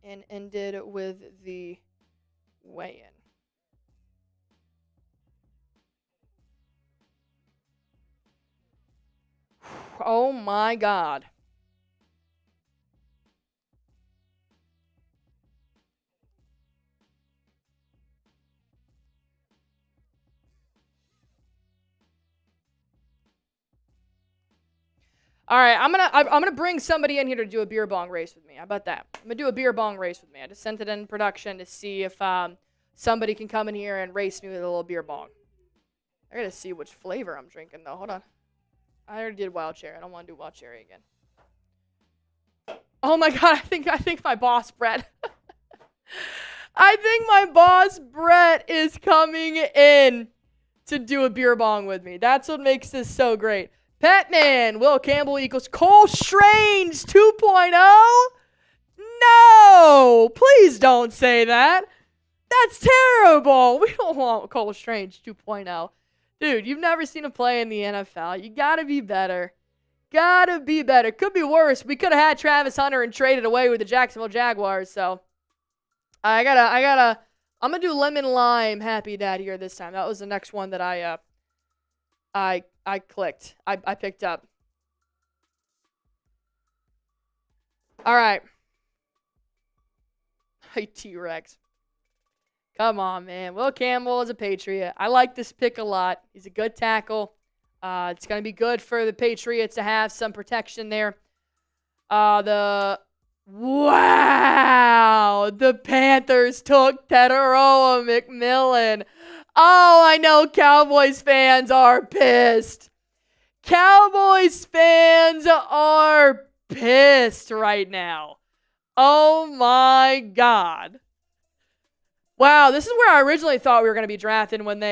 and ended with the weigh-in. Oh my God. All right, I'm gonna bring somebody in here to do a beer bong race with me. How about that? I'm gonna do a beer bong race with me. I just sent it in production to see if somebody can come in here and race me with a little beer bong. I gotta see which flavor I'm drinking though. Hold on. I already did wild cherry. I don't want to do wild cherry again. Oh my God, I think my boss Brett. I think my boss Brett is coming in to do a beer bong with me. That's what makes this so great. Petman, Will Campbell equals Cole Strange 2.0? No, please don't say that. That's terrible. We don't want Cole Strange 2.0. Dude, you've never seen him play in the NFL. You gotta be better. Gotta be better. Could be worse. We could have had Travis Hunter and traded away with the Jacksonville Jaguars. So I'm gonna do lemon lime happy dad here this time. That was the next one that I clicked. I picked up. All right. Hey, T-Rex. Come on, man. Will Campbell is a Patriot. I like this pick a lot. He's a good tackle. It's going to be good for the Patriots to have some protection there. The Panthers took Teteroa McMillan. Oh, I know Cowboys fans are pissed. Cowboys fans are pissed right now. Oh, my God. Wow, this is where I originally thought we were going to be drafting when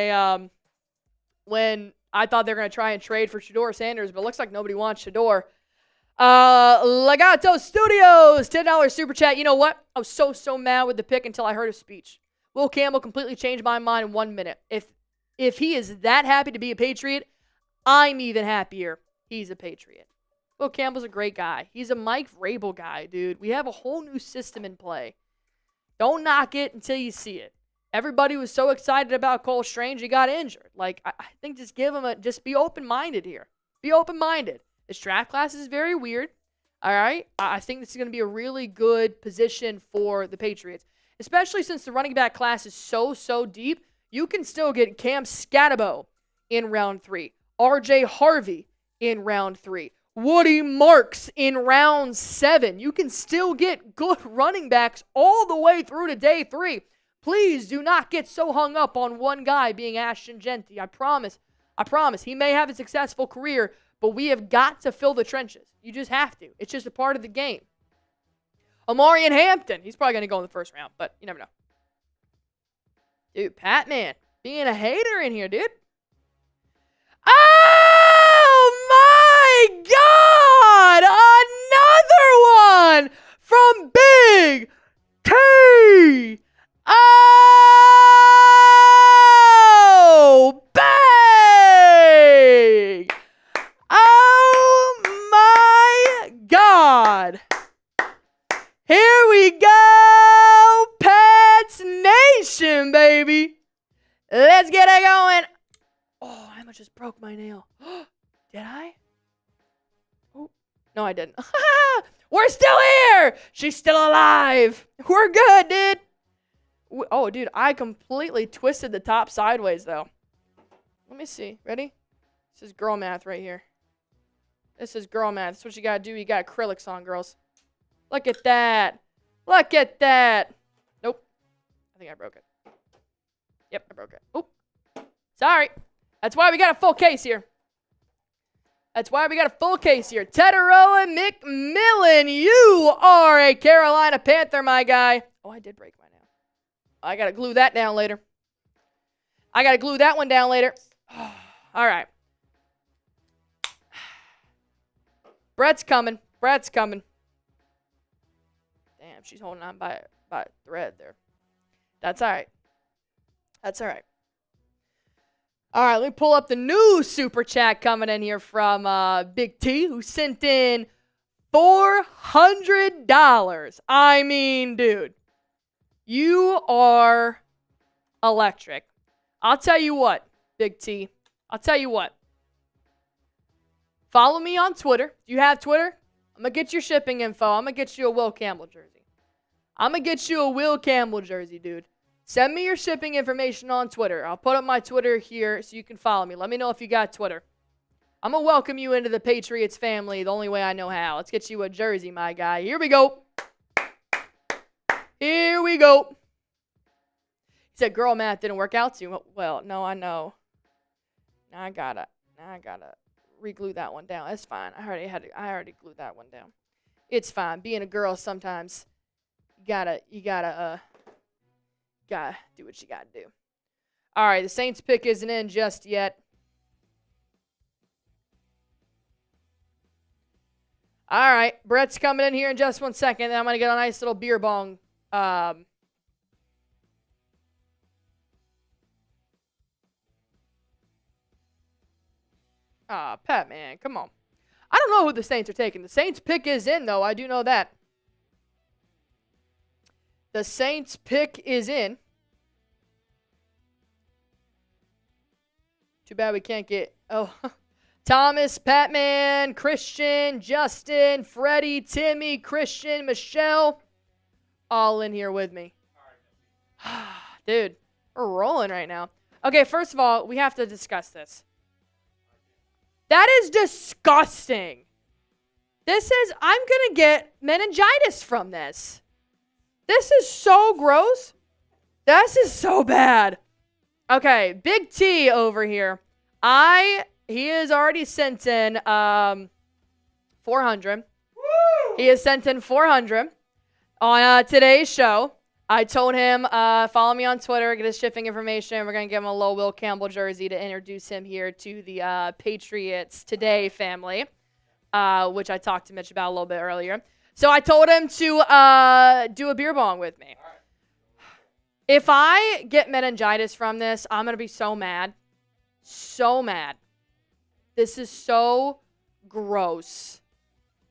I thought they were going to try and trade for Shedeur Sanders, but it looks like nobody wants Shedeur. Legato Studios, $10 super chat. You know what? I was so mad with the pick until I heard his speech. Will Campbell completely changed my mind in 1 minute. If he is that happy to be a Patriot, I'm even happier he's a Patriot. Will Campbell's a great guy. He's a Mike Vrabel guy, dude. We have a whole new system in play. Don't knock it until you see it. Everybody was so excited about Cole Strange, he got injured. Like, I think just just be open-minded here. Be open-minded. This draft class is very weird. All right? I think this is going to be a really good position for the Patriots, especially since the running back class is so deep. You can still get Cam Scatabo in round 3, R.J. Harvey in round 3, Woody Marks in round 7. You can still get good running backs all the way through to day 3. Please do not get so hung up on one guy being Ashton Genty. I promise. He may have a successful career, but we have got to fill the trenches. You just have to. It's just a part of the game. Amarian Hampton. He's probably going to go in the first round, but you never know. Dude, Pat Man. Being a hater in here, dude. Oh, my God! Another one from Big T. Oh, bang! Oh, my God. Here we go, Pats Nation, baby. Let's get it going. Oh, I almost just broke my nail. Did I? Oh, no, I didn't. We're still here. She's still alive. We're good, dude. Oh, dude, I completely twisted the top sideways, though. Let me see. Ready? This is girl math right here. This is girl math. That's what you got to do. You got acrylics on, girls. Look at that. Look at that. Nope. I think I broke it. Yep, I broke it. Oop. Sorry. That's why we got a full case here. Teteroa McMillan, you are a Carolina Panther, my guy. Oh, I did break my nail. I got to glue that down later. I got to glue that one down later. All right. Brett's coming. Damn, she's holding on by a thread there. That's all right. All right, let me pull up the new super chat coming in here from Big T, who sent in $400. I mean, dude, you are electric. I'll tell you what, Big T. Follow me on Twitter. Do you have Twitter? I'm going to get your shipping info. I'm going to get you a Will Campbell jersey. Dude. Send me your shipping information on Twitter. I'll put up my Twitter here so you can follow me. Let me know if you got Twitter. I'm going to welcome you into the Patriots family the only way I know how. Let's get you a jersey, my guy. Here we go. He said girl math didn't work out too well. No, I know. Now I gotta re-glue that one down. It's fine. I already glued that one down. It's fine. Being a girl sometimes you gotta do what you gotta do. All right, the Saints pick isn't in just yet. All right, Brett's coming in here in just 1 second. Then I'm gonna get a nice little beer bong. Pat, man, come on. I don't know who the Saints are taking. The Saints pick is in, though. I do know that. The Saints pick is in. Too bad we can't get... Oh, Thomas, Patman, Christian, Justin, Freddie, Timmy, Christian, Michelle. All in here with me. Dude, we're rolling right now. Okay, first of all, we have to discuss this. That is disgusting. I'm going to get meningitis from this. This is so gross. This is so bad. Okay, Big T over here. He has already sent in 400. Woo! He has sent in 400 on today's show. I told him, follow me on Twitter, get his shipping information. We're going to give him a little Will Campbell jersey to introduce him here to the Patriots Today family, which I talked to Mitch about a little bit earlier. So I told him to do a beer bong with me. If I get meningitis from this, I'm going to be so mad. So mad. This is so gross.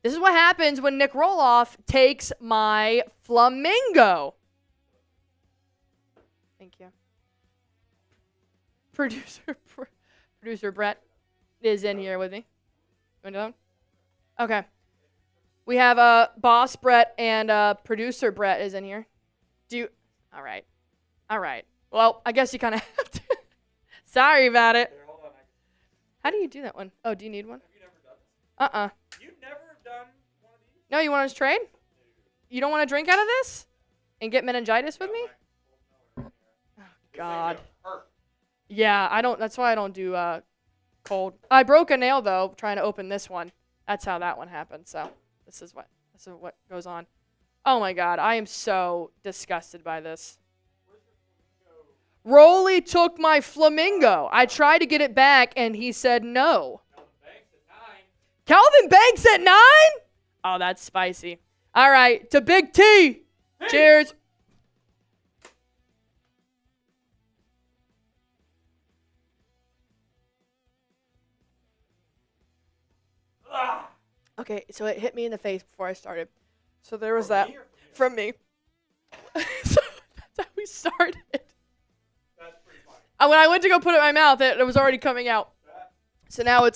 This is what happens when Nick Roloff takes my flamingo. Thank you. Producer Brett is in here with me. You want to do that? Okay. We have boss Brett and producer Brett is in here. All right. Well, I guess you kind of have to. Sorry about it. Here, hold on. How do you do that one? Oh, do you need one? Have you never done this? You've never done one of these? No, you want to trade? You don't want to drink out of this? And get meningitis with me? Oh, God. Yeah, I don't. That's why I don't do cold. I broke a nail though trying to open this one. That's how that one happened. So this is what goes on. Oh my God, I am so disgusted by this. Rolly took my flamingo. I tried to get it back and he said no. Calvin Banks at 9? Oh, that's spicy. All right, to Big T. Hey. Cheers. Okay, so it hit me in the face before I started. So there was that from me. So that's how we started. That's pretty funny. When I went to go put it in my mouth, it was already coming out. So now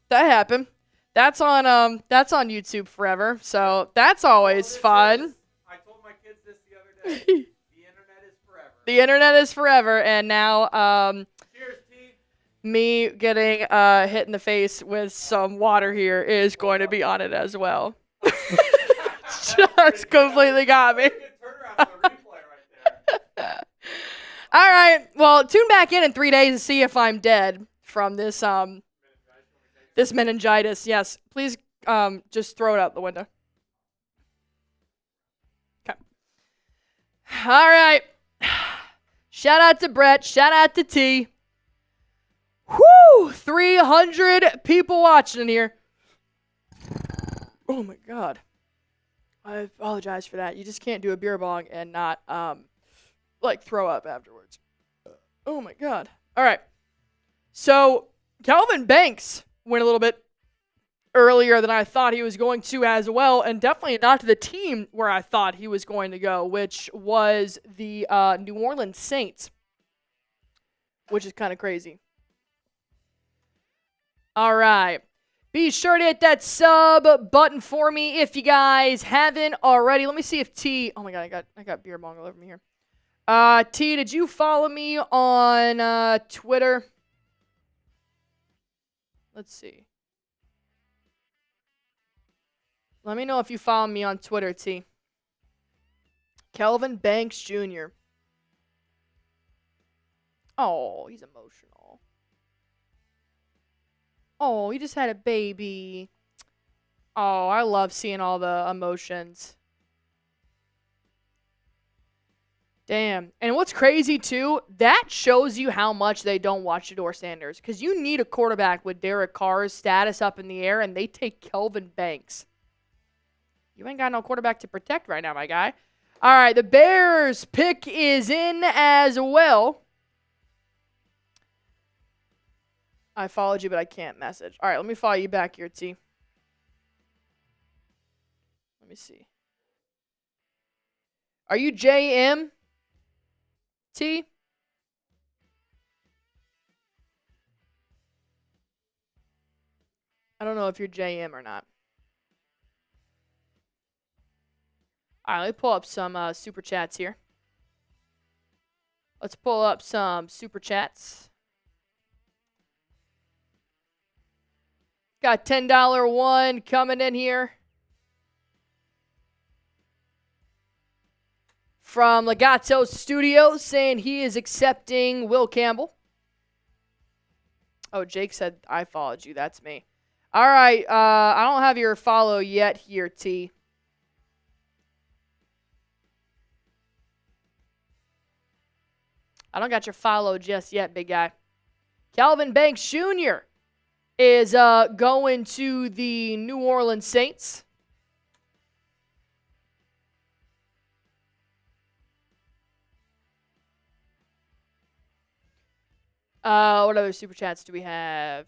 that happened. That's on YouTube forever. So that's always fun. I told my kids this the other day. The internet is forever. The internet is forever, and now Cheers, T. me getting hit in the face with some water here is going to be on it as well. Just completely got me. Good turnaround for the replay right there. All right. Well, tune back in 3 days to see if I'm dead from this this meningitis. Yes. Please just throw it out the window. Okay. All right. Shout out to Brett. Shout out to T. Whoo! 300 people watching in here. Oh my God. I apologize for that. You just can't do a beer bong and not throw up afterwards. Oh my God. All right. So Calvin Banks went a little bit earlier than I thought he was going to as well, and definitely not to the team where I thought he was going to go, which was the New Orleans Saints, which is kind of crazy. All right. Be sure to hit that sub button for me if you guys haven't already. Let me see if T. Oh my God, I got beer bong all over me here. T, did you follow me on Twitter? Let's see. Let me know if you follow me on Twitter, T. Calvin Banks Jr. Oh, he's emotional. Oh, he just had a baby. Oh, I love seeing all the emotions. Damn. And what's crazy, too, that shows you how much they don't watch Shedeur Sanders. Because you need a quarterback with Derek Carr's status up in the air, and they take Calvin Banks. You ain't got no quarterback to protect right now, my guy. All right, the Bears pick is in as well. I followed you, but I can't message. All right, let me follow you back here, T. Let me see. Are you JM? T? I don't know if you're JM or not. All right, let me pull up some super chats here. Let's pull up some super chats. Got $10 one coming in here. From Legato Studios saying he is accepting Will Campbell. Oh, Jake said I followed you. That's me. All right. I don't have your follow yet here, T. I don't got your follow just yet, big guy. Calvin Banks Jr. is going to the New Orleans Saints. What other super chats do we have?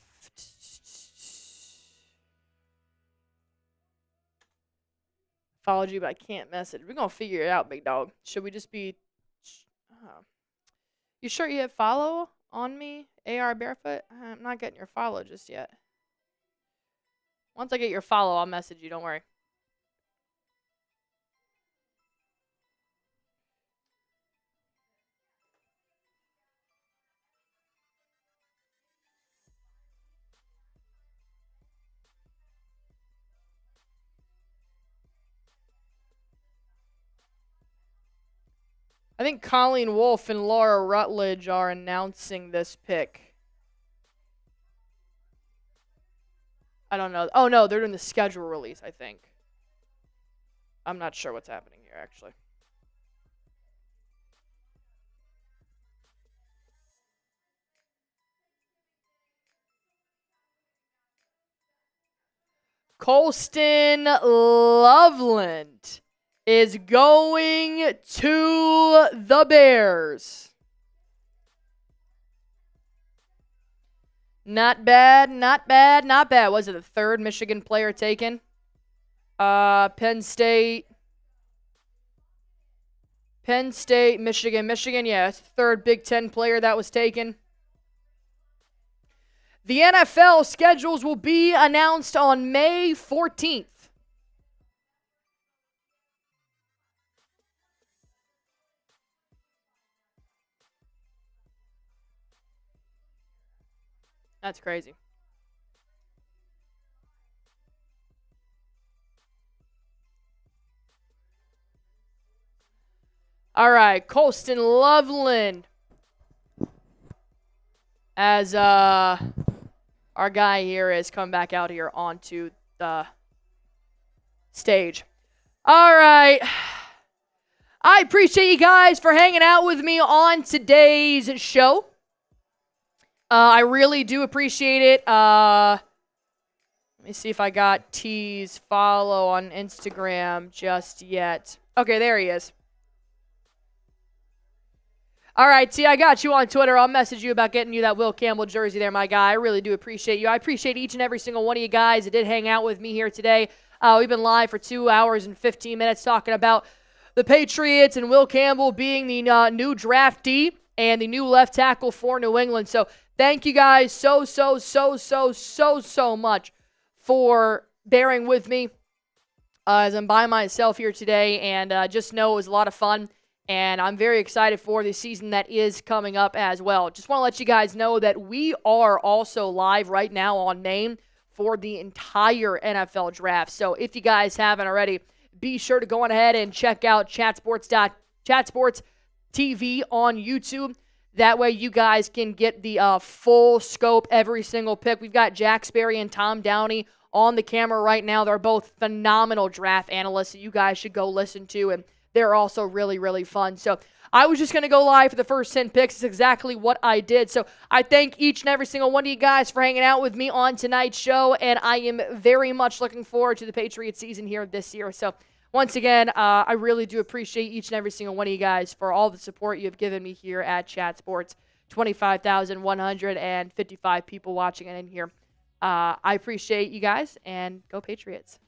Followed you, but I can't message. We're going to figure it out, big dog. Should we just be... You sure you hit follow on me, AR Barefoot? I'm not getting your follow just yet. Once I get your follow, I'll message you. Don't worry. I think Colleen Wolf and Laura Rutledge are announcing this pick. I don't know. Oh, no, they're doing the schedule release, I think. I'm not sure what's happening here, actually. Colston Loveland is going to the Bears. Not bad, not bad, not bad. Was it the third Michigan player taken? Penn State, Michigan. Yeah, it's the third Big Ten player that was taken. The NFL schedules will be announced on May 14th. That's crazy. All right, Colston Loveland as our guy here has come back out here onto the stage. All right. I appreciate you guys for hanging out with me on today's show. I really do appreciate it. Let me see if I got T's follow on Instagram just yet. Okay, there he is. All right, T, I got you on Twitter. I'll message you about getting you that Will Campbell jersey there, my guy. I really do appreciate you. I appreciate each and every single one of you guys that did hang out with me here today. We've been live for 2 hours and 15 minutes talking about the Patriots and Will Campbell being the new draftee and the new left tackle for New England. So thank you guys so much for bearing with me as I'm by myself here today. And just know it was a lot of fun. And I'm very excited for the season that is coming up as well. Just want to let you guys know that we are also live right now on Maine for the entire NFL draft. So if you guys haven't already, be sure to go on ahead and check out Chatsports TV on YouTube. That way you guys can get the full scope, every single pick. We've got Jack Sperry and Tom Downey on the camera right now. They're both phenomenal draft analysts that you guys should go listen to, and they're also really, really fun. So I was just going to go live for the first 10 picks. It's exactly what I did. So I thank each and every single one of you guys for hanging out with me on tonight's show, and I am very much looking forward to the Patriots season here this year. So once again, I really do appreciate each and every single one of you guys for all the support you have given me here at Chat Sports. 25,155 people watching in here. I appreciate you guys, and go Patriots.